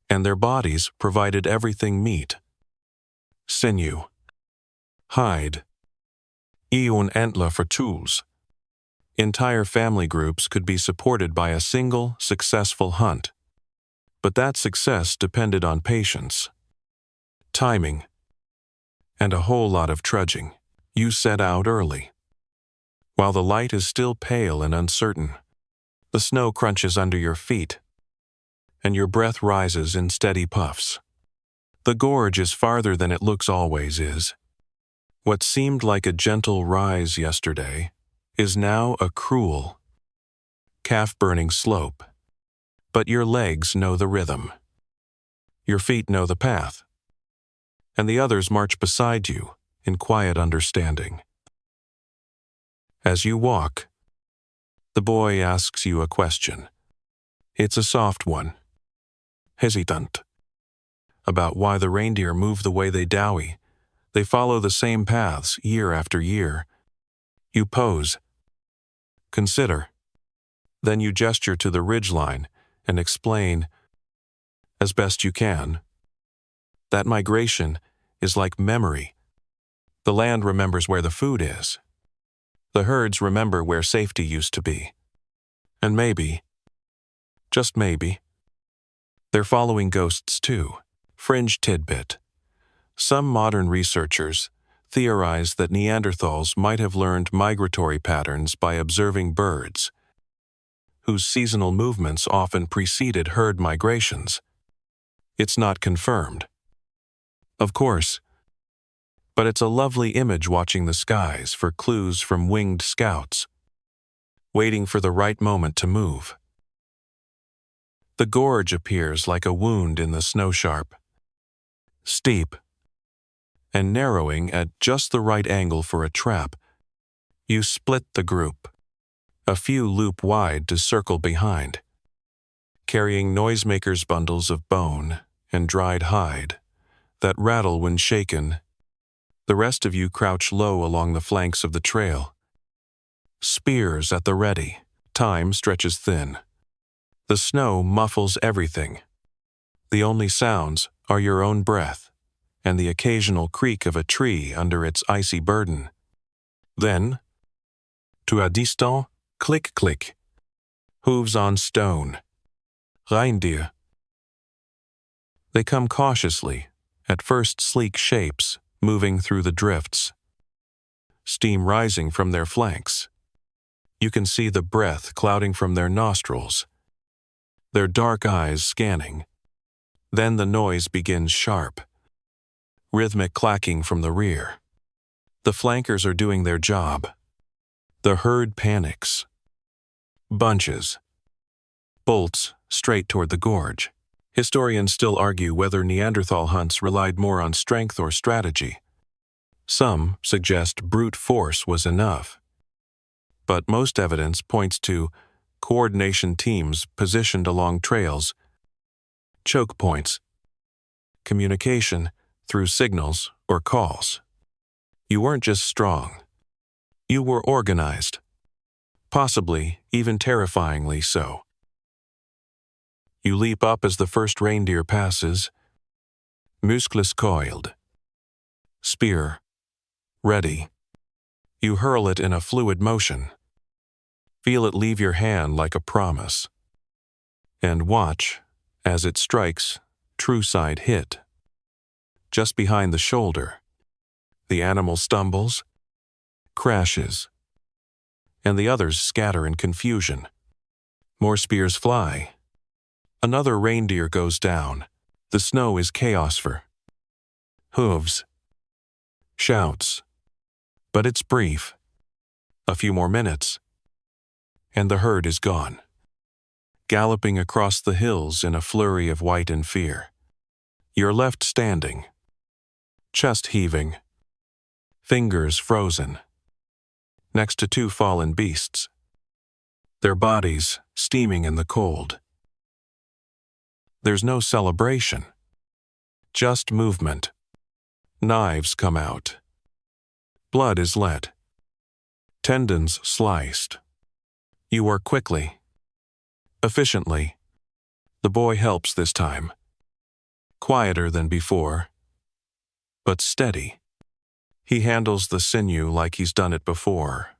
Speaker 1: and their bodies provided everything meat, sinew, hide, and antler for tools. Entire family groups could be supported by a single, successful hunt. But that success depended on patience, timing, and a whole lot of trudging. You set out early. While the light is still pale and uncertain, the snow crunches under your feet, and your breath rises in steady puffs. The gorge is farther than it looks always is. What seemed like a gentle rise yesterday is now a cruel, calf-burning slope. But your legs know the rhythm. Your feet know the path. And the others march beside you in quiet understanding. As you walk, the boy asks you a question. It's a soft one, hesitant, about why the reindeer move the way they dowie. They follow the same paths year after year. You pose, consider. Then you gesture to the ridgeline and explain, as best you can, that migration is like memory. The land remembers where the food is. The herds remember where safety used to be. And maybe, just maybe, they're following ghosts too. Fringe tidbit. Some modern researchers theorize that Neanderthals might have learned migratory patterns by observing birds, whose seasonal movements often preceded herd migrations. It's not confirmed, of course, but it's a lovely image watching the skies for clues from winged scouts, waiting for the right moment to move. The gorge appears like a wound in the snow-sharp, steep, and narrowing at just the right angle for a trap. You split the group. A few loop wide to circle behind, carrying noisemakers' bundles of bone and dried hide that rattle when shaken. The rest of you crouch low along the flanks of the trail, spears at the ready. Time stretches thin. The snow muffles everything. The only sounds are your own breath and the occasional creak of a tree under its icy burden. Then, to a distant, click, click. Hooves on stone. Reindeer. They come cautiously, at first sleek shapes, moving through the drifts. Steam rising from their flanks. You can see the breath clouding from their nostrils, their dark eyes scanning. Then the noise begins sharp, rhythmic clacking from the rear. The flankers are doing their job. The herd panics. Bunches. Bolts straight toward the gorge. Historians still argue whether Neanderthal hunts relied more on strength or strategy. Some suggest brute force was enough. But most evidence points to coordination teams positioned along trails, choke points, communication through signals or calls. You weren't just strong. You were organized. Possibly even terrifyingly so. You leap up as the first reindeer passes, muscles coiled. Spear, ready. You hurl it in a fluid motion. Feel it leave your hand like a promise. And watch as it strikes true side hit. Just behind the shoulder, the animal stumbles, crashes, and the others scatter in confusion. More spears fly. Another reindeer goes down. The snow is chaos for hooves, shouts. But it's brief. A few more minutes, and the herd is gone, galloping across the hills in a flurry of white and fear. You're left standing, chest heaving, fingers frozen, next to two fallen beasts, their bodies steaming in the cold. There's no celebration, just movement. Knives come out. Blood is let. Tendons sliced. You work quickly, efficiently. The boy helps this time. Quieter than before, but steady. He handles the sinew like he's done it before.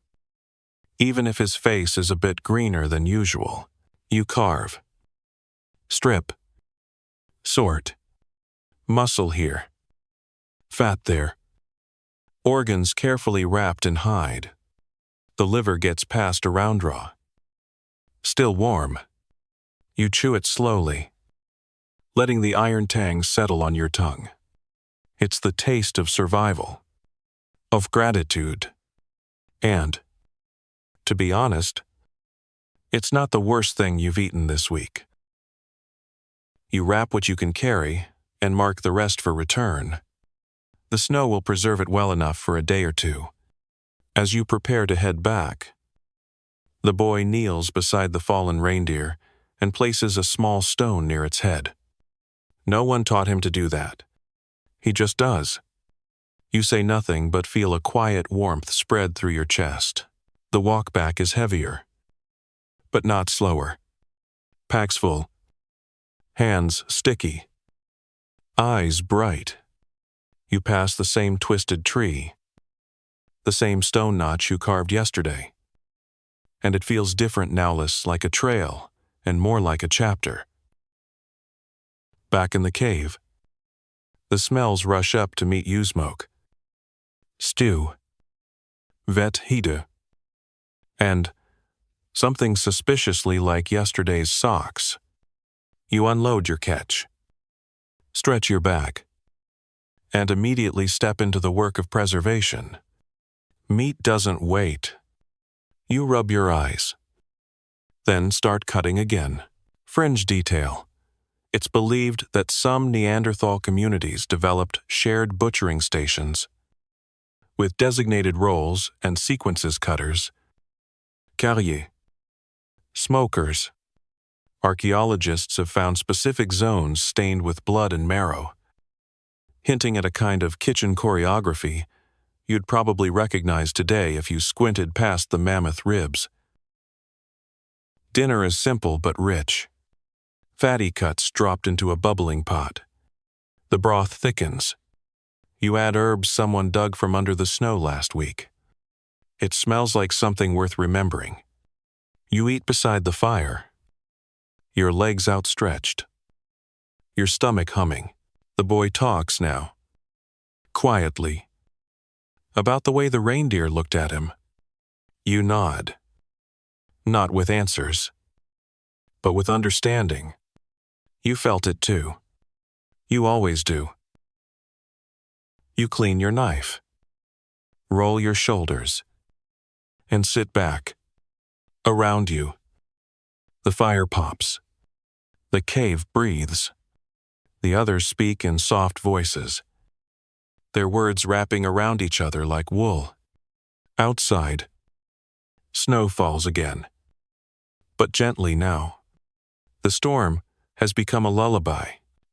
Speaker 1: Even if his face is a bit greener than usual, you carve. Strip. Sort. Muscle here. Fat there. Organs carefully wrapped in hide. The liver gets past around raw. Still warm. You chew it slowly, letting the iron tang settle on your tongue. It's the taste of survival, of gratitude, and, to be honest, it's not the worst thing you've eaten this week. You wrap what you can carry and mark the rest for return. The snow will preserve it well enough for a day or two. As you prepare to head back, the boy kneels beside the fallen reindeer and places a small stone near its head. No one taught him to do that. He just does. You say nothing but feel a quiet warmth spread through your chest. The walk back is heavier, but not slower. Packs full. Hands sticky. Eyes bright. You pass the same twisted tree, the same stone notch you carved yesterday. And it feels different now, less like a trail and more like a chapter. Back in the cave, the smells rush up to meet you. Smoke, stew, vet hide, and something suspiciously like yesterday's socks. You unload your catch, stretch your back, and immediately step into the work of preservation. Meat doesn't wait. You rub your eyes, then start cutting again. Fringe detail. It's believed that some Neanderthal communities developed shared butchering stations with designated roles and sequences: cutters, carriers, smokers. Archaeologists have found specific zones stained with blood and marrow, hinting at a kind of kitchen choreography you'd probably recognize today if you squinted past the mammoth ribs. Dinner is simple but rich. Fatty cuts dropped into a bubbling pot. The broth thickens. You add herbs someone dug from under the snow last week. It smells like something worth remembering. You eat beside the fire, your legs outstretched, your stomach humming. The boy talks now, quietly, about the way the reindeer looked at him. You nod. Not with answers, but with understanding. You felt it too. You always do. You clean your knife, roll your shoulders, and sit back. Around you, the fire pops. The cave breathes. The others speak in soft voices, their words wrapping around each other like wool. Outside, snow falls again, but gently now. The storm has become a lullaby.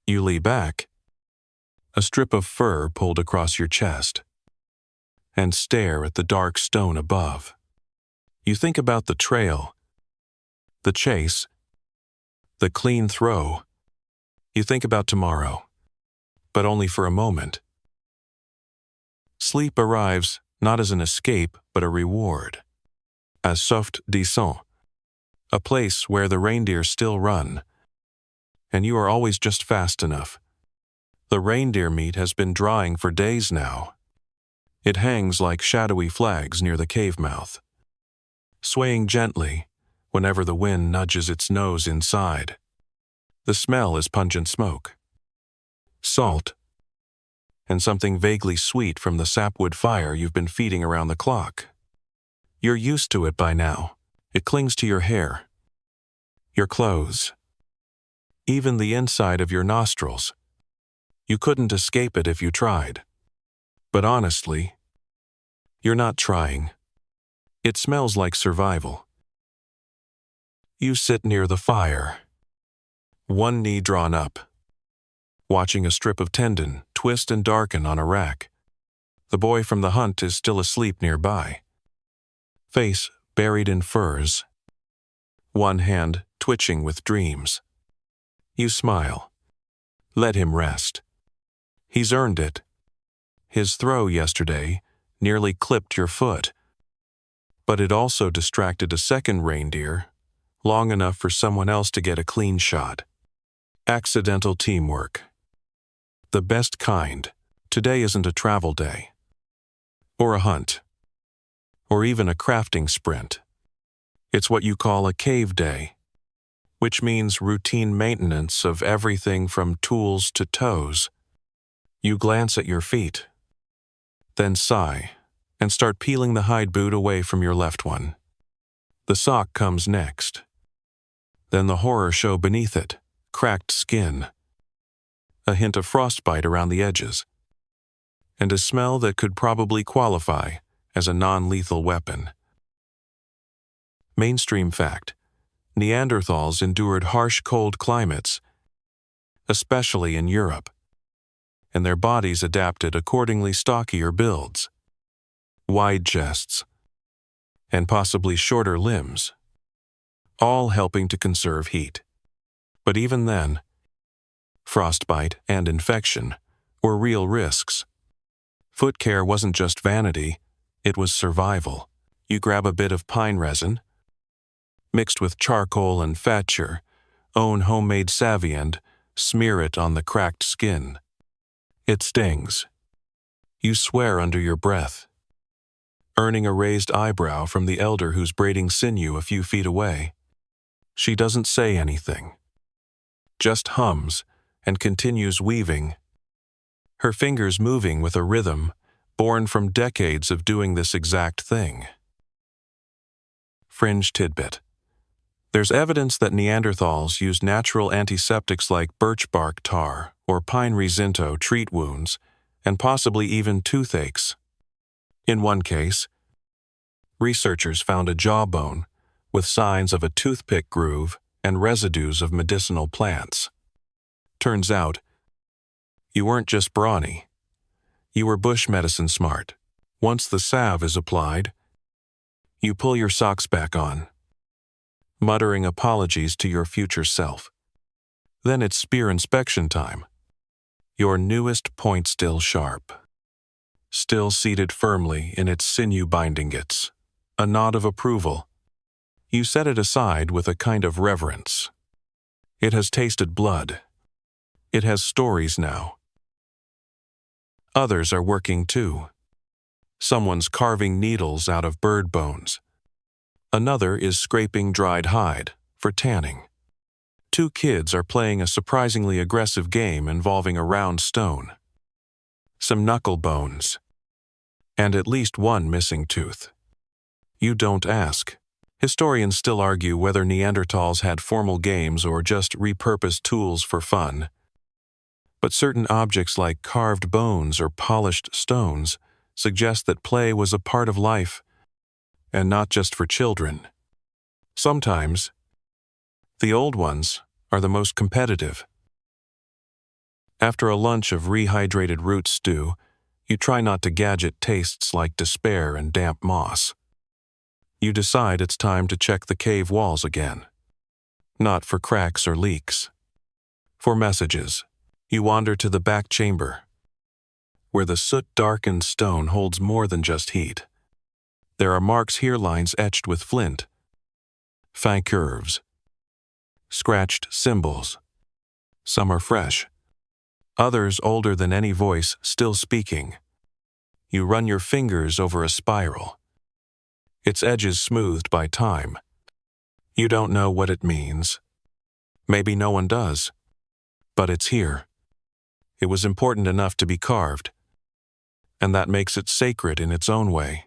Speaker 1: You lean back, a strip of fur pulled across your chest, and stare at the dark stone above. You think about the trail, the chase, the clean throw. You think about tomorrow, but only for a moment. Sleep arrives not as an escape, but a reward. As soft descent, a place where the reindeer still run, and you are always just fast enough. The reindeer meat has been drying for days now. It hangs like shadowy flags near the cave mouth, swaying gently whenever the wind nudges its nose inside. The smell is pungent smoke, salt, and something vaguely sweet from the sapwood fire you've been feeding around the clock. You're used to it by now. It clings to your hair, your clothes, even the inside of your nostrils. You couldn't escape it if you tried. But honestly, You're not trying. It smells like survival. You sit near the fire, one knee drawn up, watching a strip of tendon twist and darken on a rack. The boy from the hunt is still asleep nearby, face buried in furs, one hand twitching with dreams. You smile. Let him rest. He's earned it. His throw yesterday nearly clipped your foot, but it also distracted a second reindeer long enough for someone else to get a clean shot. Accidental teamwork. The best kind. Today isn't a travel day, or a hunt, or even a crafting sprint. It's what you call a cave day, which means routine maintenance of everything from tools to toes. You glance at your feet, then sigh, and start peeling the hide boot away from your left one. The sock comes next. Then the horror show beneath it, cracked skin, a hint of frostbite around the edges, and a smell that could probably qualify as a non-lethal weapon. Mainstream fact: Neanderthals endured harsh cold climates, especially in Europe, and their bodies adapted accordingly: stockier builds, wide chests, and possibly shorter limbs, all helping to conserve heat. But even then, frostbite and infection were real risks. Foot care wasn't just vanity, it was survival. You grab a bit of pine resin, mixed with charcoal and fetch your own homemade savvy, and smear it on the cracked skin. It stings. You swear under your breath, earning a raised eyebrow from the elder who's braiding sinew a few feet away. She doesn't say anything, just hums and continues weaving, her fingers moving with a rhythm born from decades of doing this exact thing. Fringe tidbit: there's evidence that Neanderthals used natural antiseptics like birch bark tar or pine resin to treat wounds, and possibly even toothaches. In one case, researchers found a jawbone with signs of a toothpick groove and residues of medicinal plants. Turns out, you weren't just brawny. You were bush medicine smart. Once the salve is applied, you pull your socks back on, muttering apologies to your future self. Then it's spear inspection time. Your newest point still sharp, still seated firmly in its sinew binding. It's a nod of approval. You set it aside with a kind of reverence. It has tasted blood. It has stories now. Others are working too. Someone's carving needles out of bird bones. Another is scraping dried hide for tanning. Two kids are playing a surprisingly aggressive game involving a round stone, some knuckle bones, and at least one missing tooth. You don't ask. Historians still argue whether Neanderthals had formal games or just repurposed tools for fun. But certain objects like carved bones or polished stones suggest that play was a part of life, and not just for children. Sometimes, the old ones are the most competitive. After a lunch of rehydrated root stew, you try not to gadget tastes like despair and damp moss. You decide it's time to check the cave walls again. Not for cracks or leaks. For messages. You wander to the back chamber, where the soot-darkened stone holds more than just heat. There are marks here, lines etched with flint, fine curves, scratched symbols. Some are fresh, others older than any voice still speaking. You run your fingers over a spiral, its edges smoothed by time. You don't know what it means. Maybe no one does. But it's here. It was important enough to be carved, and that makes it sacred in its own way.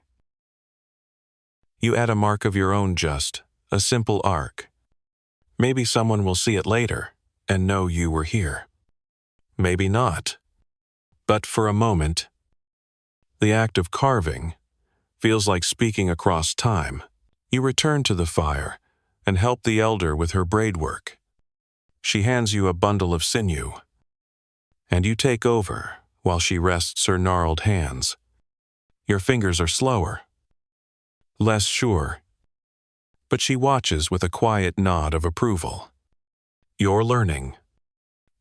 Speaker 1: You add a mark of your own, just a simple arc. Maybe someone will see it later and know you were here. Maybe not. But for a moment, the act of carving Feels like speaking across time. You return to the fire and help the elder with her braid work. She hands you a bundle of sinew, and you take over while she rests her gnarled hands. Your fingers are slower, less sure, but she watches with a quiet nod of approval. You're learning,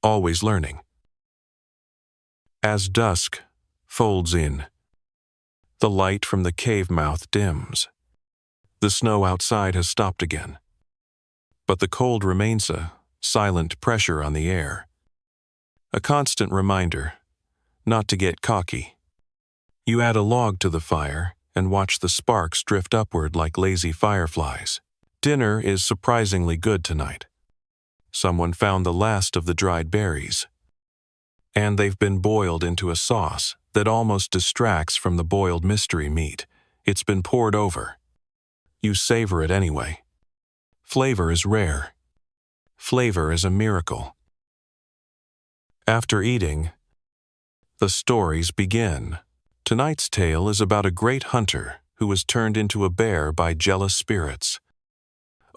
Speaker 1: always learning. As dusk folds in, the light from the cave mouth dims. The snow outside has stopped again, but the cold remains a silent pressure on the air. A constant reminder not to get cocky. You add a log to the fire and watch the sparks drift upward like lazy fireflies. Dinner is surprisingly good tonight. Someone found the last of the dried berries, and they've been boiled into a sauce that almost distracts from the boiled mystery meat. It's been poured over. You savor it anyway. Flavor is rare. Flavor is a miracle. After eating, the stories begin. Tonight's tale is about a great hunter who was turned into a bear by jealous spirits,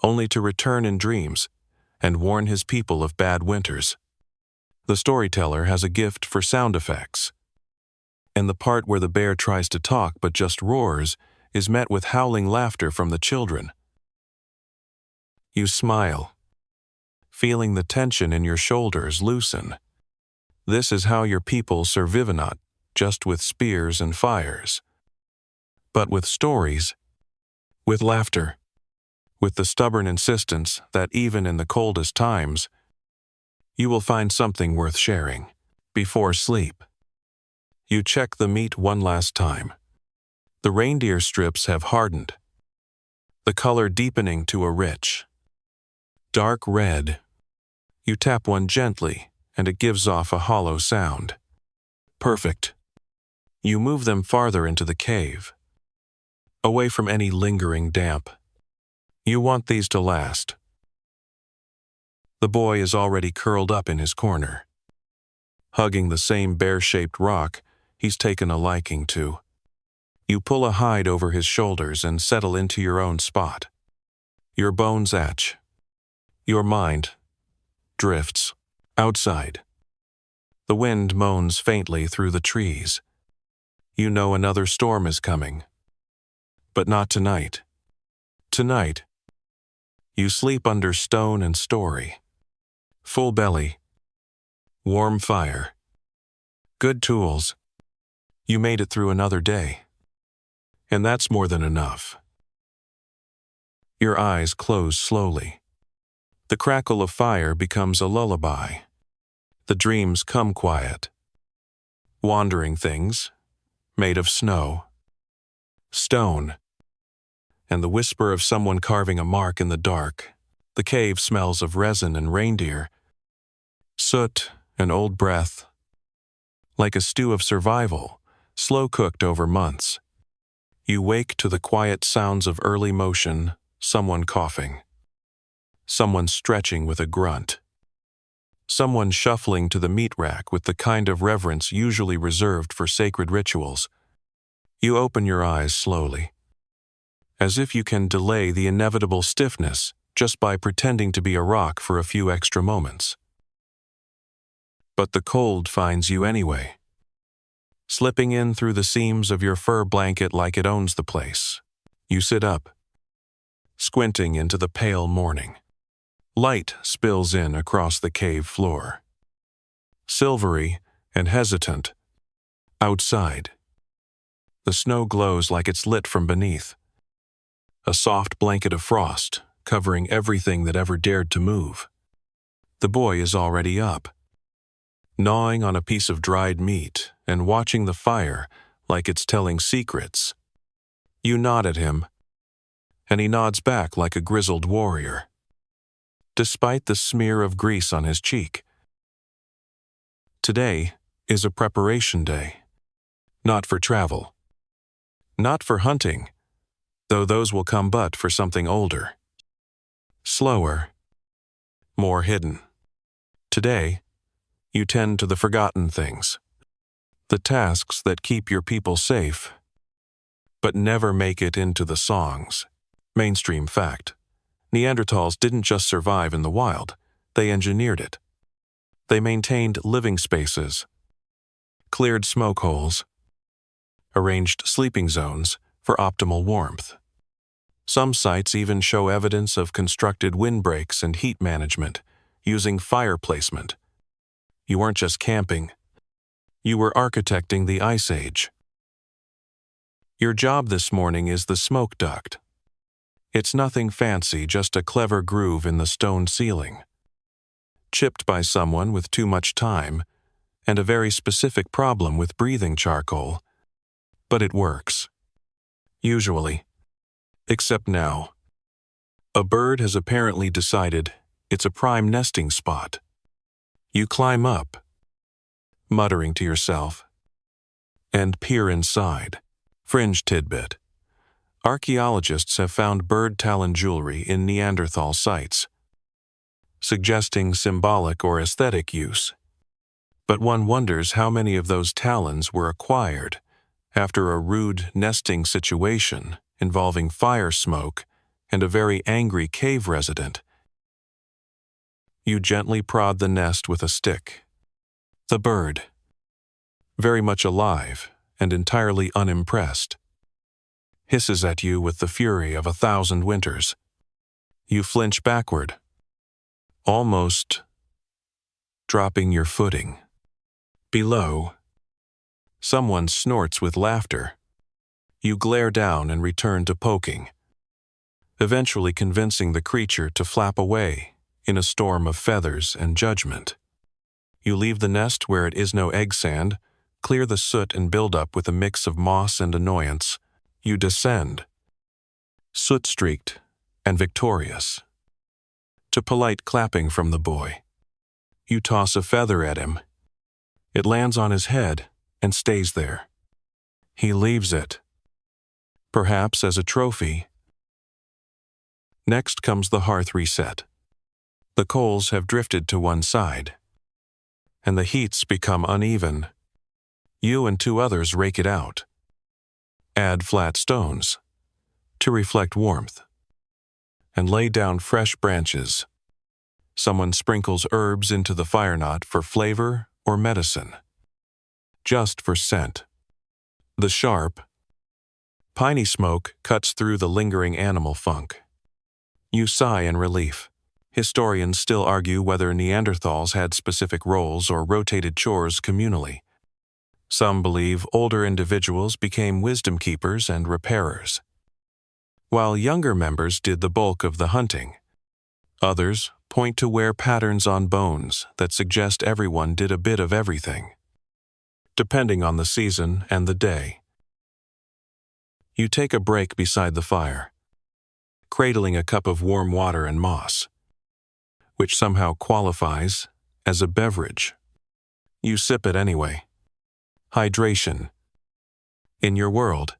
Speaker 1: only to return in dreams and warn his people of bad winters. The storyteller has a gift for sound effects, and the part where the bear tries to talk but just roars is met with howling laughter from the children. You smile, feeling the tension in your shoulders loosen. This is how your people survive, not just with spears and fires, but with stories, with laughter, with the stubborn insistence that even in the coldest times, you will find something worth sharing. Before sleep, you check the meat one last time. The reindeer strips have hardened, the color deepening to a rich, dark red. You tap one gently, and it gives off a hollow sound. Perfect. You move them farther into the cave, away from any lingering damp. You want these to last. The boy is already curled up in his corner, hugging the same bear-shaped rock he's taken a liking to. You pull a hide over his shoulders and settle into your own spot. Your bones atch. Your mind drifts. Outside, the wind moans faintly through the trees. You know another storm is coming. But not tonight. Tonight, you sleep under stone and story. Full belly, warm fire, good tools. You made it through another day. And that's more than enough. Your eyes close slowly. The crackle of fire becomes a lullaby. The dreams come quiet. Wandering things, made of snow, stone, and the whisper of someone carving a mark in the dark. The cave smells of resin and reindeer, soot and old breath, like a stew of survival, slow-cooked over months. You wake to the quiet sounds of early motion, someone coughing, someone stretching with a grunt, someone shuffling to the meat rack with the kind of reverence usually reserved for sacred rituals. You open your eyes slowly, as if you can delay the inevitable stiffness just by pretending to be a rock for a few extra moments. But the cold finds you anyway, slipping in through the seams of your fur blanket like it owns the place. You sit up, squinting into the pale morning. Light spills in across the cave floor. Silvery and hesitant. Outside, the snow glows like it's lit from beneath. A soft blanket of frost covering everything that ever dared to move. The boy is already up, gnawing on a piece of dried meat and watching the fire like it's telling secrets. You nod at him, and he nods back like a grizzled warrior, despite the smear of grease on his cheek. Today is a preparation day, not for travel, not for hunting, though those will come, but for something older, slower, more hidden. Today, you tend to the forgotten things, the tasks that keep your people safe, but never make it into the songs. Mainstream fact. Neanderthals didn't just survive in the wild, they engineered it. They maintained living spaces, cleared smoke holes, arranged sleeping zones for optimal warmth. Some sites even show evidence of constructed windbreaks and heat management, using fire placement. You weren't just camping, you were architecting the Ice Age. Your job this morning is the smoke duct. It's nothing fancy, just a clever groove in the stone ceiling. Chipped by someone with too much time and a very specific problem with breathing charcoal. But it works. Usually. Except now. A bird has apparently decided it's a prime nesting spot. You climb up, muttering to yourself, and peer inside. Fringe tidbit. Archaeologists have found bird talon jewelry in Neanderthal sites, suggesting symbolic or aesthetic use. But one wonders how many of those talons were acquired after a rude nesting situation involving fire smoke and a very angry cave resident. You gently prod the nest with a stick. The bird, very much alive and entirely unimpressed, hisses at you with the fury of 1,000 winters. You flinch backward, almost dropping your footing. Below, someone snorts with laughter. You glare down and return to poking, eventually convincing the creature to flap away in a storm of feathers and judgment. You leave the nest where it is no egg sand, clear the soot and buildup with a mix of moss and annoyance. You descend, soot-streaked and victorious, to polite clapping from the boy. You toss a feather at him. It lands on his head and stays there. He leaves it, perhaps as a trophy. Next comes the hearth reset. The coals have drifted to one side, and the heats become uneven. You and 2 others rake it out. Add flat stones to reflect warmth, and lay down fresh branches. Someone sprinkles herbs into the fire knot for flavor or medicine, just for scent. The sharp, piney smoke cuts through the lingering animal funk. You sigh in relief. Historians still argue whether Neanderthals had specific roles or rotated chores communally. Some believe older individuals became wisdom keepers and repairers, while younger members did the bulk of the hunting. Others point to wear patterns on bones that suggest everyone did a bit of everything, depending on the season and the day. You take a break beside the fire, cradling a cup of warm water and moss, which somehow qualifies as a beverage. You sip it anyway. Hydration, in your world,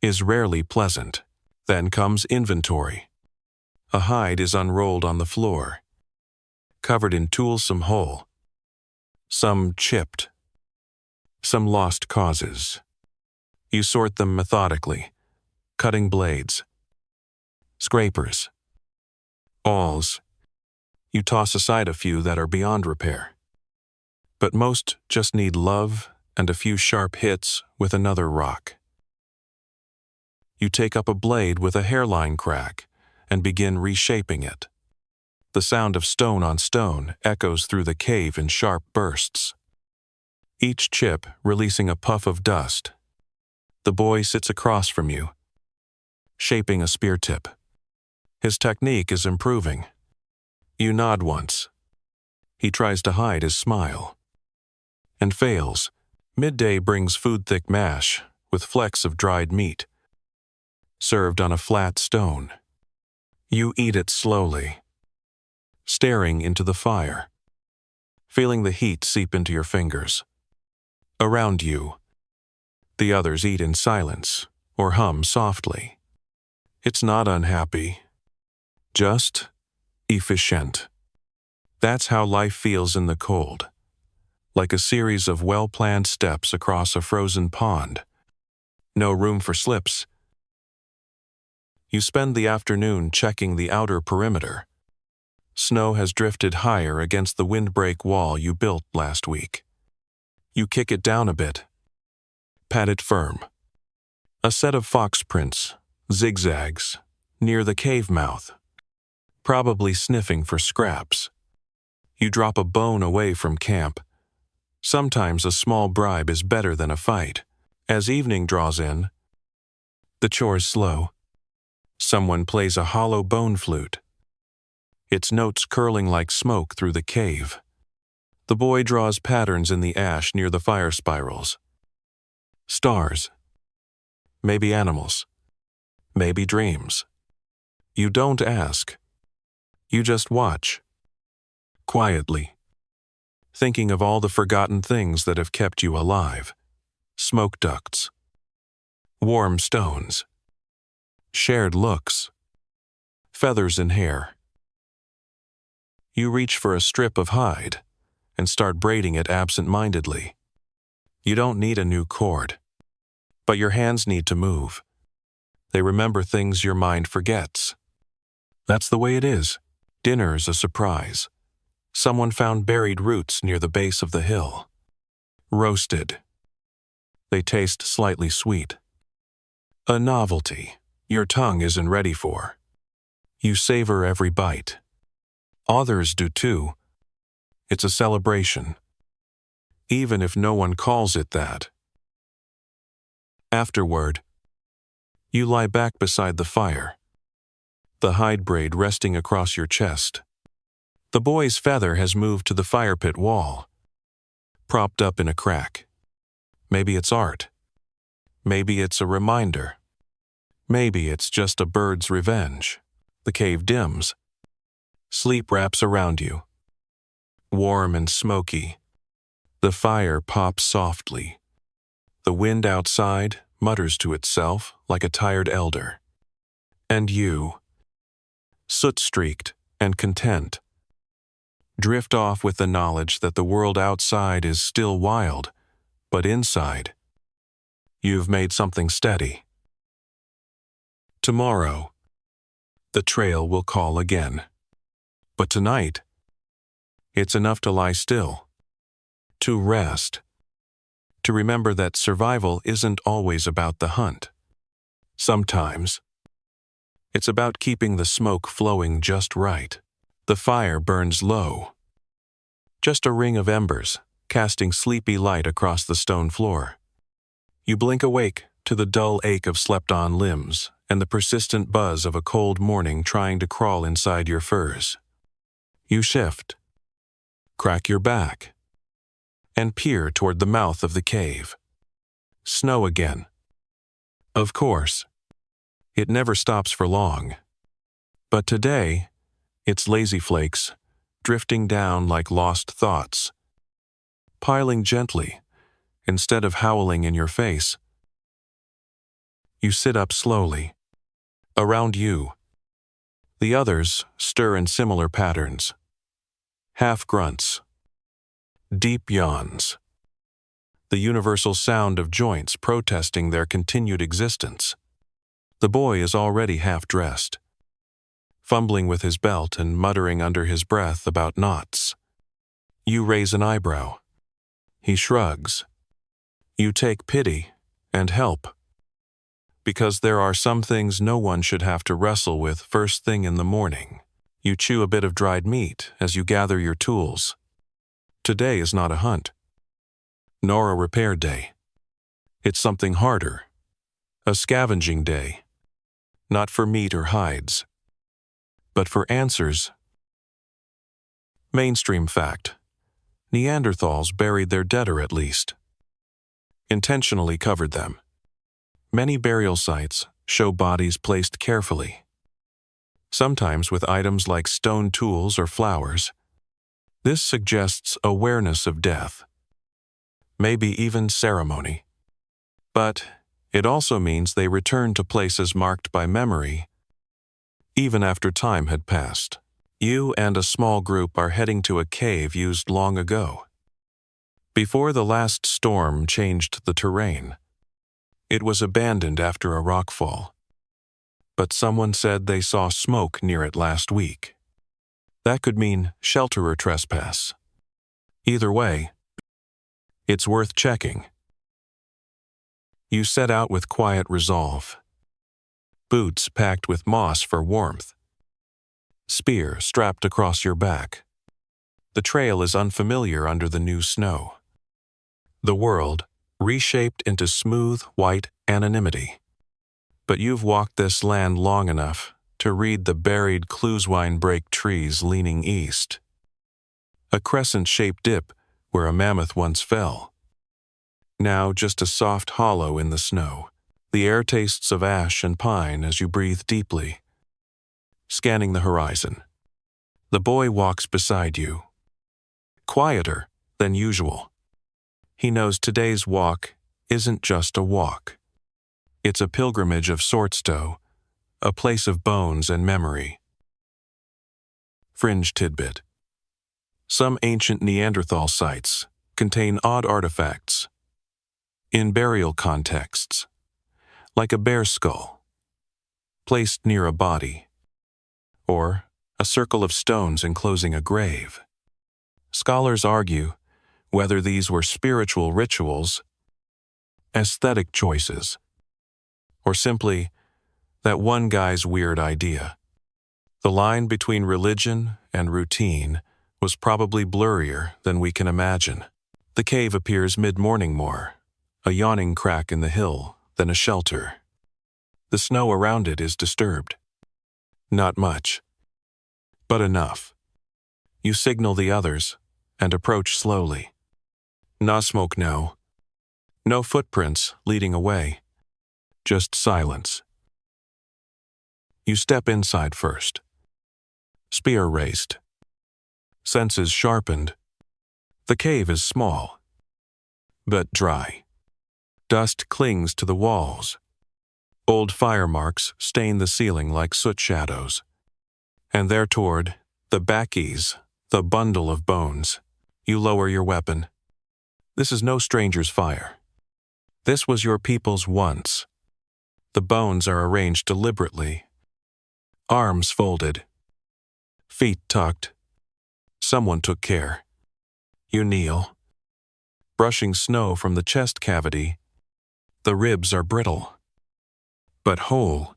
Speaker 1: is rarely pleasant. Then comes inventory. A hide is unrolled on the floor, covered in toolsome hole, some chipped, some lost causes. You sort them methodically, cutting blades, scrapers, awls. You toss aside a few that are beyond repair, but most just need love and a few sharp hits with another rock. You take up a blade with a hairline crack and begin reshaping it. The sound of stone on stone echoes through the cave in sharp bursts, each chip releasing a puff of dust. The boy sits across from you, shaping a spear tip. His technique is improving. You nod once. He tries to hide his smile, and fails. Midday brings food-thick mash with flecks of dried meat, served on a flat stone. You eat it slowly, staring into the fire, feeling the heat seep into your fingers. Around you, the others eat in silence or hum softly. It's not unhappy, just efficient. That's how life feels in the cold, like a series of well-planned steps across a frozen pond. No room for slips. You spend the afternoon checking the outer perimeter. Snow has drifted higher against the windbreak wall you built last week. You kick it down a bit. Pat it firm. A set of fox prints, zigzags, near the cave mouth, probably sniffing for scraps. You drop a bone away from camp. Sometimes a small bribe is better than a fight. As evening draws in, the chores slow. Someone plays a hollow bone flute, its notes curling like smoke through the cave. The boy draws patterns in the ash near the fire spirals. Stars. Maybe animals. Maybe dreams. You don't ask. You just watch. Quietly. Thinking of all the forgotten things that have kept you alive. Smoke ducts. Warm stones. Shared looks. Feathers in hair. You reach for a strip of hide and start braiding it absent-mindedly. You don't need a new cord, but your hands need to move. They remember things your mind forgets. That's the way it is. Dinner's a surprise. Someone found buried roots near the base of the hill. Roasted. They taste slightly sweet. A novelty your tongue isn't ready for. You savor every bite. Others do too. It's a celebration, even if no one calls it that. Afterward, you lie back beside the fire, the hide braid resting across your chest. The boy's feather has moved to the fire pit wall, propped up in a crack. Maybe it's art. Maybe it's a reminder. Maybe it's just a bird's revenge. The cave dims. Sleep wraps around you. Warm and smoky. The fire pops softly. The wind outside mutters to itself like a tired elder. And you, soot-streaked and content, drift off with the knowledge that the world outside is still wild, but inside, you've made something steady. Tomorrow, the trail will call again. But tonight, it's enough to lie still, to rest, to remember that survival isn't always about the hunt. Sometimes, it's about keeping the smoke flowing just right. The fire burns low. Just a ring of embers, casting sleepy light across the stone floor. You blink awake to the dull ache of slept-on limbs and the persistent buzz of a cold morning trying to crawl inside your furs. You shift, crack your back, and peer toward the mouth of the cave. Snow again. Of course, it never stops for long. But today, it's lazy flakes, drifting down like lost thoughts, piling gently instead of howling in your face. You sit up slowly. Around you, the others stir in similar patterns. Half grunts, deep yawns, the universal sound of joints protesting their continued existence. The boy is already half-dressed, fumbling with his belt and muttering under his breath about knots. You raise an eyebrow. He shrugs. You take pity and help. Because there are some things no one should have to wrestle with first thing in the morning. You chew a bit of dried meat as you gather your tools. Today is not a hunt, nor a repair day. It's something harder, a scavenging day, not for meat or hides, but for answers. Mainstream fact: Neanderthals buried their dead, or at least intentionally covered them. Many burial sites show bodies placed carefully, sometimes with items like stone tools or flowers. This suggests awareness of death, maybe even ceremony. But it also means they returned to places marked by memory, even after time had passed. You and a small group are heading to a cave used long ago, before the last storm changed the terrain. It was abandoned after a rockfall, but someone said they saw smoke near it last week. That could mean shelter or trespass. Either way, it's worth checking. You set out with quiet resolve. Boots packed with moss for warmth. Spear strapped across your back. The trail is unfamiliar under the new snow. The world reshaped into smooth, white anonymity. But you've walked this land long enough to read the buried Clueswine brake trees leaning east. A crescent-shaped dip where a mammoth once fell. Now just a soft hollow in the snow. The air tastes of ash and pine as you breathe deeply. Scanning the horizon. The boy walks beside you. Quieter than usual. He knows today's walk isn't just a walk. It's a pilgrimage of sorts, though, a place of bones and memory. Fringe tidbit. Some ancient Neanderthal sites contain odd artifacts. In burial contexts, like a bear skull, placed near a body, or a circle of stones enclosing a grave. Scholars argue whether these were spiritual rituals, aesthetic choices, or simply that one guy's weird idea. The line between religion and routine was probably blurrier than we can imagine. The cave appears mid-morning more, a yawning crack in the hill, than a shelter. The snow around it is disturbed. Not much, but enough. You signal the others and approach slowly. No smoke now. No footprints leading away. Just silence. You step inside first. Spear raised. Senses sharpened. The cave is small, but dry. Dust clings to the walls. Old fire marks stain the ceiling like soot shadows. And there toward the backies, the bundle of bones. You lower your weapon. This is no stranger's fire. This was your people's once. The bones are arranged deliberately. Arms folded. Feet tucked. Someone took care. You kneel. Brushing snow from the chest cavity. The ribs are brittle, but whole.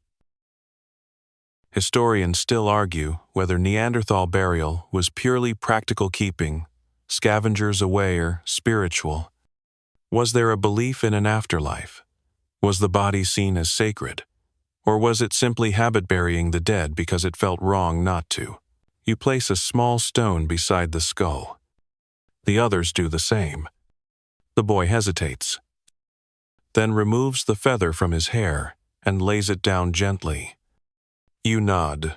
Speaker 1: Historians still argue whether Neanderthal burial was purely practical keeping, scavengers away, or spiritual. Was there a belief in an afterlife? Was the body seen as sacred? Or was it simply habit burying the dead because it felt wrong not to? You place a small stone beside the skull. The others do the same. The boy hesitates, then removes the feather from his hair and lays it down gently. You nod.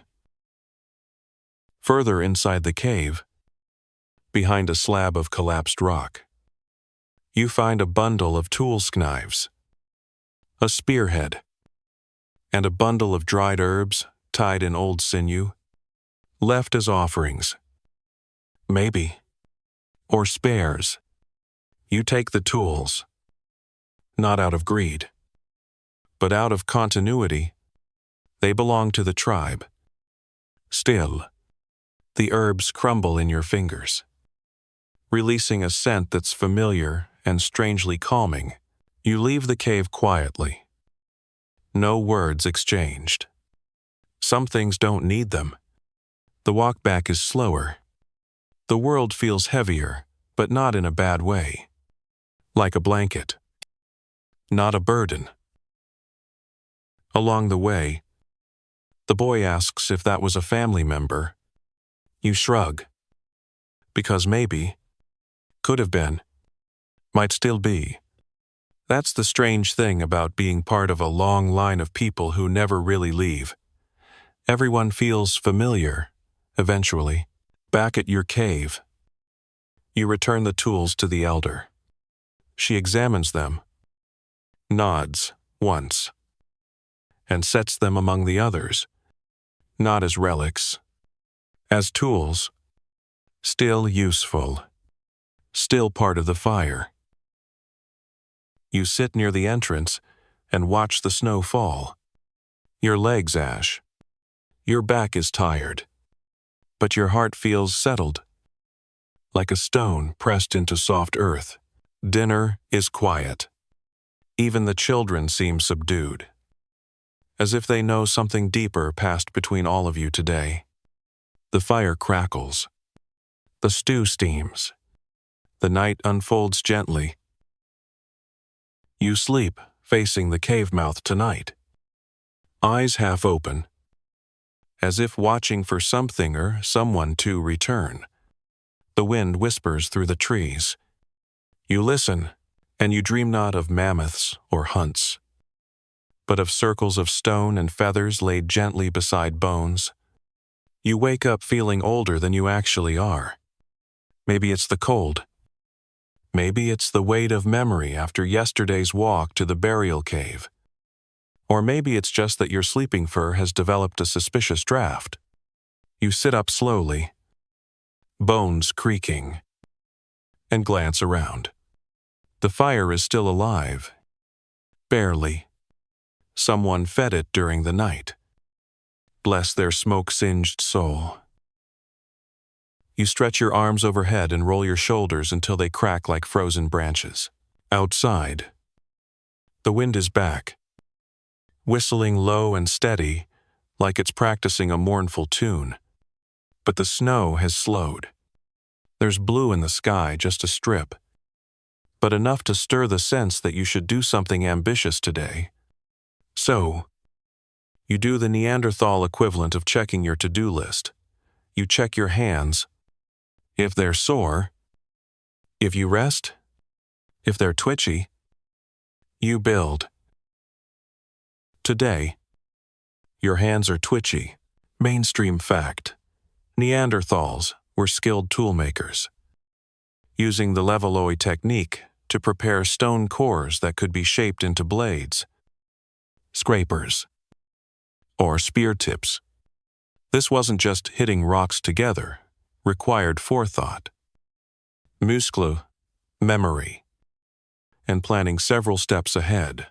Speaker 1: Further inside the cave, behind a slab of collapsed rock, you find a bundle of tool knives, a spearhead, and a bundle of dried herbs tied in old sinew, left as offerings. Maybe. Or spares. You take the tools, not out of greed, but out of continuity. They belong to the tribe. Still, the herbs crumble in your fingers, releasing a scent that's familiar and strangely calming. You leave the cave quietly. No words exchanged. Some things don't need them. The walk back is slower. The world feels heavier, but not in a bad way. Like a blanket. Not a burden. Along the way, the boy asks if that was a family member. You shrug. Because maybe, could have been, might still be. That's the strange thing about being part of a long line of people who never really leave. Everyone feels familiar, eventually. Back at your cave, you return the tools to the elder. She examines them, nods once, and sets them among the others, not as relics, as tools, still useful, still part of the fire. You sit near the entrance, and watch the snow fall. Your legs ash. Your back is tired. But your heart feels settled, like a stone pressed into soft earth. Dinner is quiet. Even the children seem subdued, as if they know something deeper passed between all of you today. The fire crackles. The stew steams. The night unfolds gently. You sleep, facing the cave mouth tonight, eyes half open, as if watching for something or someone to return. The wind whispers through the trees. You listen, and you dream not of mammoths or hunts, but of circles of stone and feathers laid gently beside bones. You wake up feeling older than you actually are. Maybe it's the cold. Maybe it's the weight of memory after yesterday's walk to the burial cave. Or maybe it's just that your sleeping fur has developed a suspicious draft. You sit up slowly, bones creaking, and glance around. The fire is still alive. Barely. Someone fed it during the night. Bless their smoke-singed soul. You stretch your arms overhead and roll your shoulders until they crack like frozen branches. Outside, the wind is back, whistling low and steady, like it's practicing a mournful tune. But the snow has slowed. There's blue in the sky, just a strip, but enough to stir the sense that you should do something ambitious today. So, you do the Neanderthal equivalent of checking your to-do list. You check your hands. If they're sore, if you rest, if they're twitchy, you build. Today, your hands are twitchy. Mainstream fact. Neanderthals were skilled toolmakers, using the levalloy technique to prepare stone cores that could be shaped into blades, scrapers, or spear tips. This wasn't just hitting rocks together, required forethought, muscle, memory, and planning several steps ahead.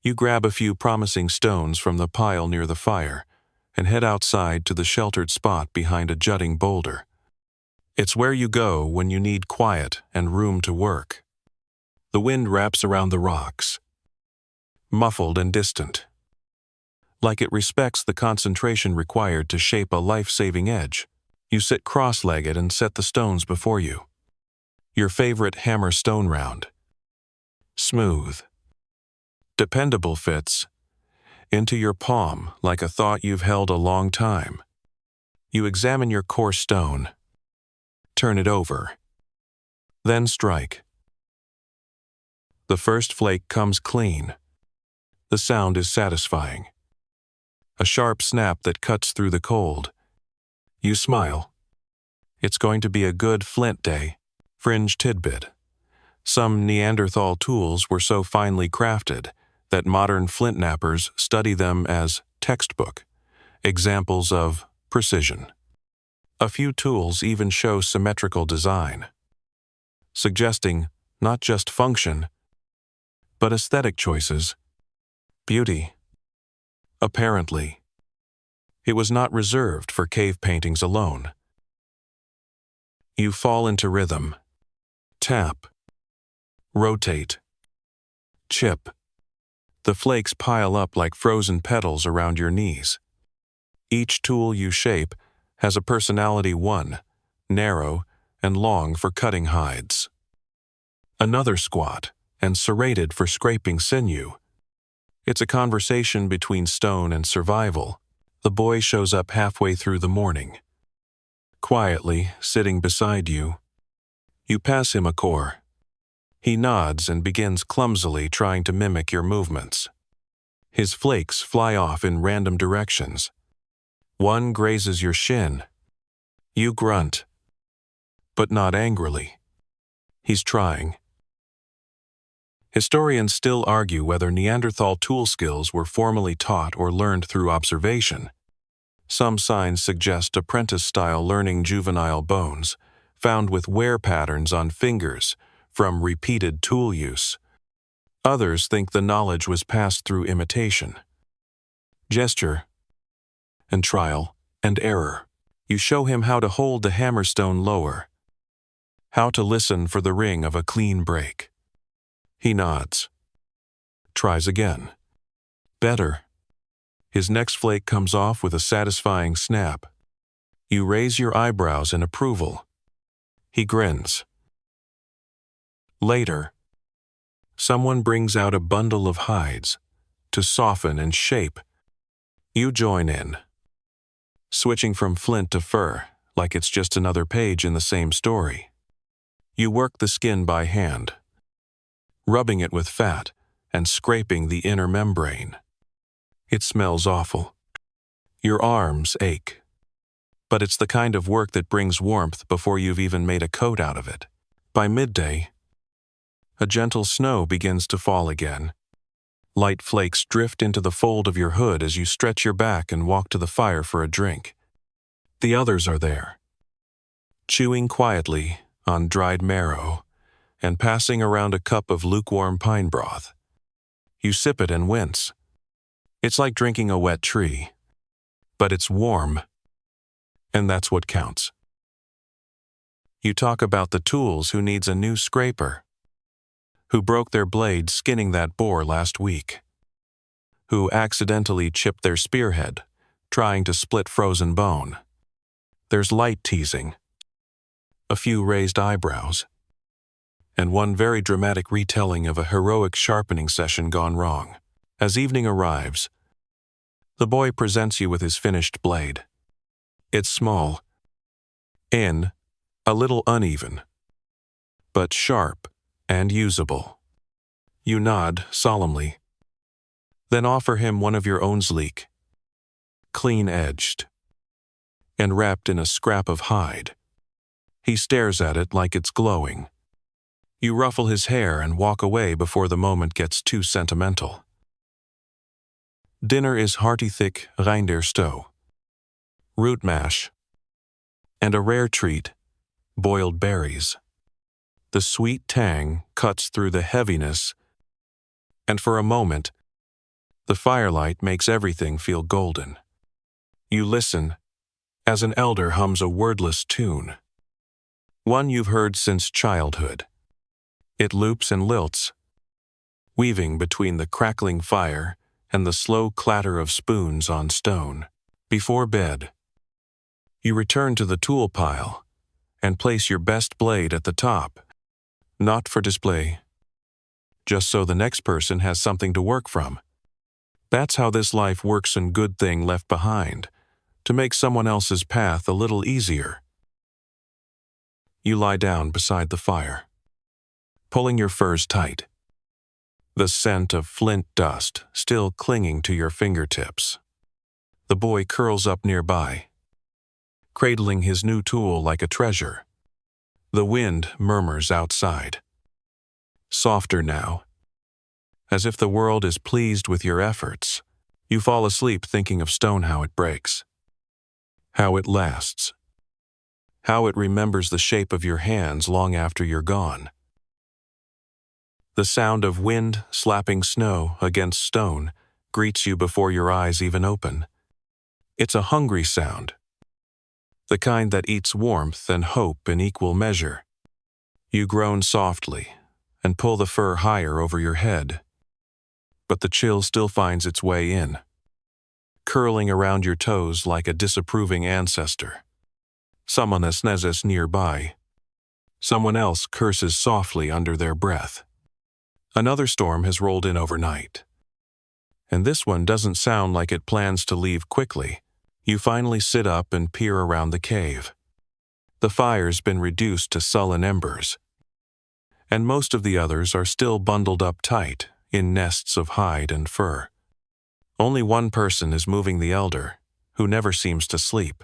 Speaker 1: You grab a few promising stones from the pile near the fire and head outside to the sheltered spot behind a jutting boulder. It's where you go when you need quiet and room to work. The wind wraps around the rocks, muffled and distant, like it respects the concentration required to shape a life-saving edge. You sit cross-legged and set the stones before you. Your favorite hammer stone round. Smooth, dependable fits into your palm like a thought you've held a long time. You examine your coarse stone, turn it over, then strike. The first flake comes clean. The sound is satisfying. A sharp snap that cuts through the cold. You smile. It's going to be a good flint day. Fringe tidbit. Some Neanderthal tools were so finely crafted that modern flint knappers study them as textbook examples of precision. A few tools even show symmetrical design, suggesting not just function, but aesthetic choices. Beauty. Apparently, it was not reserved for cave paintings alone. You fall into rhythm. Tap. Rotate. Chip. The flakes pile up like frozen petals around your knees. Each tool you shape has a personality: one, narrow and long for cutting hides. Another squat and serrated for scraping sinew. It's a conversation between stone and survival. The boy shows up halfway through the morning. Quietly, sitting beside you. You pass him a core. He nods and begins clumsily trying to mimic your movements. His flakes fly off in random directions. One grazes your shin. You grunt, but not angrily. He's trying. Historians still argue whether Neanderthal tool skills were formally taught or learned through observation. Some signs suggest apprentice-style learning. Juvenile bones, found with wear patterns on fingers from repeated tool use. Others think the knowledge was passed through imitation, gesture, and trial and error. You show him how to hold the hammerstone lower, how to listen for the ring of a clean break. He nods, tries again. Better. His next flake comes off with a satisfying snap. You raise your eyebrows in approval. He grins. Later, someone brings out a bundle of hides to soften and shape. You join in, switching from flint to fur like it's just another page in the same story. You work the skin by hand, rubbing it with fat and scraping the inner membrane. It smells awful. Your arms ache. But it's the kind of work that brings warmth before you've even made a coat out of it. By midday, a gentle snow begins to fall again. Light flakes drift into the fold of your hood as you stretch your back and walk to the fire for a drink. The others are there, chewing quietly on dried marrow and passing around a cup of lukewarm pine broth. You sip it and wince. It's like drinking a wet tree, but it's warm, and that's what counts. You talk about the tools who needs a new scraper, who broke their blade skinning that boar last week, who accidentally chipped their spearhead trying to split frozen bone. There's light teasing, a few raised eyebrows, and one very dramatic retelling of a heroic sharpening session gone wrong. As evening arrives, the boy presents you with his finished blade. It's small, a little uneven, but sharp and usable. You nod solemnly, then offer him one of your own sleek, clean-edged, and wrapped in a scrap of hide. He stares at it like it's glowing. You ruffle his hair and walk away before the moment gets too sentimental. Dinner is hearty thick reindeerstow, root mash, and a rare treat, boiled berries. The sweet tang cuts through the heaviness, and for a moment, the firelight makes everything feel golden. You listen as an elder hums a wordless tune, one you've heard since childhood. It loops and lilts, weaving between the crackling fire and the slow clatter of spoons on stone. Before bed, you return to the tool pile and place your best blade at the top, not for display, just so the next person has something to work from. That's how this life works in Good Thing Left Behind, to make someone else's path a little easier. You lie down beside the fire, pulling your furs tight, the scent of flint dust still clinging to your fingertips. The boy curls up nearby, cradling his new tool like a treasure. The wind murmurs outside, softer now, as if the world is pleased with your efforts. You fall asleep thinking of stone, how it breaks, how it lasts, how it remembers the shape of your hands long after you're gone. The sound of wind slapping snow against stone greets you before your eyes even open. It's a hungry sound, the kind that eats warmth and hope in equal measure. You groan softly and pull the fur higher over your head, but the chill still finds its way in, curling around your toes like a disapproving ancestor. Someone sneezes nearby. Someone else curses softly under their breath. Another storm has rolled in overnight, and this one doesn't sound like it plans to leave quickly. You finally sit up and peer around the cave. The fire's been reduced to sullen embers, and most of the others are still bundled up tight in nests of hide and fur. Only one person is moving, the elder, who never seems to sleep.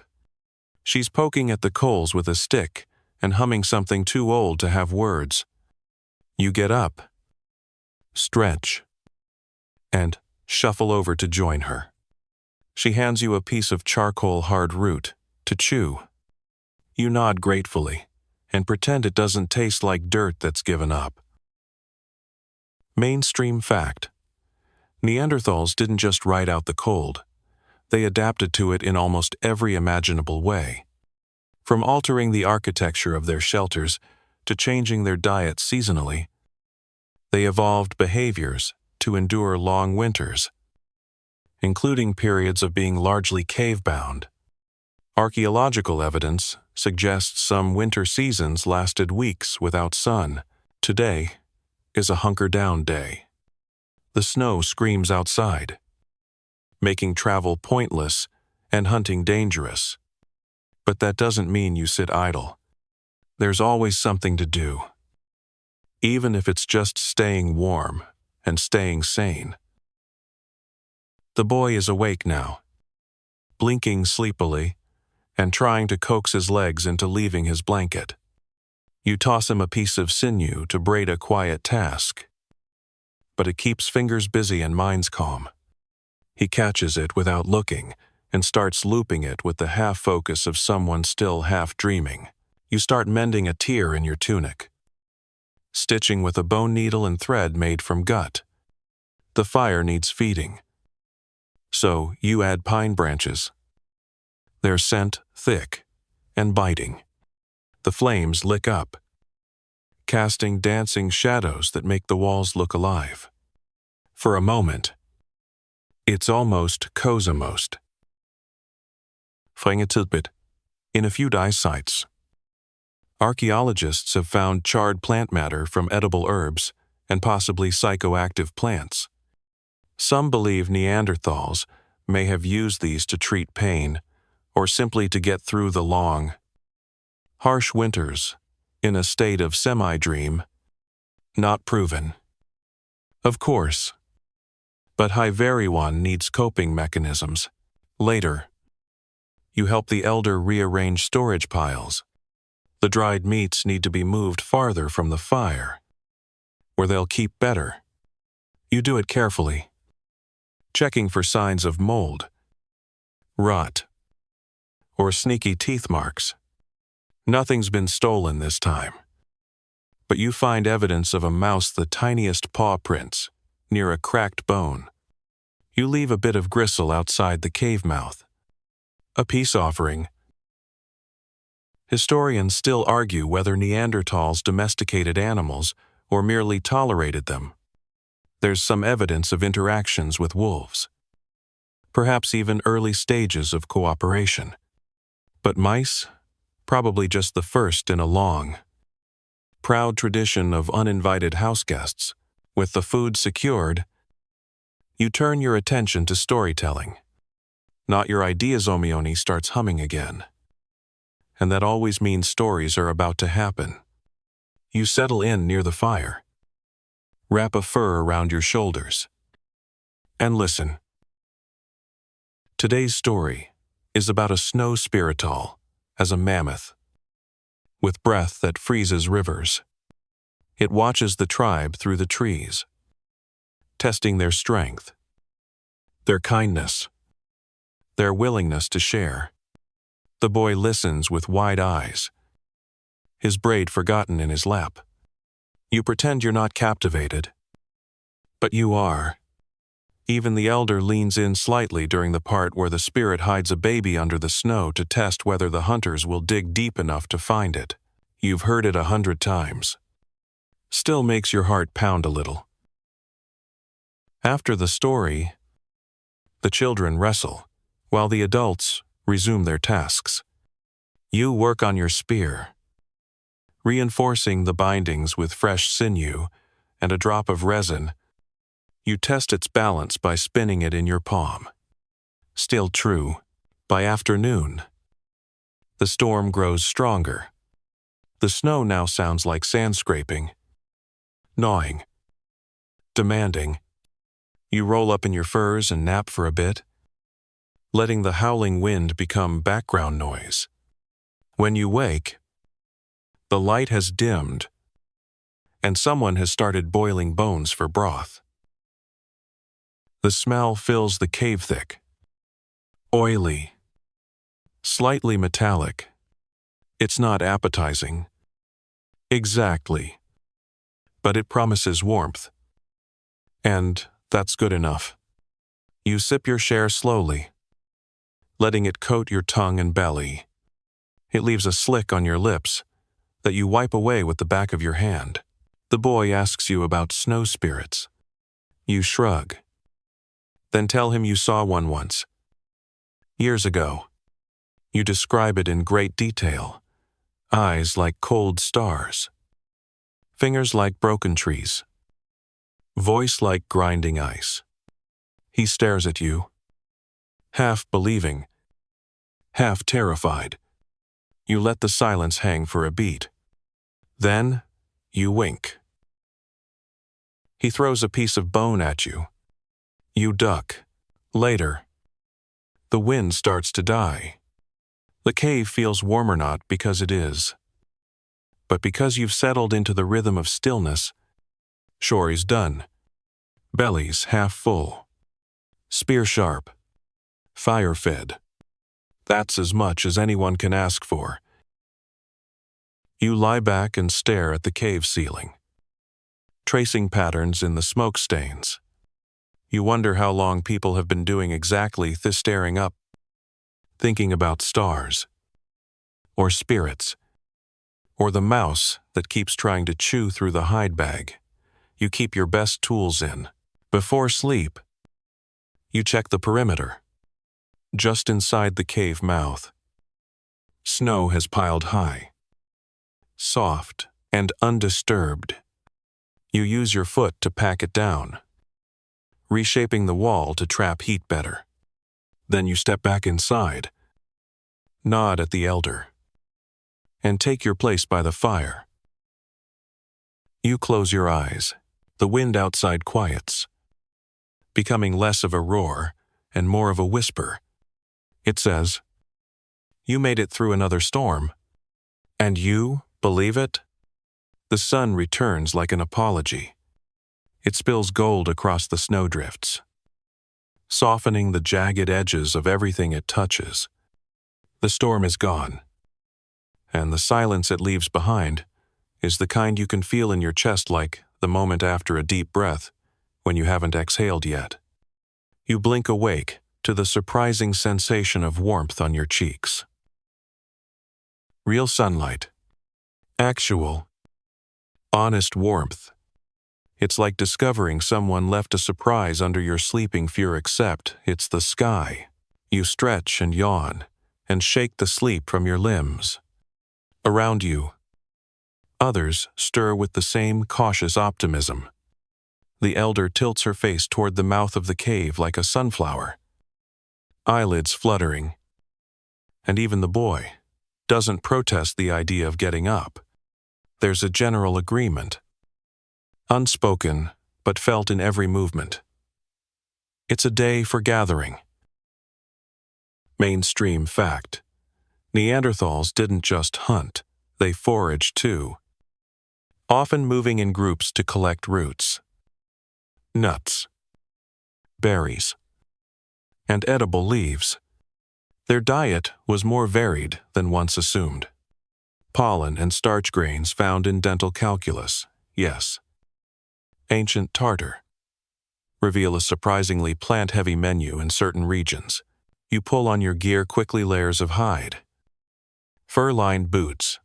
Speaker 1: She's poking at the coals with a stick and humming something too old to have words. You get up, stretch, and shuffle over to join her. She hands you a piece of charcoal hard root to chew. You nod gratefully and pretend it doesn't taste like dirt that's given up. Mainstream fact. Neanderthals didn't just ride out the cold. They adapted to it in almost every imaginable way. From altering the architecture of their shelters to changing their diet seasonally, they evolved behaviors to endure long winters, including periods of being largely cave-bound. Archaeological evidence suggests some winter seasons lasted weeks without sun. Today is a hunker-down day. The snow screams outside, making travel pointless and hunting dangerous. But that doesn't mean you sit idle. There's always something to do, even if it's just staying warm and staying sane. The boy is awake now, blinking sleepily and trying to coax his legs into leaving his blanket. You toss him a piece of sinew to braid a quiet task, but it keeps fingers busy and minds calm. He catches it without looking and starts looping it with the half-focus of someone still half-dreaming. You start mending a tear in your tunic, stitching with a bone needle and thread made from gut. The fire needs feeding, so you add pine branches. Their scent thick and biting. The flames lick up, casting dancing shadows that make the walls look alive. For a moment, it's almost kosamost. Frengetidbit. In a few dye sites, archaeologists have found charred plant matter from edible herbs and possibly psychoactive plants. Some believe Neanderthals may have used these to treat pain or simply to get through the long, harsh winters in a state of semi-dream. Not proven, of course, but Everyone needs coping mechanisms. Later, you help the elder rearrange storage piles. The dried meats need to be moved farther from the fire, where they'll keep better. You do it carefully, checking for signs of mold, rot, or sneaky teeth marks. Nothing's been stolen this time, but you find evidence of a mouse, the tiniest paw prints, near a cracked bone. You leave a bit of gristle outside the cave mouth. A peace offering. Historians still argue whether Neanderthals domesticated animals or merely tolerated them. There's some evidence of interactions with wolves, perhaps even early stages of cooperation. But mice? Probably just the first in a long, proud tradition of uninvited house guests. With the food secured, you turn your attention to storytelling. Not your ideas. Omioni starts humming again. And that always means stories are about to happen. You settle in near the fire, wrap a fur around your shoulders, and listen. Today's story is about a snow spiritual as a mammoth, with breath that freezes rivers. It watches the tribe through the trees, testing their strength, their kindness, their willingness to share. The boy listens with wide eyes, his braid forgotten in his lap. You pretend you're not captivated, but you are. Even the elder leans in slightly during the part where the spirit hides a baby under the snow to test whether the hunters will dig deep enough to find it. You've heard it 100 times. Still makes your heart pound a little. After the story, the children wrestle, while the adults resume their tasks. You work on your spear, reinforcing the bindings with fresh sinew and a drop of resin. You test its balance by spinning it in your palm. Still true. By afternoon, the storm grows stronger. The snow now sounds like sand scraping, gnawing, demanding. You roll up in your furs and nap for a bit, letting the howling wind become background noise. When you wake, the light has dimmed, and someone has started boiling bones for broth. The smell fills the cave thick, oily, slightly metallic. It's not appetizing. Exactly. But it promises warmth. And that's good enough. You sip your share slowly, letting it coat your tongue and belly. It leaves a slick on your lips that you wipe away with the back of your hand. The boy asks you about snow spirits. You shrug, then tell him you saw one once. Years ago. You describe it in great detail. Eyes like cold stars. Fingers like broken trees. Voice like grinding ice. He stares at you, half believing, half terrified. You let the silence hang for a beat. Then, you wink. He throws a piece of bone at you. You duck. Later, the wind starts to die. The cave feels warmer not because it is, but because you've settled into the rhythm of stillness. Shory's done. Bellies half full. Spear sharp. Fire fed. That's as much as anyone can ask for. You lie back and stare at the cave ceiling, tracing patterns in the smoke stains. You wonder how long people have been doing exactly this, staring up, thinking about stars, or spirits, or the mouse that keeps trying to chew through the hide bag. You keep your best tools in. Before sleep, you check the perimeter. Just inside the cave mouth, snow has piled high, soft and undisturbed. You use your foot to pack it down, reshaping the wall to trap heat better. Then you step back inside, nod at the elder, and take your place by the fire. You close your eyes. The wind outside quiets, becoming less of a roar and more of a whisper. It says, "You made it through another storm." And you believe it? The sun returns like an apology. It spills gold across the snowdrifts, softening the jagged edges of everything it touches. The storm is gone, and the silence it leaves behind is the kind you can feel in your chest, like the moment after a deep breath when you haven't exhaled yet. You blink awake to the surprising sensation of warmth on your cheeks. Real sunlight. Actual, honest warmth. It's like discovering someone left a surprise under your sleeping fear, except it's the sky. You stretch and yawn and shake the sleep from your limbs. Around you, others stir with the same cautious optimism. The elder tilts her face toward the mouth of the cave like a sunflower, eyelids fluttering. And even the boy doesn't protest the idea of getting up. There's a general agreement, unspoken but felt in every movement. It's a day for gathering. Mainstream fact. Neanderthals didn't just hunt, they foraged too, often moving in groups to collect roots, nuts, berries, and edible leaves. Their diet was more varied than once assumed. Pollen and starch grains found in dental calculus, yes. Ancient tartar reveal a surprisingly plant-heavy menu in certain regions. You pull on your gear, quickly layers of hide, fur-lined boots,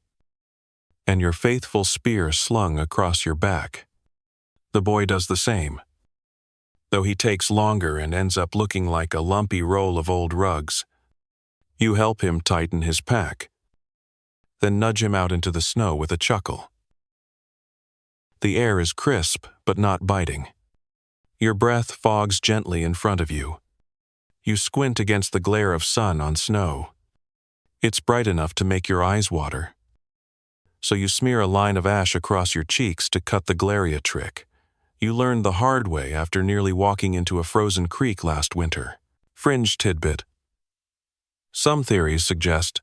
Speaker 1: and your faithful spear slung across your back. The boy does the same, though he takes longer and ends up looking like a lumpy roll of old rugs. You help him tighten his pack, then nudge him out into the snow with a chuckle. The air is crisp but not biting. Your breath fogs gently in front of you. You squint against the glare of sun on snow. It's bright enough to make your eyes water. So you smear a line of ash across your cheeks to cut the glare trick. You learned the hard way after nearly walking into a frozen creek last winter. Fringe tidbit. Some theories suggest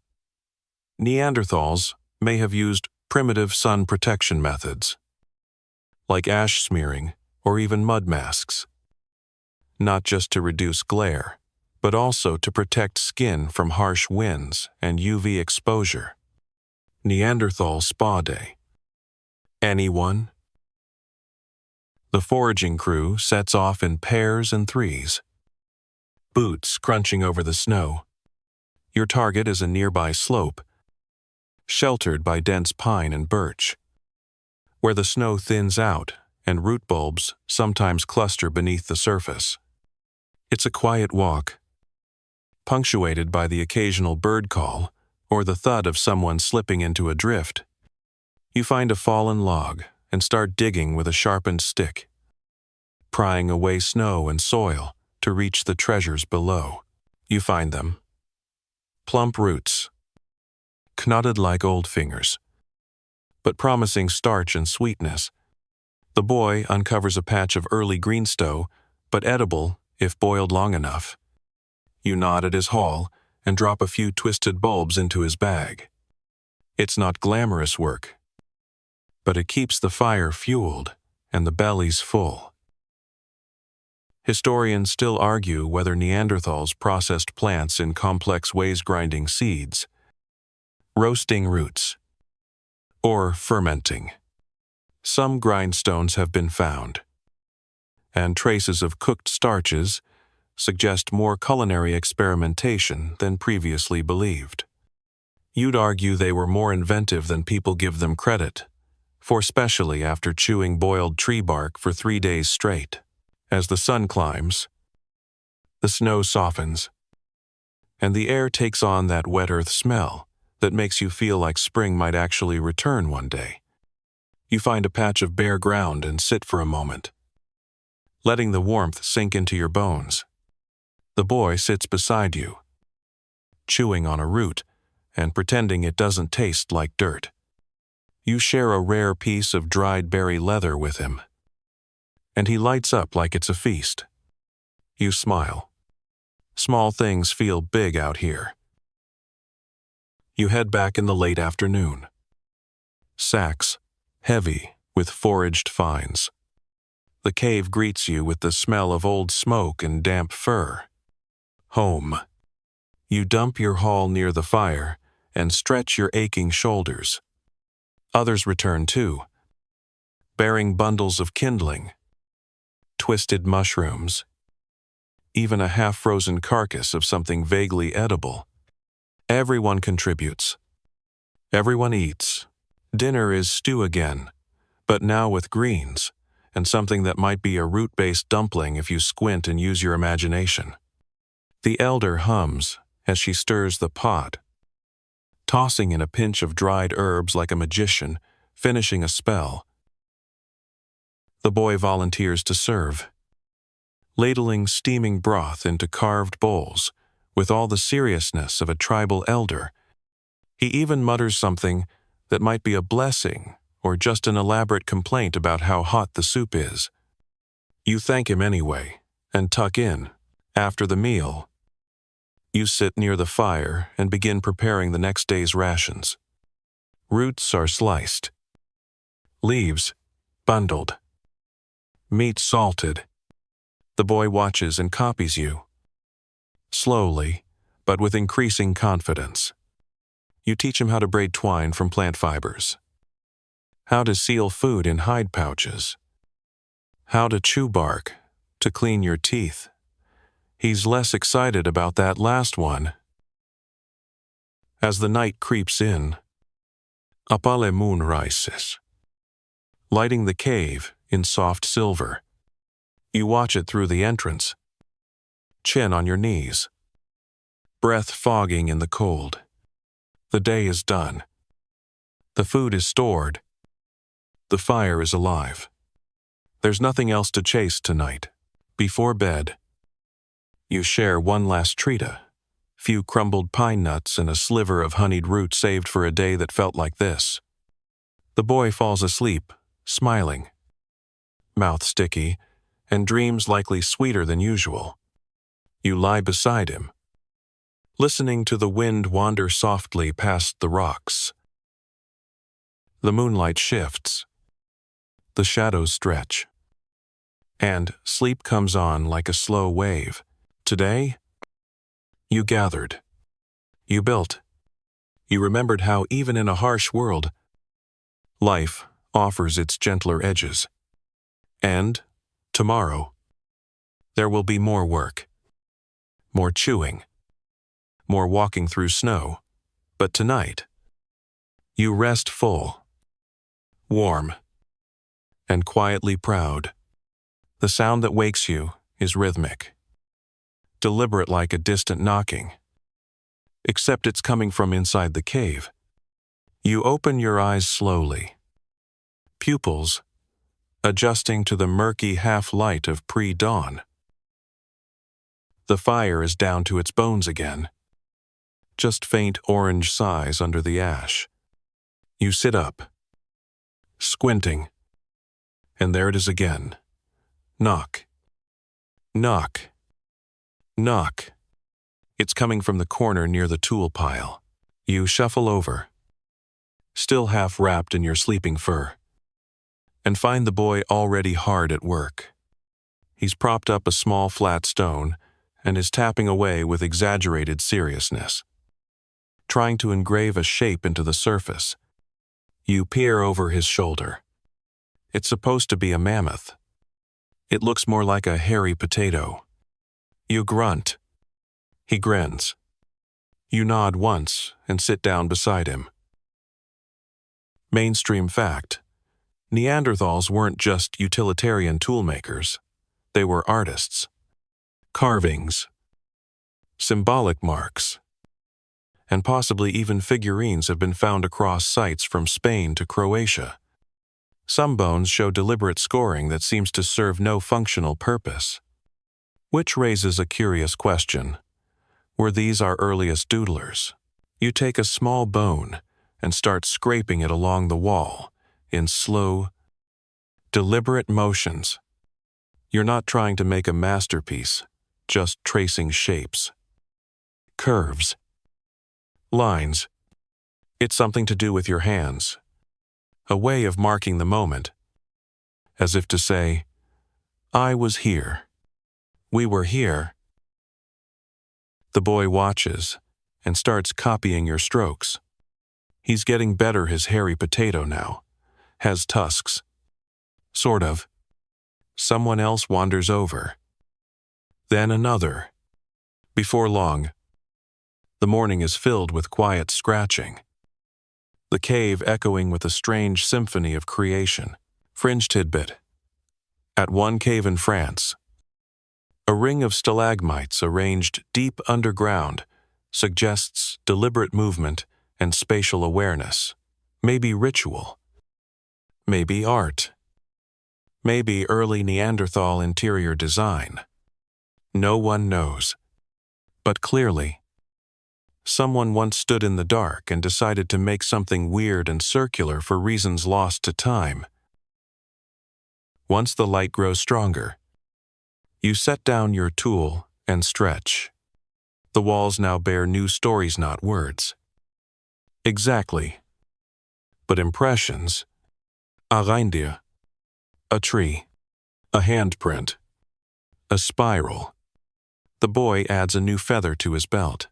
Speaker 1: Neanderthals may have used primitive sun protection methods, like ash smearing or even mud masks, not just to reduce glare, but also to protect skin from harsh winds and UV exposure. Neanderthal Spa Day. Anyone? The foraging crew sets off in pairs and threes, boots crunching over the snow. Your target is a nearby slope, sheltered by dense pine and birch, where the snow thins out and root bulbs sometimes cluster beneath the surface. It's a quiet walk, punctuated by the occasional bird call or the thud of someone slipping into a drift. You find a fallen log and start digging with a sharpened stick, prying away snow and soil to reach the treasures below. You find them. Plump roots, knotted like old fingers, but promising starch and sweetness. The boy uncovers a patch of early greenstow, but edible if boiled long enough. You nod at his haul and drop a few twisted bulbs into his bag. It's not glamorous work, but it keeps the fire fueled and the bellies full. Historians still argue whether Neanderthals processed plants in complex ways, grinding seeds, roasting roots, or fermenting. Some grindstones have been found, and traces of cooked starches suggest more culinary experimentation than previously believed. You'd argue they were more inventive than people give them credit, for especially after chewing boiled tree bark for 3 days straight. As the sun climbs, the snow softens, and the air takes on that wet earth smell that makes you feel like spring might actually return one day. You find a patch of bare ground and sit for a moment, letting the warmth sink into your bones. The boy sits beside you, chewing on a root and pretending it doesn't taste like dirt. You share a rare piece of dried berry leather with him, and he lights up like it's a feast. You smile. Small things feel big out here. You head back in the late afternoon. Sacks, heavy with foraged finds. The cave greets you with the smell of old smoke and damp fur. Home. You dump your haul near the fire and stretch your aching shoulders. Others return too, bearing bundles of kindling, twisted mushrooms, even a half-frozen carcass of something vaguely edible. Everyone contributes. Everyone eats. Dinner is stew again, but now with greens, and something that might be a root-based dumpling if you squint and use your imagination. The elder hums as she stirs the pot, tossing in a pinch of dried herbs like a magician, finishing a spell. The boy volunteers to serve, ladling steaming broth into carved bowls with all the seriousness of a tribal elder. He even mutters something that might be a blessing or just an elaborate complaint about how hot the soup is. You thank him anyway and tuck in. After the meal, you sit near the fire and begin preparing the next day's rations. Roots are sliced, leaves bundled, meat salted. The boy watches and copies you. Slowly, but with increasing confidence. You teach him how to braid twine from plant fibers, how to seal food in hide pouches, how to chew bark to clean your teeth. He's less excited about that last one. As the night creeps in, a pale moon rises, lighting the cave in soft silver. You watch it through the entrance, chin on your knees, breath fogging in the cold. The day is done. The food is stored. The fire is alive. There's nothing else to chase tonight. Before bed, you share one last treat, a few crumbled pine nuts and a sliver of honeyed root saved for a day that felt like this. The boy falls asleep, smiling, mouth sticky, and dreams likely sweeter than usual. You lie beside him, listening to the wind wander softly past the rocks. The moonlight shifts, the shadows stretch, and sleep comes on like a slow wave. Today, you gathered, you built, you remembered how even in a harsh world, life offers its gentler edges. And, tomorrow, there will be more work, more chewing, more walking through snow, but tonight, you rest full, warm, and quietly proud. The sound that wakes you is rhythmic, deliberate like a distant knocking, except it's coming from inside the cave. You open your eyes slowly, pupils adjusting to the murky half-light of pre-dawn. The fire is down to its bones again, just faint orange sighs under the ash. You sit up, squinting, and there it is again. Knock. Knock. Knock. It's coming from the corner near the tool pile. You shuffle over, still half wrapped in your sleeping fur, and find the boy already hard at work. He's propped up a small flat stone and is tapping away with exaggerated seriousness, trying to engrave a shape into the surface. You peer over his shoulder. It's supposed to be a mammoth. It looks more like a hairy potato. You grunt. He grins. You nod once and sit down beside him. Mainstream fact: Neanderthals weren't just utilitarian toolmakers. They were artists. Carvings, symbolic marks, and possibly even figurines have been found across sites from Spain to Croatia. Some bones show deliberate scoring that seems to serve no functional purpose. Which raises a curious question. Were these our earliest doodlers? You take a small bone and start scraping it along the wall in slow, deliberate motions. You're not trying to make a masterpiece, just tracing shapes, curves, lines. It's something to do with your hands, a way of marking the moment, as if to say, I was here. We were here. The boy watches and starts copying your strokes. He's getting better. His hairy potato now has tusks. Sort of. Someone else wanders over. Then another. Before long, the morning is filled with quiet scratching, the cave echoing with a strange symphony of creation. Fringe tidbit. At one cave in France, a ring of stalagmites arranged deep underground suggests deliberate movement and spatial awareness. Maybe ritual. Maybe art. Maybe early Neanderthal interior design. No one knows. But clearly, someone once stood in the dark and decided to make something weird and circular for reasons lost to time. Once the light grows stronger, you set down your tool and stretch. The walls now bear new stories, not words. Exactly. But impressions. A reindeer. A tree. A handprint. A spiral. The boy adds a new feather to his belt.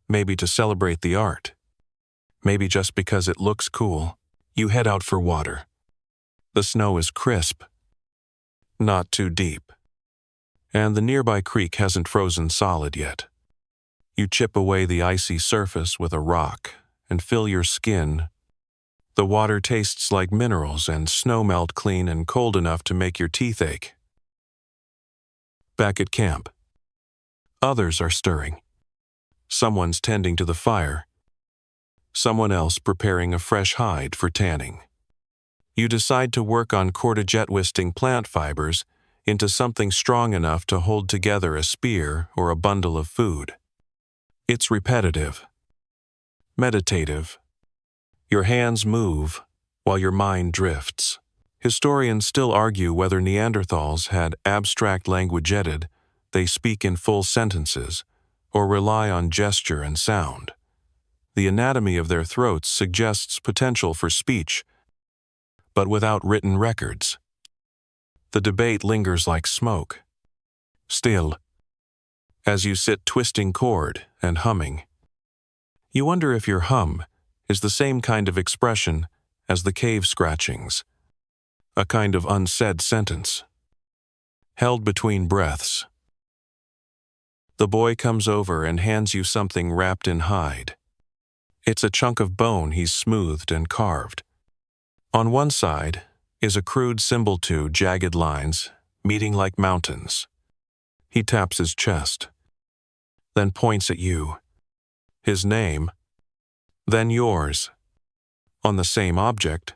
Speaker 1: Maybe to celebrate the art. Maybe just because it looks cool. You head out for water. The snow is crisp. Not too deep. And the nearby creek hasn't frozen solid yet. You chip away the icy surface with a rock and fill your skin. The water tastes like minerals and snow melt clean and cold enough to make your teeth ache. Back at camp, others are stirring. Someone's tending to the fire. Someone else preparing a fresh hide for tanning. You decide to work on courgette-twisting plant fibers into something strong enough to hold together a spear or a bundle of food. It's repetitive, meditative. Your hands move while your mind drifts. Historians still argue whether Neanderthals had abstract language. They speak in full sentences or rely on gesture and sound. The anatomy of their throats suggests potential for speech, but without written records. The debate lingers like smoke. Still, as you sit twisting cord and humming, you wonder if your hum is the same kind of expression as the cave scratchings, a kind of unsaid sentence, held between breaths. The boy comes over and hands you something wrapped in hide. It's a chunk of bone he's smoothed and carved. On one side is a crude symbol, two jagged lines, meeting like mountains. He taps his chest, then points at you. His name, then yours. On the same object,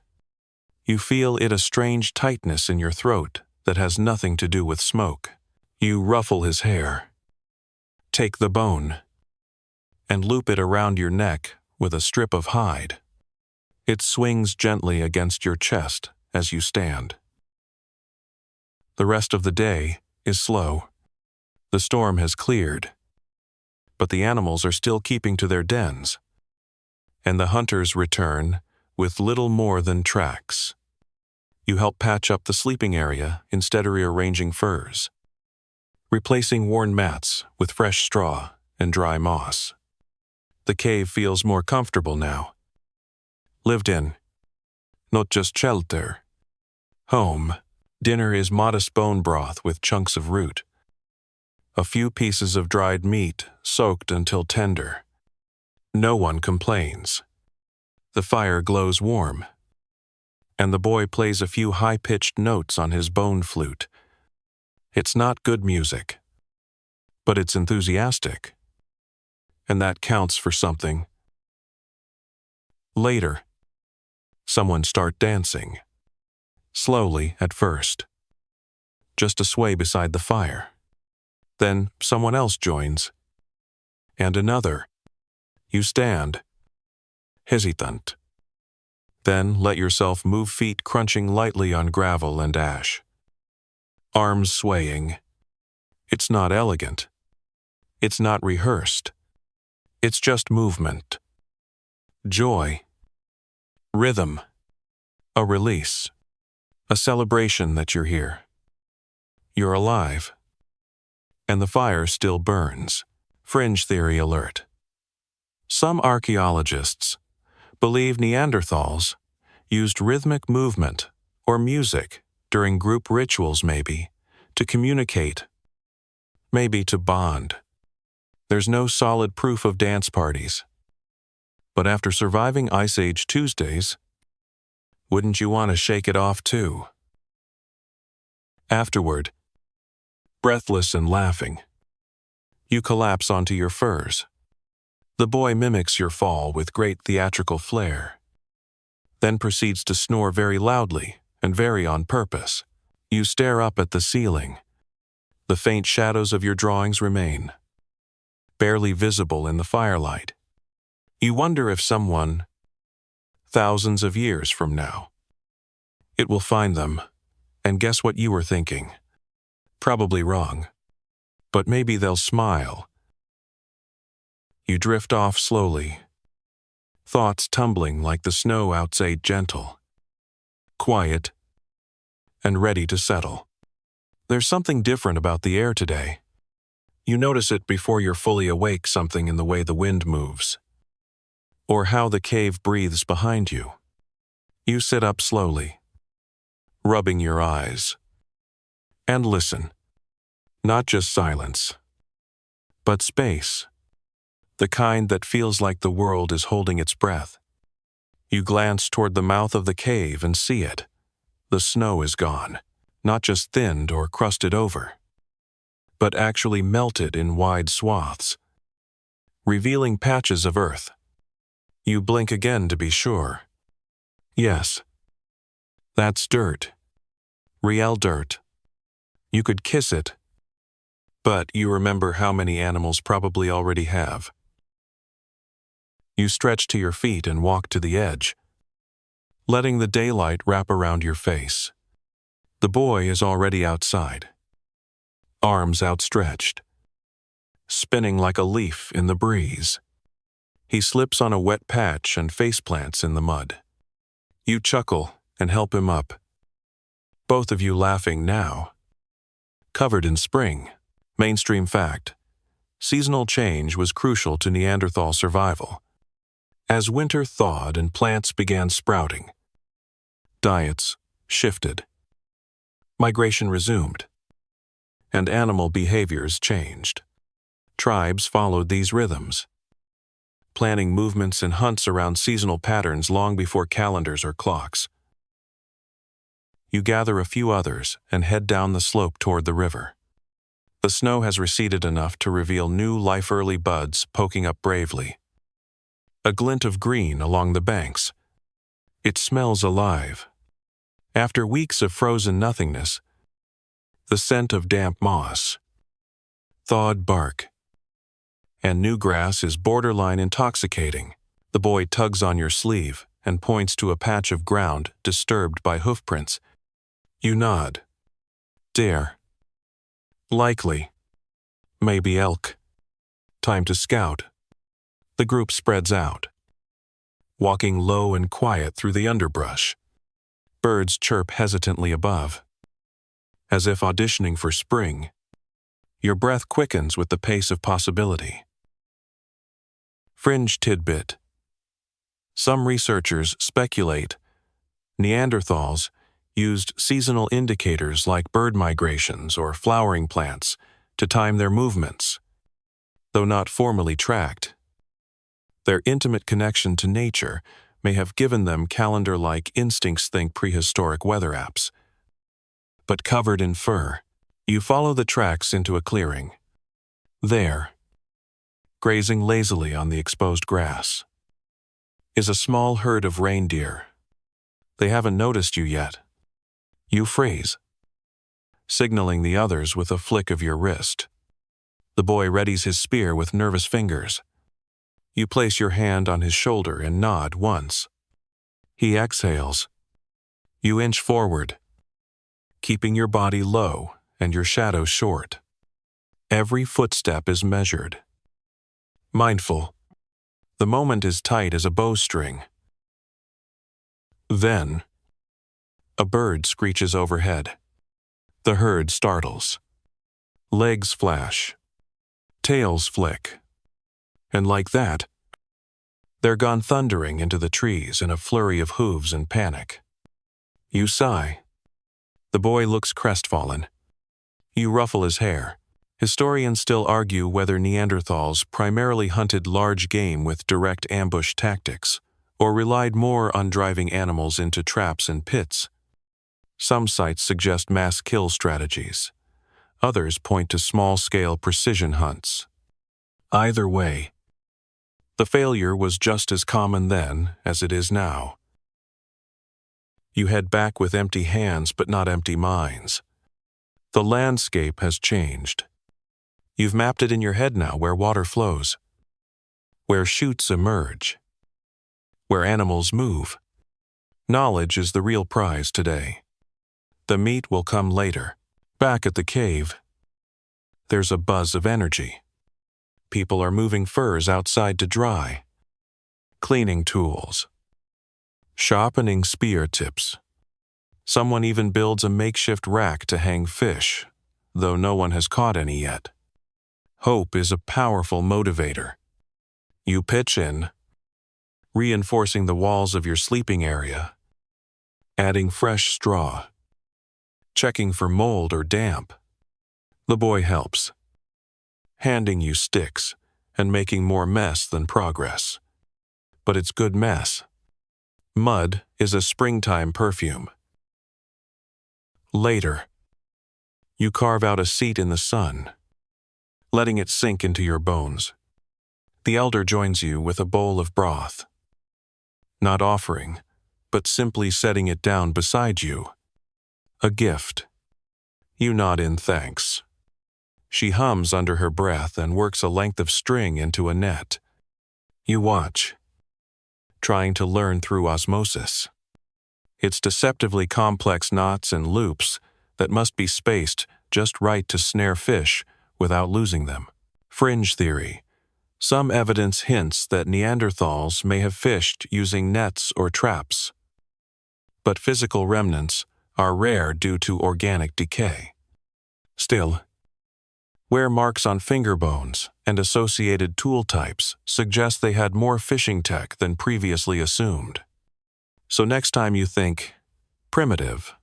Speaker 1: you feel a strange tightness in your throat that has nothing to do with smoke. You ruffle his hair, take the bone, and loop it around your neck with a strip of hide. It swings gently against your chest as you stand. The rest of the day is slow. The storm has cleared, but the animals are still keeping to their dens, and the hunters return with little more than tracks. You help patch up the sleeping area instead of rearranging furs, replacing worn mats with fresh straw and dry moss. The cave feels more comfortable now. Lived in, not just shelter. Home. Dinner is modest bone broth with chunks of root. A few pieces of dried meat soaked until tender. No one complains. The fire glows warm, and the boy plays a few high-pitched notes on his bone flute. It's not good music, but it's enthusiastic, and that counts for something. Later, someone starts dancing. Slowly at first, just a sway beside the fire. Then someone else joins, and another. You stand, hesitant. Then let yourself move, feet crunching lightly on gravel and ash. Arms swaying. It's not elegant. It's not rehearsed. It's just movement. Joy. Rhythm. A release. A celebration that you're here. You're alive. And the fire still burns. Fringe theory alert. Some archaeologists believe Neanderthals used rhythmic movement or music during group rituals, maybe to communicate, maybe to bond. There's no solid proof of dance parties. But after surviving Ice Age Tuesdays, wouldn't you want to shake it off too? Afterward, breathless and laughing, you collapse onto your furs. The boy mimics your fall with great theatrical flair, then proceeds to snore very loudly and very on purpose. You stare up at the ceiling. The faint shadows of your drawings remain, barely visible in the firelight. You wonder if someone, thousands of years from now, it will find them and guess what you were thinking. Probably wrong, but maybe they'll smile. You drift off slowly, thoughts tumbling like the snow outside, gentle, quiet, and ready to settle. There's something different about the air today. You notice it before you're fully awake, something in the way the wind moves, or how the cave breathes behind you. You sit up slowly, rubbing your eyes, and listen. Not just silence, but space. The kind that feels like the world is holding its breath. You glance toward the mouth of the cave and see it. The snow is gone, not just thinned or crusted over, but actually melted in wide swaths, revealing patches of earth. You blink again to be sure. Yes, that's dirt. Real dirt. You could kiss it, but you remember how many animals probably already have. You stretch to your feet and walk to the edge, letting the daylight wrap around your face. The boy is already outside, arms outstretched, spinning like a leaf in the breeze. He slips on a wet patch and faceplants in the mud. You chuckle and help him up, both of you laughing now. Covered in spring. Mainstream fact. Seasonal change was crucial to Neanderthal survival. As winter thawed and plants began sprouting, diets shifted. Migration resumed, and animal behaviors changed. Tribes followed these rhythms, planning movements and hunts around seasonal patterns long before calendars or clocks. You gather a few others and head down the slope toward the river. The snow has receded enough to reveal new life-early buds poking up bravely. A glint of green along the banks. It smells alive. After weeks of frozen nothingness, the scent of damp moss, thawed bark, and new grass is borderline intoxicating. The boy tugs on your sleeve and points to a patch of ground disturbed by hoofprints. You nod. Deer. Likely. Maybe elk. Time to scout. The group spreads out, walking low and quiet through the underbrush. Birds chirp hesitantly above, as if auditioning for spring. Your breath quickens with the pace of possibility. Fringe tidbit. Some researchers speculate Neanderthals used seasonal indicators like bird migrations or flowering plants to time their movements. Though not formally tracked, their intimate connection to nature may have given them calendar-like instincts. Think prehistoric weather apps. But covered in fur, you follow the tracks into a clearing. There, grazing lazily on the exposed grass, is a small herd of reindeer. They haven't noticed you yet. You freeze, signaling the others with a flick of your wrist. The boy readies his spear with nervous fingers. You place your hand on his shoulder and nod once. He exhales. You inch forward, keeping your body low and your shadow short. Every footstep is measured. Mindful. The moment is tight as a bowstring. Then, a bird screeches overhead. The herd startles. Legs flash. Tails flick. And like that, they're gone thundering into the trees in a flurry of hooves and panic. You sigh. The boy looks crestfallen. You ruffle his hair. Historians still argue whether Neanderthals primarily hunted large game with direct ambush tactics, or relied more on driving animals into traps and pits. Some sites suggest mass kill strategies. Others point to small-scale precision hunts. Either way, the failure was just as common then as it is now. You head back with empty hands but not empty minds. The landscape has changed. You've mapped it in your head now, where water flows, where chutes emerge, where animals move. Knowledge is the real prize today. The meat will come later. Back at the cave, there's a buzz of energy. People are moving furs outside to dry. Cleaning tools. Sharpening spear tips. Someone even builds a makeshift rack to hang fish, though no one has caught any yet. Hope is a powerful motivator. You pitch in, reinforcing the walls of your sleeping area, adding fresh straw, checking for mold or damp. The boy helps, handing you sticks and making more mess than progress. But it's good mess. Mud is a springtime perfume. Later, you carve out a seat in the sun, letting it sink into your bones. The elder joins you with a bowl of broth, not offering, but simply setting it down beside you. A gift. You nod in thanks. She hums under her breath and works a length of string into a net. You watch, trying to learn through osmosis. It's deceptively complex knots and loops that must be spaced just right to snare fish without losing them. Fringe theory. Some evidence hints that Neanderthals may have fished using nets or traps, but physical remnants are rare due to organic decay. Still, wear marks on finger bones and associated tool types suggest they had more fishing tech than previously assumed. So next time you think primitive,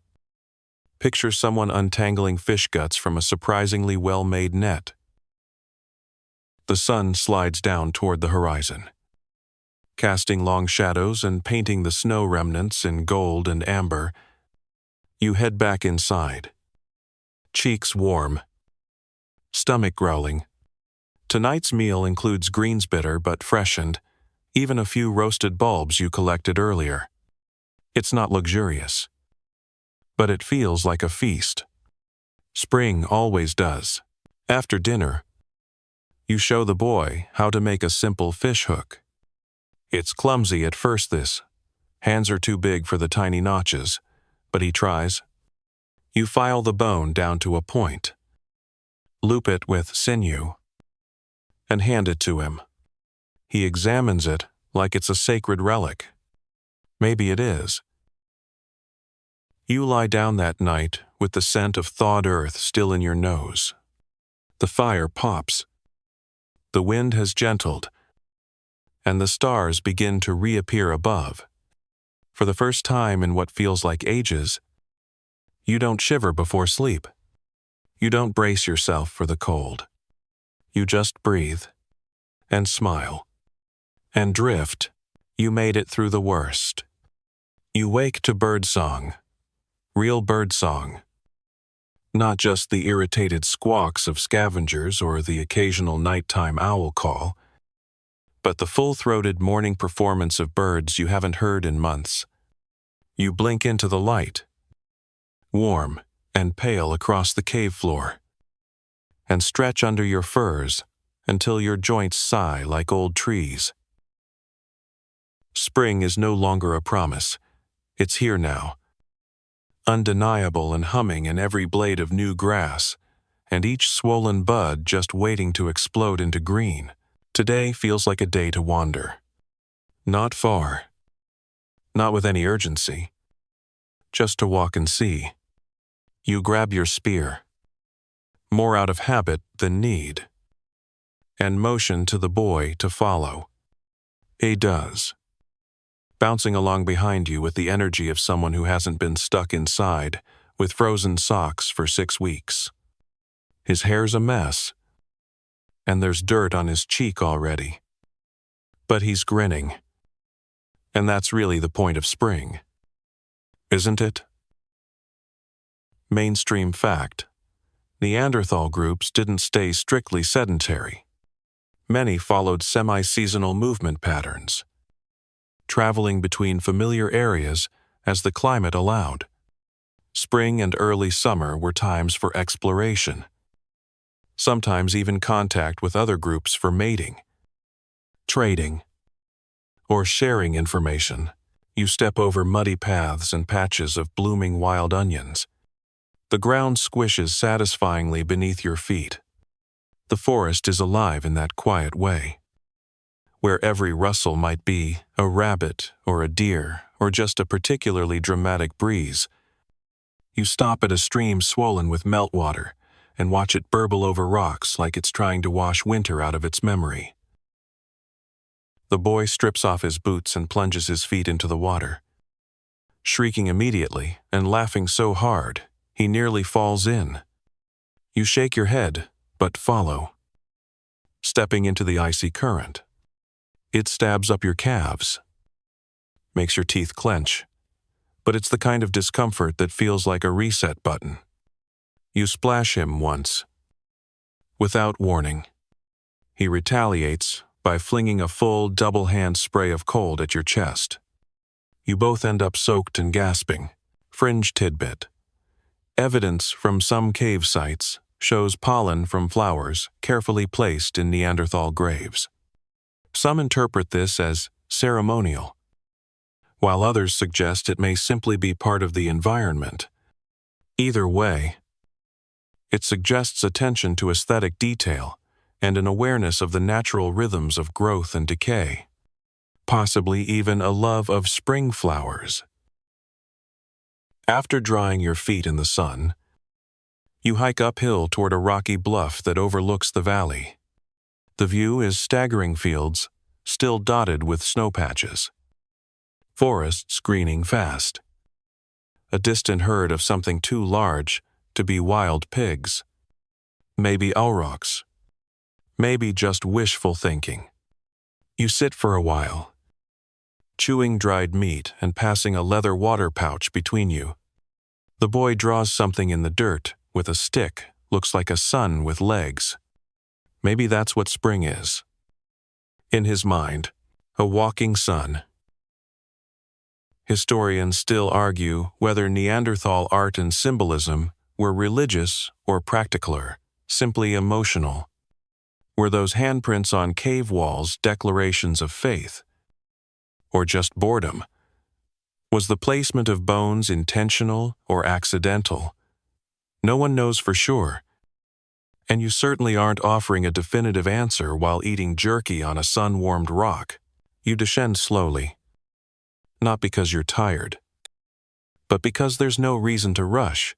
Speaker 1: Picture someone untangling fish guts from a surprisingly well-made net. The sun slides down toward the horizon, casting long shadows and painting the snow remnants in gold and amber. You head back inside, cheeks warm, stomach growling. Tonight's meal includes greens bitter but freshened, even a few roasted bulbs you collected earlier. It's not luxurious, but it feels like a feast. Spring always does. After dinner, you show the boy how to make a simple fish hook. It's clumsy at first. Hands are too big for the tiny notches, but he tries. You file the bone down to a point, loop it with sinew, and hand it to him. He examines it like it's a sacred relic. Maybe it is. You lie down that night with the scent of thawed earth still in your nose. The fire pops. The wind has gentled, and the stars begin to reappear above. For the first time in what feels like ages, you don't shiver before sleep. You don't brace yourself for the cold. You just breathe, and smile, and drift. You made it through the worst. You wake to birdsong, real birdsong. Not just the irritated squawks of scavengers or the occasional nighttime owl call, but the full-throated morning performance of birds you haven't heard in months. You blink into the light, warm and pale across the cave floor, and stretch under your furs until your joints sigh like old trees. Spring is no longer a promise. It's here now, undeniable and humming in every blade of new grass, and each swollen bud just waiting to explode into green. Today feels like a day to wander. Not far. Not with any urgency. Just to walk and see. You grab your spear, more out of habit than need, and motion to the boy to follow. He does, bouncing along behind you with the energy of someone who hasn't been stuck inside with frozen socks for 6 weeks. His hair's a mess, and there's dirt on his cheek already. But he's grinning. And that's really the point of spring, isn't it? Mainstream fact: Neanderthal groups didn't stay strictly sedentary. Many followed semi-seasonal movement patterns, traveling between familiar areas as the climate allowed. Spring and early summer were times for exploration, sometimes even contact with other groups for mating, trading, or sharing information. You step over muddy paths and patches of blooming wild onions. The ground squishes satisfyingly beneath your feet. The forest is alive in that quiet way, where every rustle might be a rabbit or a deer or just a particularly dramatic breeze. You stop at a stream swollen with meltwater and watch it burble over rocks like it's trying to wash winter out of its memory. The boy strips off his boots and plunges his feet into the water, shrieking immediately and laughing so hard he nearly falls in. You shake your head, but follow, stepping into the icy current. It stabs up your calves, makes your teeth clench, but it's the kind of discomfort that feels like a reset button. You splash him once, without warning. He retaliates by flinging a full double-hand spray of cold at your chest. You both end up soaked and gasping. Fringe tidbit: evidence from some cave sites shows pollen from flowers carefully placed in Neanderthal graves. Some interpret this as ceremonial, while others suggest it may simply be part of the environment. Either way, it suggests attention to aesthetic detail and an awareness of the natural rhythms of growth and decay, possibly even a love of spring flowers. After drying your feet in the sun, you hike uphill toward a rocky bluff that overlooks the valley. The view is staggering fields, still dotted with snow patches. Forests greening fast. a distant herd of something too large to be wild pigs. Maybe aurochs. Maybe just wishful thinking. You sit for a while, chewing dried meat and passing a leather water pouch between you. The boy draws something in the dirt with a stick, looks like a sun with legs. Maybe that's what spring is. In his mind, a walking sun. Historians still argue whether Neanderthal art and symbolism were religious or practical, simply emotional. Were those handprints on cave walls declarations of faith? Or just boredom? Was the placement of bones intentional or accidental? No one knows for sure. And you certainly aren't offering a definitive answer while eating jerky on a sun-warmed rock. You descend slowly. Not because you're tired, but because there's no reason to rush.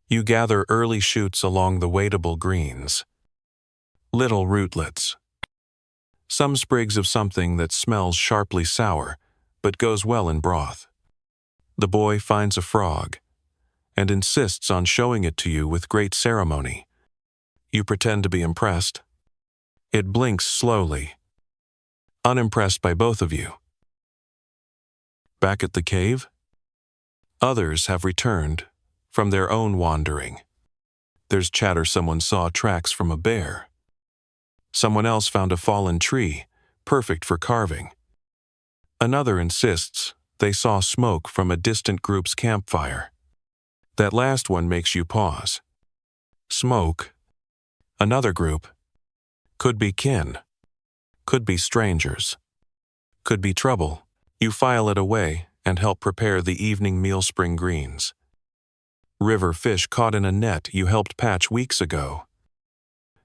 Speaker 1: You gather early shoots along the wadeable greens. Little rootlets. Some sprigs of something that smells sharply sour, but goes well in broth. The boy finds a frog, and insists on showing it to you with great ceremony. You pretend to be impressed. It blinks slowly, unimpressed by both of you. Back at the cave, others have returned from their own wandering. There's chatter someone saw tracks from a bear. Someone else found a fallen tree, perfect for carving. Another insists they saw smoke from a distant group's campfire. That last one makes you pause. Smoke. Another group. Could be kin. Could be strangers. Could be trouble. You file it away and help prepare the evening meal spring greens. River fish caught in a net you helped patch weeks ago.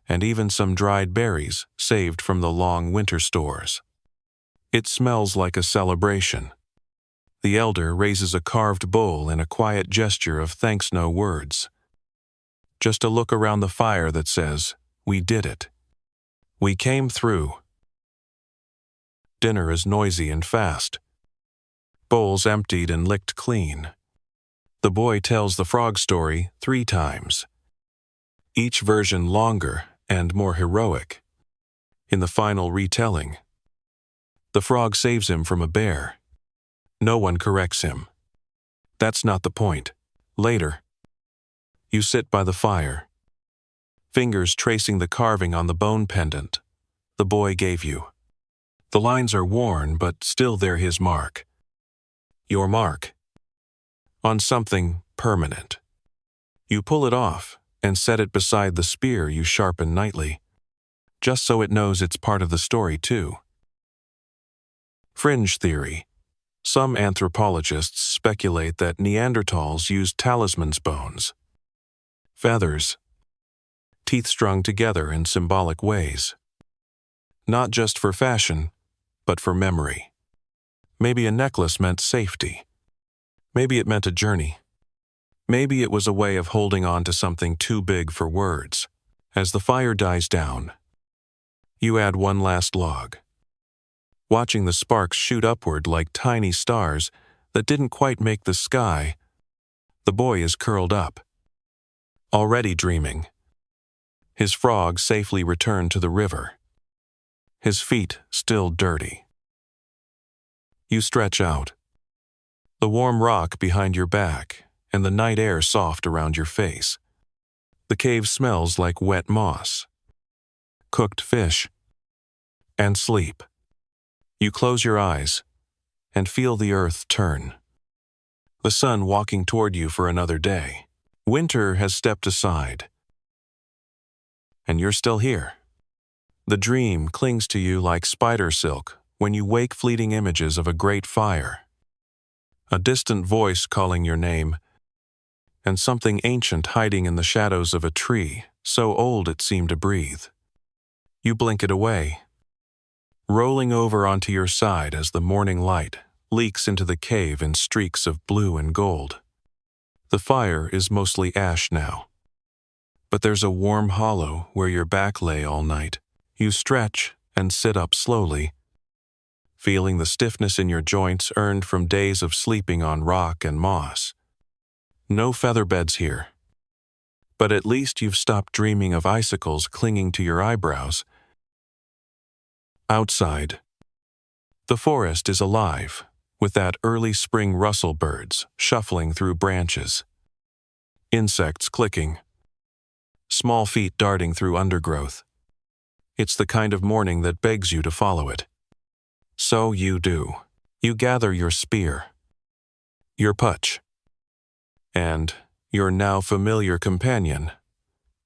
Speaker 1: And even some dried berries saved from the long winter stores. It smells like a celebration. The elder raises a carved bowl in a quiet gesture of thanks no words. Just a look around the fire that says, "We did it. We came through." Dinner is noisy and fast. Bowls emptied and licked clean. The boy tells the frog story 3 times. Each version longer and more heroic. In the final retelling, the frog saves him from a bear. No one corrects him. That's not the point. Later, you sit by the fire, fingers tracing the carving on the bone pendant the boy gave you. The lines are worn, but still they're his mark. Your mark. On something permanent. You pull it off and set it beside the spear you sharpen nightly, just so it knows it's part of the story too. Fringe theory. Some anthropologists speculate that Neanderthals used talismans bones, feathers, teeth strung together in symbolic ways. Not just for fashion, but for memory. Maybe a necklace meant safety. Maybe it meant a journey. Maybe it was a way of holding on to something too big for words. As the fire dies down, you add one last log, watching the sparks shoot upward like tiny stars that didn't quite make the sky. The boy is curled up, already dreaming. His frog safely returned to the river, his feet still dirty. You stretch out, the warm rock behind your back and the night air soft around your face. The cave smells like wet moss, cooked fish, and sleep. You close your eyes and feel the earth turn. The sun walking toward you for another day. Winter has stepped aside, and you're still here. The dream clings to you like spider silk when you wake fleeting images of a great fire. A distant voice calling your name, and something ancient hiding in the shadows of a tree, so old it seemed to breathe. You blink it away, rolling over onto your side as the morning light leaks into the cave in streaks of blue and gold. The fire is mostly ash now, but there's a warm hollow where your back lay all night. You stretch and sit up slowly, feeling the stiffness in your joints earned from days of sleeping on rock and moss. No feather beds here. But at least you've stopped dreaming of icicles clinging to your eyebrows. Outside, the forest is alive, with that early spring rustle birds shuffling through branches, insects clicking, small feet darting through undergrowth. It's the kind of morning that begs you to follow it. So you do. You gather your spear, your putch, and your now familiar companion,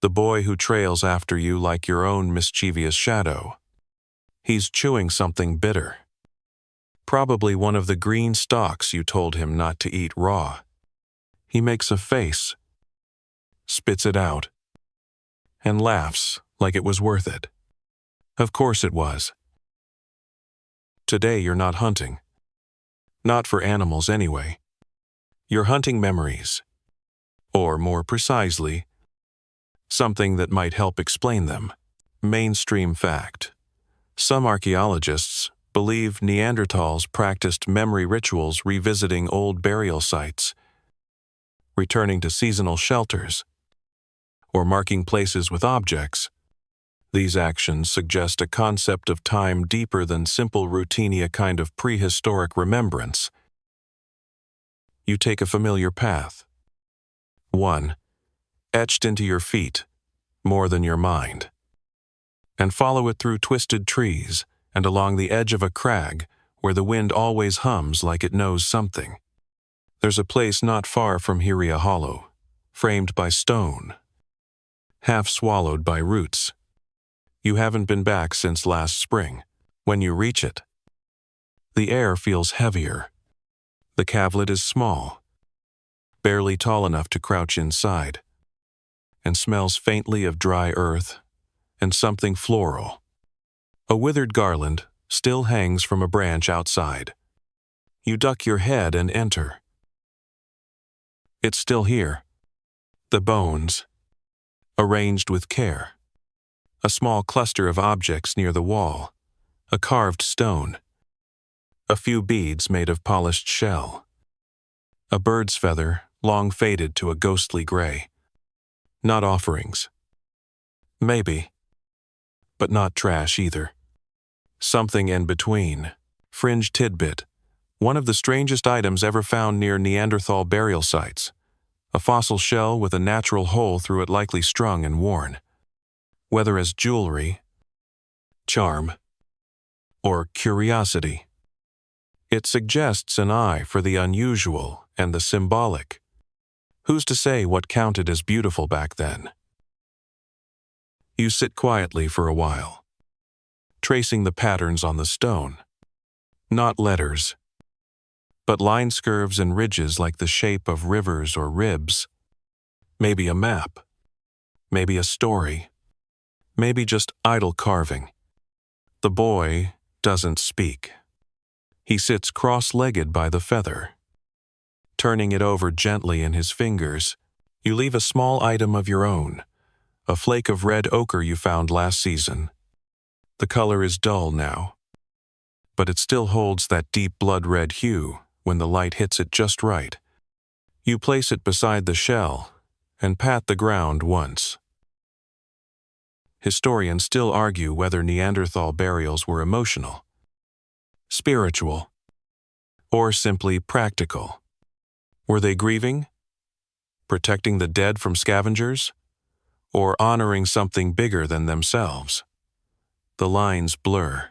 Speaker 1: the boy who trails after you like your own mischievous shadow. He's chewing something bitter. Probably one of the green stalks you told him not to eat raw. He makes a face, spits it out, and laughs like it was worth it. Of course it was. Today you're not hunting. Not for animals anyway. You're hunting memories. Or more precisely, something that might help explain them. Mainstream fact. Some archaeologists believe Neanderthals practiced memory rituals revisiting old burial sites, returning to seasonal shelters, or marking places with objects. These actions suggest a concept of time deeper than simple routine, a kind of prehistoric remembrance. You take a familiar path. One, etched into your feet, more than your mind, and follow it through twisted trees and along the edge of a crag where the wind always hums like it knows something. There's a place not far from here, a hollow, framed by stone, half swallowed by roots. You haven't been back since last spring. When you reach it, the air feels heavier. The cavelet is small, barely tall enough to crouch inside, and smells faintly of dry earth and something floral. A withered garland still hangs from a branch outside. You duck your head and enter. It's still here. The bones, arranged with care. A small cluster of objects near the wall, a carved stone, a few beads made of polished shell, a bird's feather long faded to a ghostly gray. Not offerings. Maybe, but not trash either. Something in between. Fringe tidbit. One of the strangest items ever found near Neanderthal burial sites. A fossil shell with a natural hole through it, likely strung and worn. Whether as jewelry, charm, or curiosity, it suggests an eye for the unusual and the symbolic. Who's to say what counted as beautiful back then? You sit quietly for a while, tracing the patterns on the stone. Not letters, but line scurves and ridges like the shape of rivers or ribs. Maybe a map, maybe a story, maybe just idle carving. The boy doesn't speak. He sits cross-legged by the feather, turning it over gently in his fingers. You leave a small item of your own, a flake of red ochre you found last season. The color is dull now, but it still holds that deep blood-red hue when the light hits it just right. You place it beside the shell and pat the ground once. Historians still argue whether Neanderthal burials were emotional, spiritual, or simply practical. Were they grieving, protecting the dead from scavengers, or honoring something bigger than themselves? The lines blur.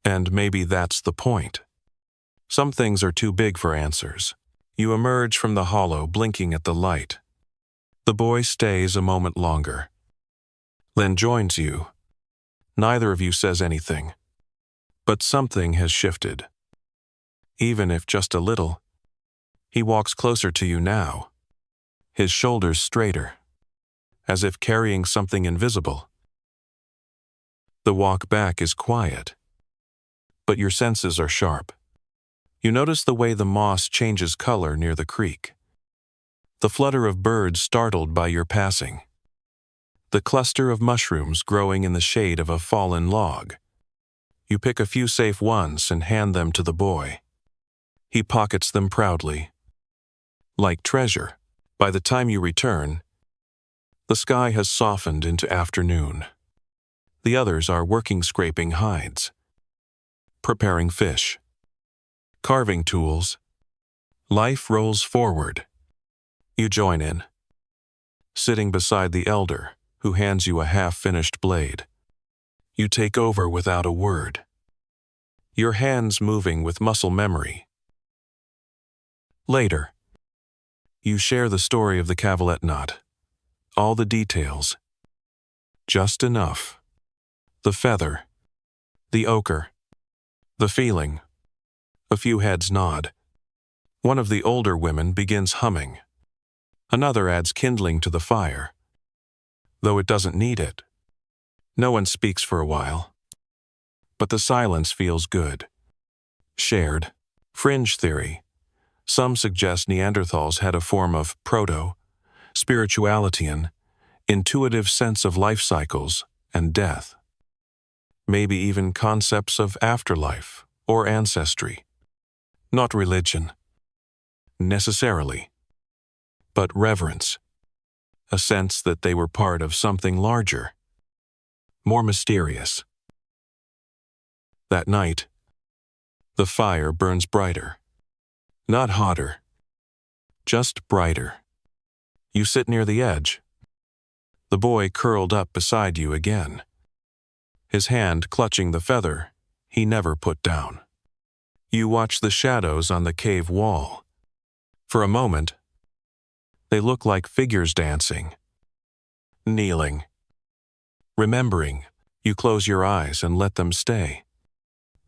Speaker 1: And maybe that's the point. Some things are too big for answers. You emerge from the hollow, blinking at the light. The boy stays a moment longer, then joins you. Neither of you says anything, but something has shifted. Even if just a little. He walks closer to you now, his shoulders straighter, as if carrying something invisible. The walk back is quiet, but your senses are sharp. You notice the way the moss changes color near the creek, the flutter of birds startled by your passing, the cluster of mushrooms growing in the shade of a fallen log. You pick a few safe ones and hand them to the boy. He pockets them proudly. like treasure. By the time you return, the sky has softened into afternoon. The others are working scraping hides, preparing fish, carving tools. Life rolls forward. You join in, sitting beside the elder, who hands you a half-finished blade. You take over without a word, your hands moving with muscle memory. Later, you share the story of the cavalet knot, all the details, just enough. The feather, the ochre, the feeling. A few heads nod. One of the older women begins humming. Another adds kindling to the fire, though it doesn't need it. No one speaks for a while, but the silence feels good. Shared. Fringe theory. Some suggest Neanderthals had a form of proto-spirituality, an intuitive sense of life cycles and death. Maybe even concepts of afterlife or ancestry. Not religion, necessarily, but reverence, a sense that they were part of something larger, more mysterious. That night, the fire burns brighter, not hotter, just brighter. You sit near the edge, the boy curled up beside you again, his hand clutching the feather he never put down. You watch the shadows on the cave wall. For a moment, they look like figures dancing, kneeling. Remembering, you close your eyes and let them stay.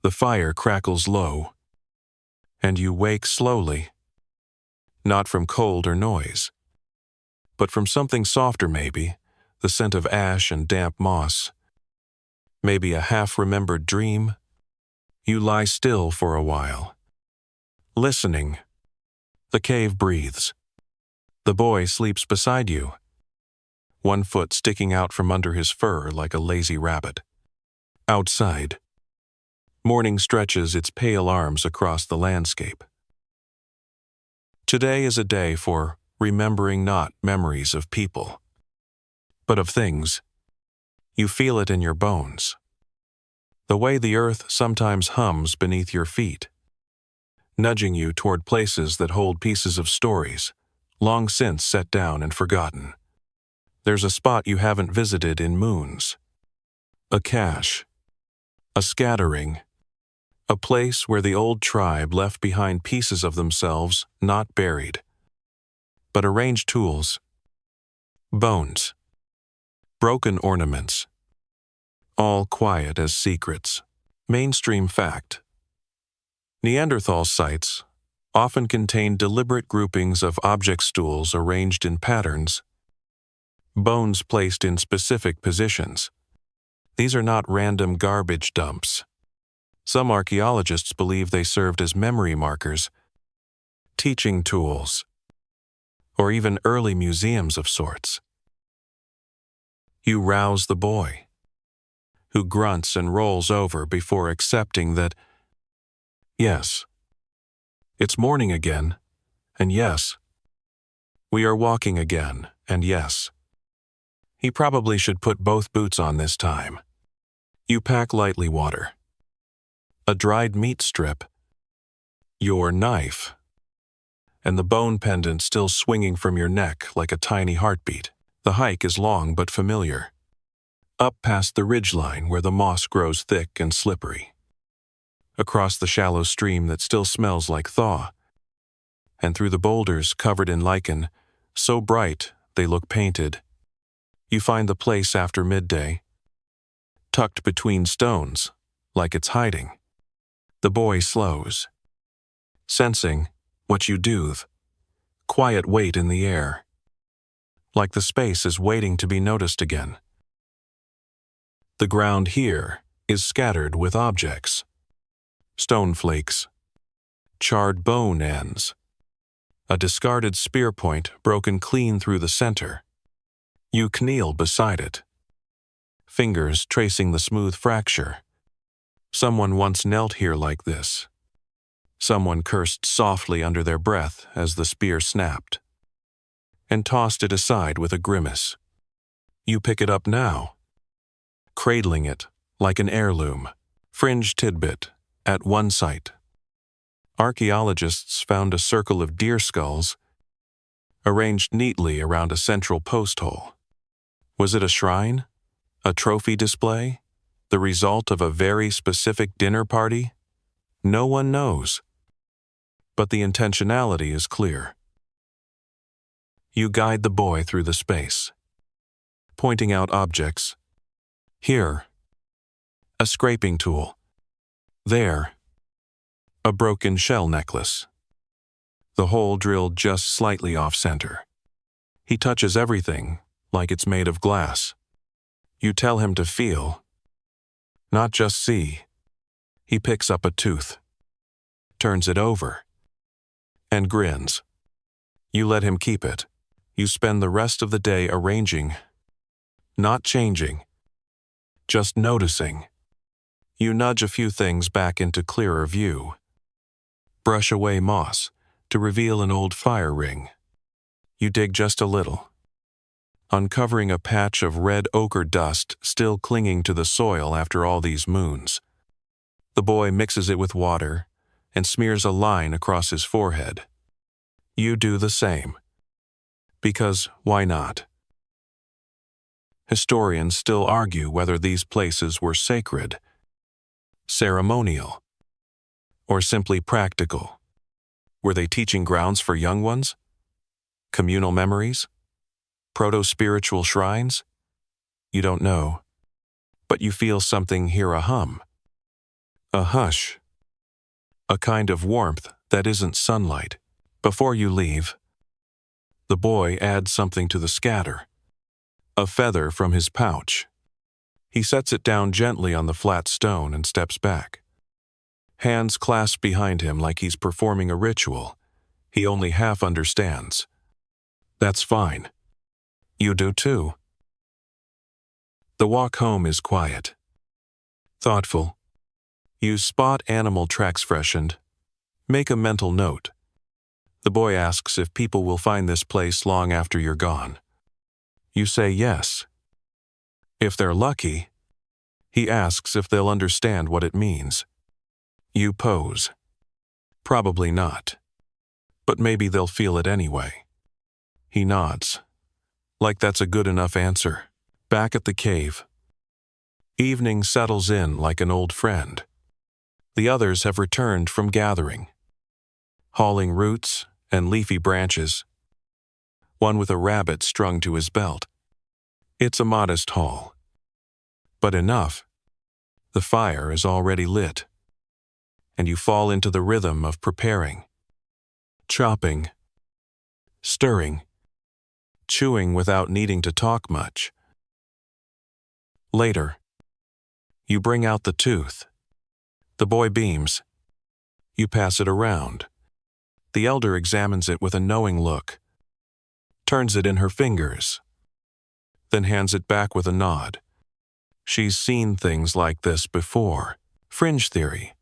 Speaker 1: The fire crackles low, and you wake slowly, not from cold or noise, but from something softer maybe, the scent of ash and damp moss. Maybe a half-remembered dream. You lie still for a while, listening. The cave breathes. The boy sleeps beside you, one foot sticking out from under his fur like a lazy rabbit. Outside, morning stretches its pale arms across the landscape. Today is a day for remembering not memories of people, but of things. You feel it in your bones. The way the earth sometimes hums beneath your feet, nudging you toward places that hold pieces of stories, long since set down and forgotten. There's a spot you haven't visited in moons. A cache, a scattering, a place where the old tribe left behind pieces of themselves not buried, but arranged tools, bones, broken ornaments, all quiet as secrets. Mainstream fact. Neanderthal sites often contain deliberate groupings of object stools arranged in patterns, bones placed in specific positions. These are not random garbage dumps. Some archaeologists believe they served as memory markers, teaching tools, or even early museums of sorts. You rouse the boy, who grunts and rolls over before accepting that, yes, it's morning again, and yes, we are walking again, and yes, he probably should put both boots on this time. You pack lightly water, a dried meat strip, your knife, and the bone pendant still swinging from your neck like a tiny heartbeat. The hike is long but familiar, up past the ridgeline where the moss grows thick and slippery, across the shallow stream that still smells like thaw, and through the boulders covered in lichen, so bright they look painted. You find the place after midday, tucked between stones, like it's hiding. The boy slows, sensing what you do, quiet weight in the air, like the space is waiting to be noticed again. The ground here is scattered with objects, stone flakes, charred bone ends, a discarded spear point broken clean through the center. You kneel beside it, fingers tracing the smooth fracture. Someone once knelt here like this, Someone cursed softly under their breath as the spear snapped, and tossed it aside with a grimace. You pick it up now, cradling it like an heirloom, fringe tidbit, at one site. Archaeologists found a circle of deer skulls arranged neatly around a central post hole. Was it a shrine? A trophy display? The result of a very specific dinner party? No one knows. But the intentionality is clear. You guide the boy through the space, pointing out objects. Here, a scraping tool. There, a broken shell necklace. The hole drilled just slightly off-center. He touches everything like it's made of glass. You tell him to feel, not just see. He picks up a tooth, turns it over, and grins. You let him keep it. You spend the rest of the day arranging, not changing, just noticing. You nudge a few things back into clearer view. Brush away moss to reveal an old fire ring. You dig just a little, uncovering a patch of red ochre dust still clinging to the soil after all these moons. The boy mixes it with water and smears a line across his forehead. You do the same. Because why not? Historians still argue whether these places were sacred, ceremonial, or simply practical. Were they teaching grounds for young ones? Communal memories? Proto-spiritual shrines? You don't know, but you feel something hear a hum. A hush. A kind of warmth that isn't sunlight. Before you leave, the boy adds something to the scatter. A feather from his pouch. He sets it down gently on the flat stone and steps back. Hands clasped behind him like he's performing a ritual. He only half understands. That's fine. You do too. The walk home is quiet. Thoughtful. You spot animal tracks freshened. Make a mental note. The boy asks if people will find this place long after you're gone. You say yes. If they're lucky, he asks if they'll understand what it means. You pose. Probably not. But maybe they'll feel it anyway. He nods, like that's a good enough answer. Back at the cave. Evening settles in like an old friend. The others have returned from gathering, hauling roots and leafy branches, one with a rabbit strung to his belt. It's a modest haul, but enough. The fire is already lit, and you fall into the rhythm of preparing, chopping, stirring, chewing without needing to talk much. Later, you bring out the tooth. The boy beams. You pass it around. The elder examines it with a knowing look, turns it in her fingers, then hands it back with a nod. She's seen things like this before. Fringe theory.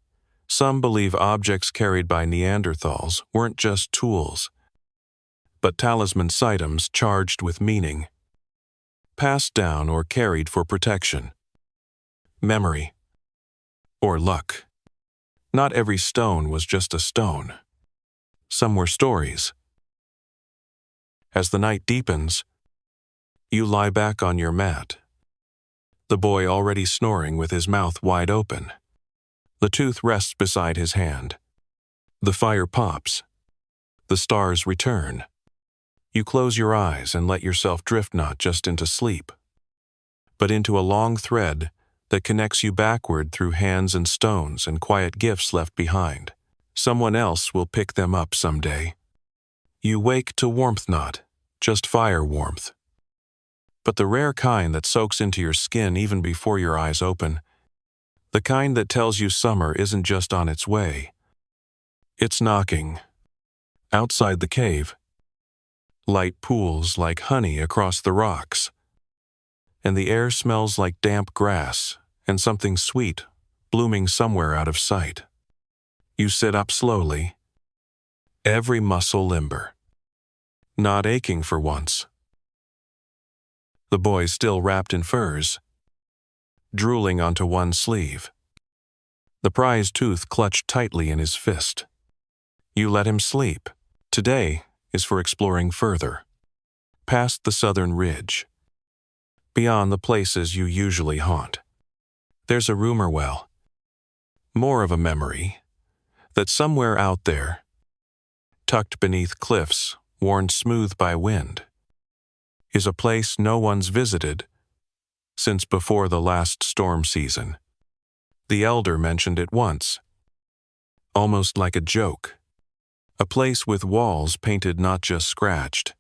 Speaker 1: Some believe objects carried by Neanderthals weren't just tools, but talisman items charged with meaning, passed down or carried for protection, memory, or luck. Not every stone was just a stone. Some were stories. As the night deepens, you lie back on your mat, the boy already snoring with his mouth wide open. The tooth rests beside his hand. The fire pops. The stars return. You close your eyes and let yourself drift not just into sleep, but into a long thread that connects you backward through hands and stones and quiet gifts left behind. Someone else will pick them up someday. You wake to warmth, not just fire warmth, but the rare kind that soaks into your skin even before your eyes open. The kind that tells you summer isn't just on its way. It's knocking. Outside the cave, light pools like honey across the rocks, and the air smells like damp grass and something sweet blooming somewhere out of sight. You sit up slowly, every muscle limber, not aching for once. The boy still wrapped in furs, drooling onto one sleeve, the prized tooth clutched tightly in his fist. You let him sleep. Today is for exploring further, past the southern ridge, beyond the places you usually haunt. There's a rumor well, more of a memory, that somewhere out there, tucked beneath cliffs worn smooth by wind, is a place no one's visited since before the last storm season. The elder mentioned it once, almost like a joke. A place with walls painted not just scratched,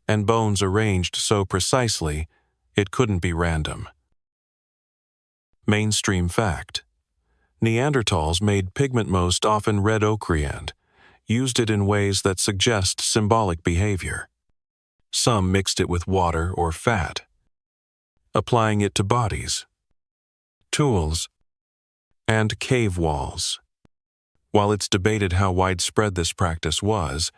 Speaker 1: and bones arranged so precisely it couldn't be random. Mainstream fact: Neanderthals made pigment most often red ochre and used it in ways that suggest symbolic behavior. Some mixed it with water or fat, applying it to bodies, tools, and cave walls. While it's debated how widespread this practice was,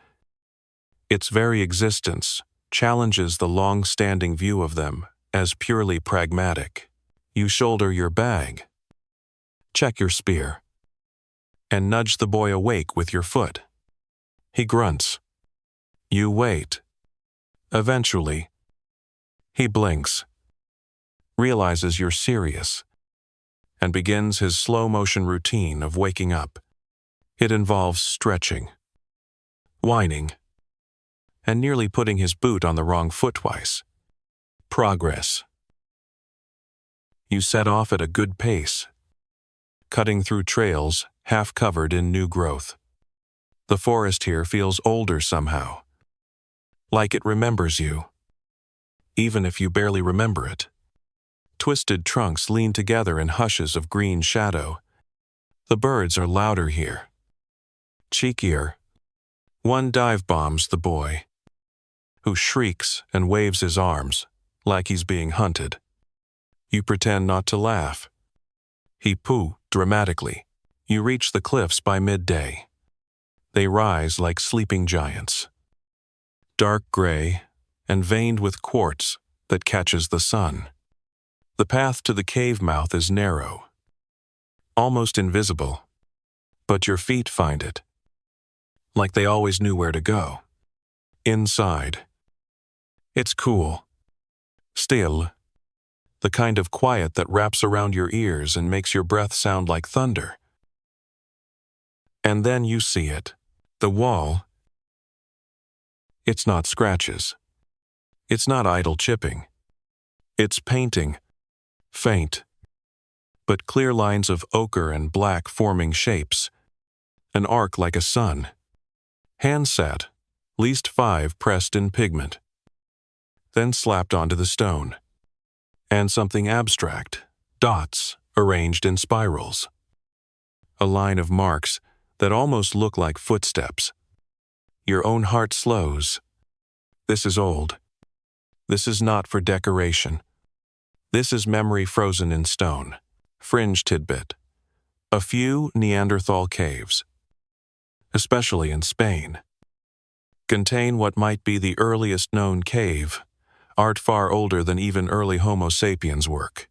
Speaker 1: its very existence challenges the long-standing view of them as purely pragmatic. You shoulder your bag, check your spear, and nudge the boy awake with your foot. He grunts. You wait. Eventually, he blinks, realizes you're serious, and begins his slow-motion routine of waking up. It involves stretching, whining, and nearly putting his boot on the wrong foot twice. Progress. You set off at a good pace, cutting through trails half covered in new growth. The forest here feels older somehow, like it remembers you, even if you barely remember it. Twisted trunks lean together in hushes of green shadow. The birds are louder here, cheekier. One dive bombs the boy, who shrieks and waves his arms like he's being hunted. You pretend not to laugh. He pooh dramatically. You reach the cliffs by midday. They rise like sleeping giants, dark gray and veined with quartz that catches the sun. The path to the cave mouth is narrow, almost invisible, but your feet find it, like they always knew where to go. Inside, it's cool, still, the kind of quiet that wraps around your ears and makes your breath sound like thunder. And then you see it, the wall. It's not scratches. It's not idle chipping. It's painting, faint, but clear lines of ochre and black forming shapes, an arc like a sun. Hand set, least 5 pressed in pigment, then slapped onto the stone. And something abstract, dots arranged in spirals. A line of marks that almost look like footsteps. Your own heart slows. This is old. This is not for decoration. This is memory frozen in stone. Fringe tidbit: a few Neanderthal caves, especially in Spain, contain what might be the earliest known cave, art far older than even early Homo sapiens work.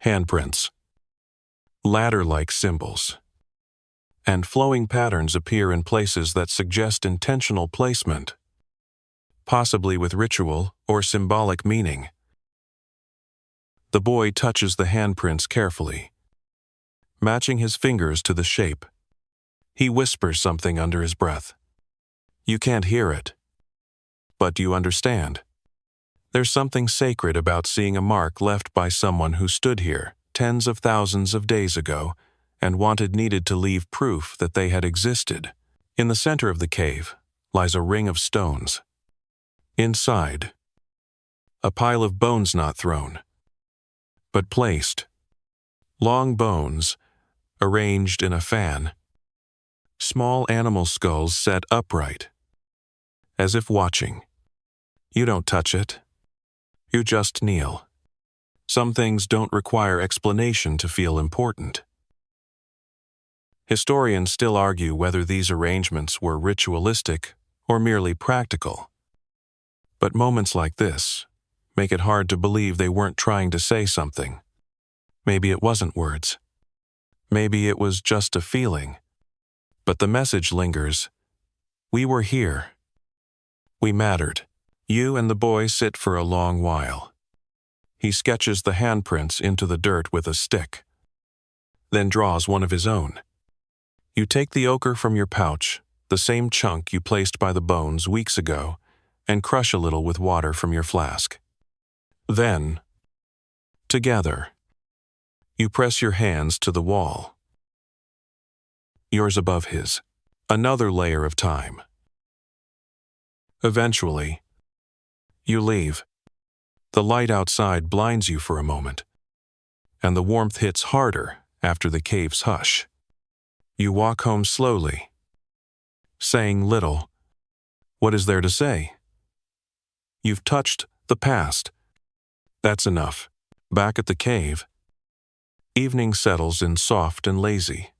Speaker 1: Handprints, ladder-like symbols, and flowing patterns appear in places that suggest intentional placement, possibly with ritual or symbolic meaning. The boy touches the handprints carefully, matching his fingers to the shape. He whispers something under his breath. You can't hear it, but you understand. There's something sacred about seeing a mark left by someone who stood here tens of thousands of days ago and needed to leave proof that they had existed. In the center of the cave lies a ring of stones. Inside, a pile of bones not thrown, but placed. Long bones, arranged in a fan. Small animal skulls set upright, as if watching. You don't touch it. You just kneel. Some things don't require explanation to feel important. Historians still argue whether these arrangements were ritualistic or merely practical. But moments like this make it hard to believe they weren't trying to say something. Maybe it wasn't words. Maybe it was just a feeling. But the message lingers. We were here. We mattered. You and the boy sit for a long while. He sketches the handprints into the dirt with a stick, then draws one of his own. You take the ochre from your pouch, the same chunk you placed by the bones weeks ago, and crush a little with water from your flask. Then, together, you press your hands to the wall. Yours above his. Another layer of time. Eventually, you leave. The light outside blinds you for a moment, and the warmth hits harder after the cave's hush. You walk home slowly, saying little. What is there to say? You've touched the past. That's enough. Back at the cave, evening settles in soft and lazy.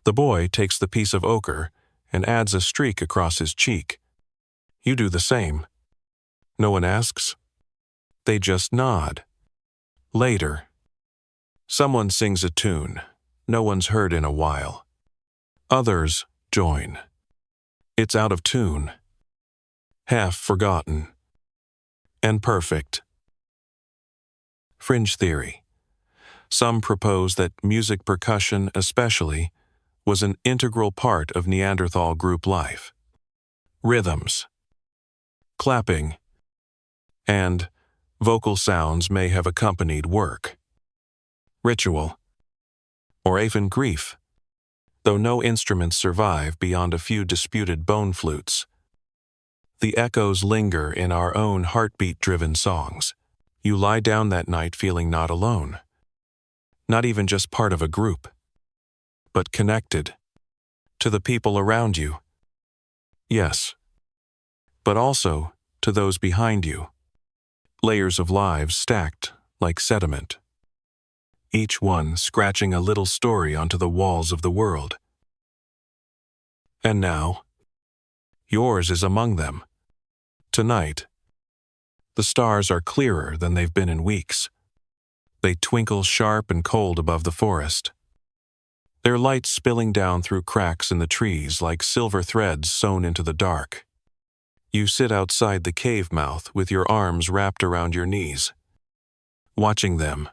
Speaker 1: The boy takes the piece of ochre and adds a streak across his cheek. You do the same. No one asks. They just nod. Later, someone sings a tune no one's heard in a while. Others join. It's out of tune, half forgotten, and perfect. Fringe theory. Some propose that music percussion especially was an integral part of Neanderthal group life. Rhythms, clapping, and vocal sounds may have accompanied work, ritual, or even grief, though no instruments survive beyond a few disputed bone flutes. The echoes linger in our own heartbeat-driven songs. You lie down that night feeling not alone, not even just part of a group, but connected to the people around you. Yes, but also to those behind you. Layers of lives stacked like sediment, each one scratching a little story onto the walls of the world. And now, yours is among them. Tonight, the stars are clearer than they've been in weeks. They twinkle sharp and cold above the forest, their light spilling down through cracks in the trees like silver threads sewn into the dark. You sit outside the cave mouth with your arms wrapped around your knees, watching them.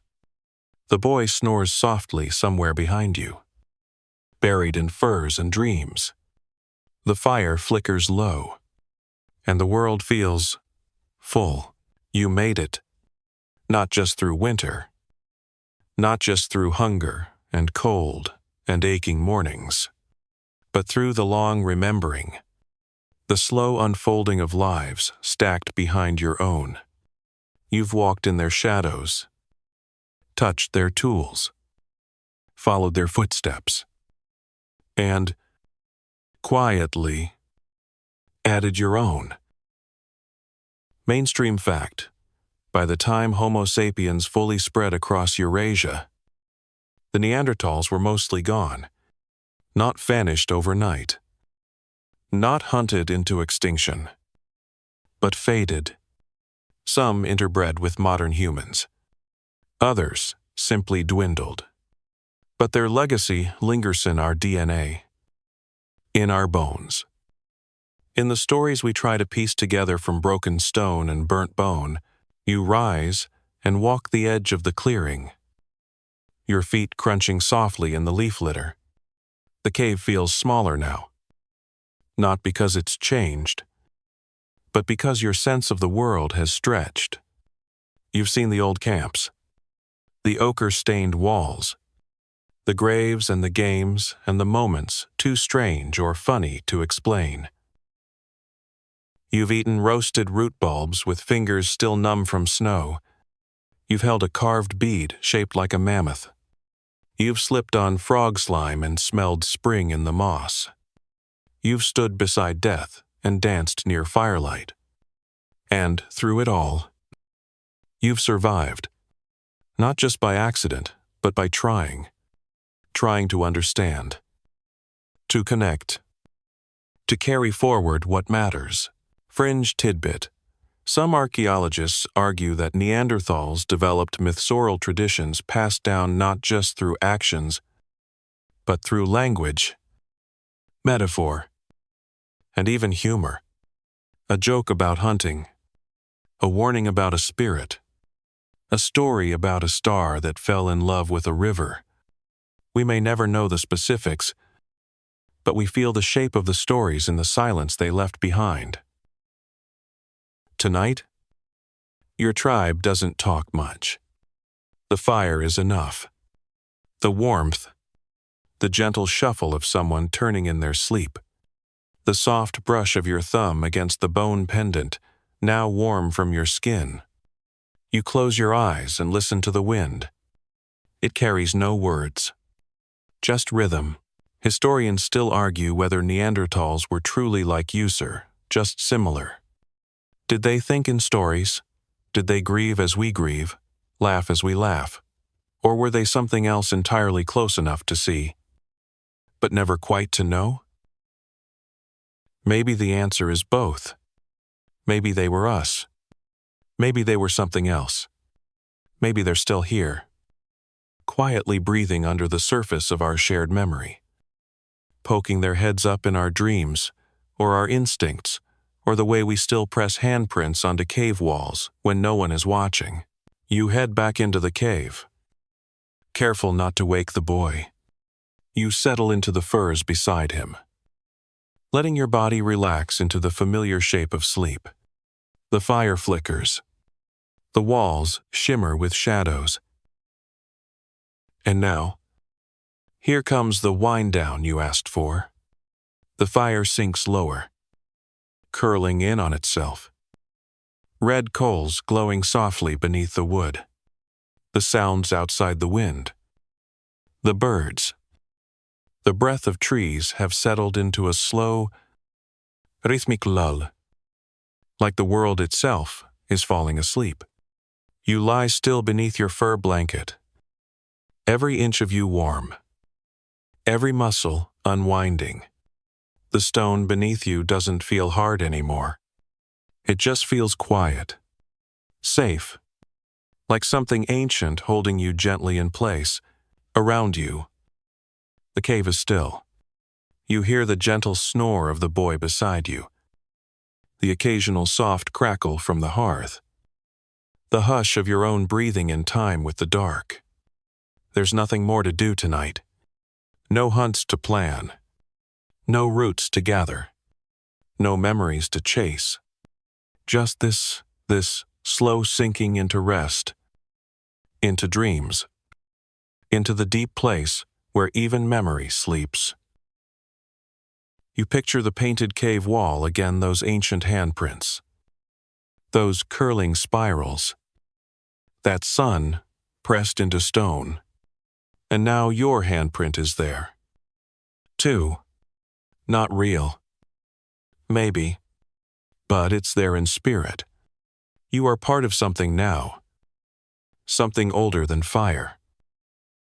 Speaker 1: The boy snores softly somewhere behind you, buried in furs and dreams. The fire flickers low, and the world feels full. You made it, not just through winter, not just through hunger and cold and aching mornings, but through the long remembering, the slow unfolding of lives stacked behind your own. You've walked in their shadows, touched their tools, followed their footsteps, and, quietly, added your own. Mainstream fact: by the time Homo sapiens fully spread across Eurasia, the Neanderthals were mostly gone, not vanished overnight, not hunted into extinction, but faded. Some interbred with modern humans. Others simply dwindled. But their legacy lingers in our DNA, in our bones. In the stories we try to piece together from broken stone and burnt bone, you rise and walk the edge of the clearing, your feet crunching softly in the leaf litter. The cave feels smaller now, not because it's changed, but because your sense of the world has stretched. You've seen the old camps, the ochre-stained walls, the graves and the games and the moments too strange or funny to explain. You've eaten roasted root bulbs with fingers still numb from snow. You've held a carved bead shaped like a mammoth. You've slipped on frog slime and smelled spring in the moss. You've stood beside death and danced near firelight. And through it all, you've survived, not just by accident, but by trying to understand. to connect, to carry forward what matters. Fringe tidbit. Some archaeologists argue that Neanderthals developed mythsorial traditions passed down not just through actions, but through language, metaphor, and even humor. A joke about hunting, a warning about a spirit, a story about a star that fell in love with a river. We may never know the specifics, but we feel the shape of the stories in the silence they left behind. Tonight, your tribe doesn't talk much. The fire is enough. The warmth, the gentle shuffle of someone turning in their sleep, the soft brush of your thumb against the bone pendant, now warm from your skin. You close your eyes and listen to the wind. It carries no words, just rhythm. Historians still argue whether Neanderthals were truly like you, sir, just similar. Did they think in stories? Did they grieve as we grieve, laugh as we laugh? Or were they something else entirely close enough to see, but never quite to know? Maybe the answer is both. Maybe they were us. Maybe they were something else. Maybe they're still here, quietly breathing under the surface of our shared memory, poking their heads up in our dreams, or our instincts, or the way we still press handprints onto cave walls when no one is watching. You head back into the cave, careful not to wake the boy. You settle into the furs beside him, letting your body relax into the familiar shape of sleep. The fire flickers. The walls shimmer with shadows. And now, here comes the wind down you asked for. The fire sinks lower, curling in on itself. Red coals glowing softly beneath the wood. The sounds outside the wind. The birds. The breath of trees have settled into a slow, rhythmic lull, like the world itself is falling asleep. You lie still beneath your fur blanket, every inch of you warm, every muscle unwinding. The stone beneath you doesn't feel hard anymore. It just feels quiet, safe, like something ancient holding you gently in place. Around you, the cave is still. You hear the gentle snore of the boy beside you, the occasional soft crackle from the hearth, the hush of your own breathing in time with the dark. There's nothing more to do tonight. No hunts to plan. No roots to gather. No memories to chase. Just this slow sinking into rest, into dreams, into the deep place where even memory sleeps. You picture the painted cave wall again, those ancient handprints, those curling spirals, that sun pressed into stone, and now your handprint is there, too. Not real. Maybe. But it's there in spirit. You are part of something now. Something older than fire.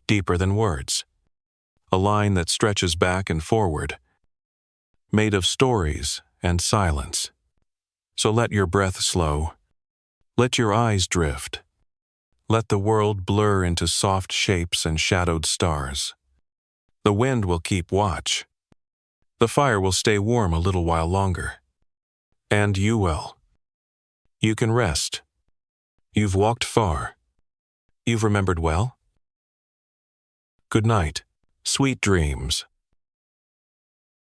Speaker 1: Deeper than words. A line that stretches back and forward. Made of stories and silence. So let your breath slow. Let your eyes drift. Let the world blur into soft shapes and shadowed stars. The wind will keep watch. The fire will stay warm a little while longer. And you will. You can rest. You've walked far. You've remembered well. Good night. Sweet dreams.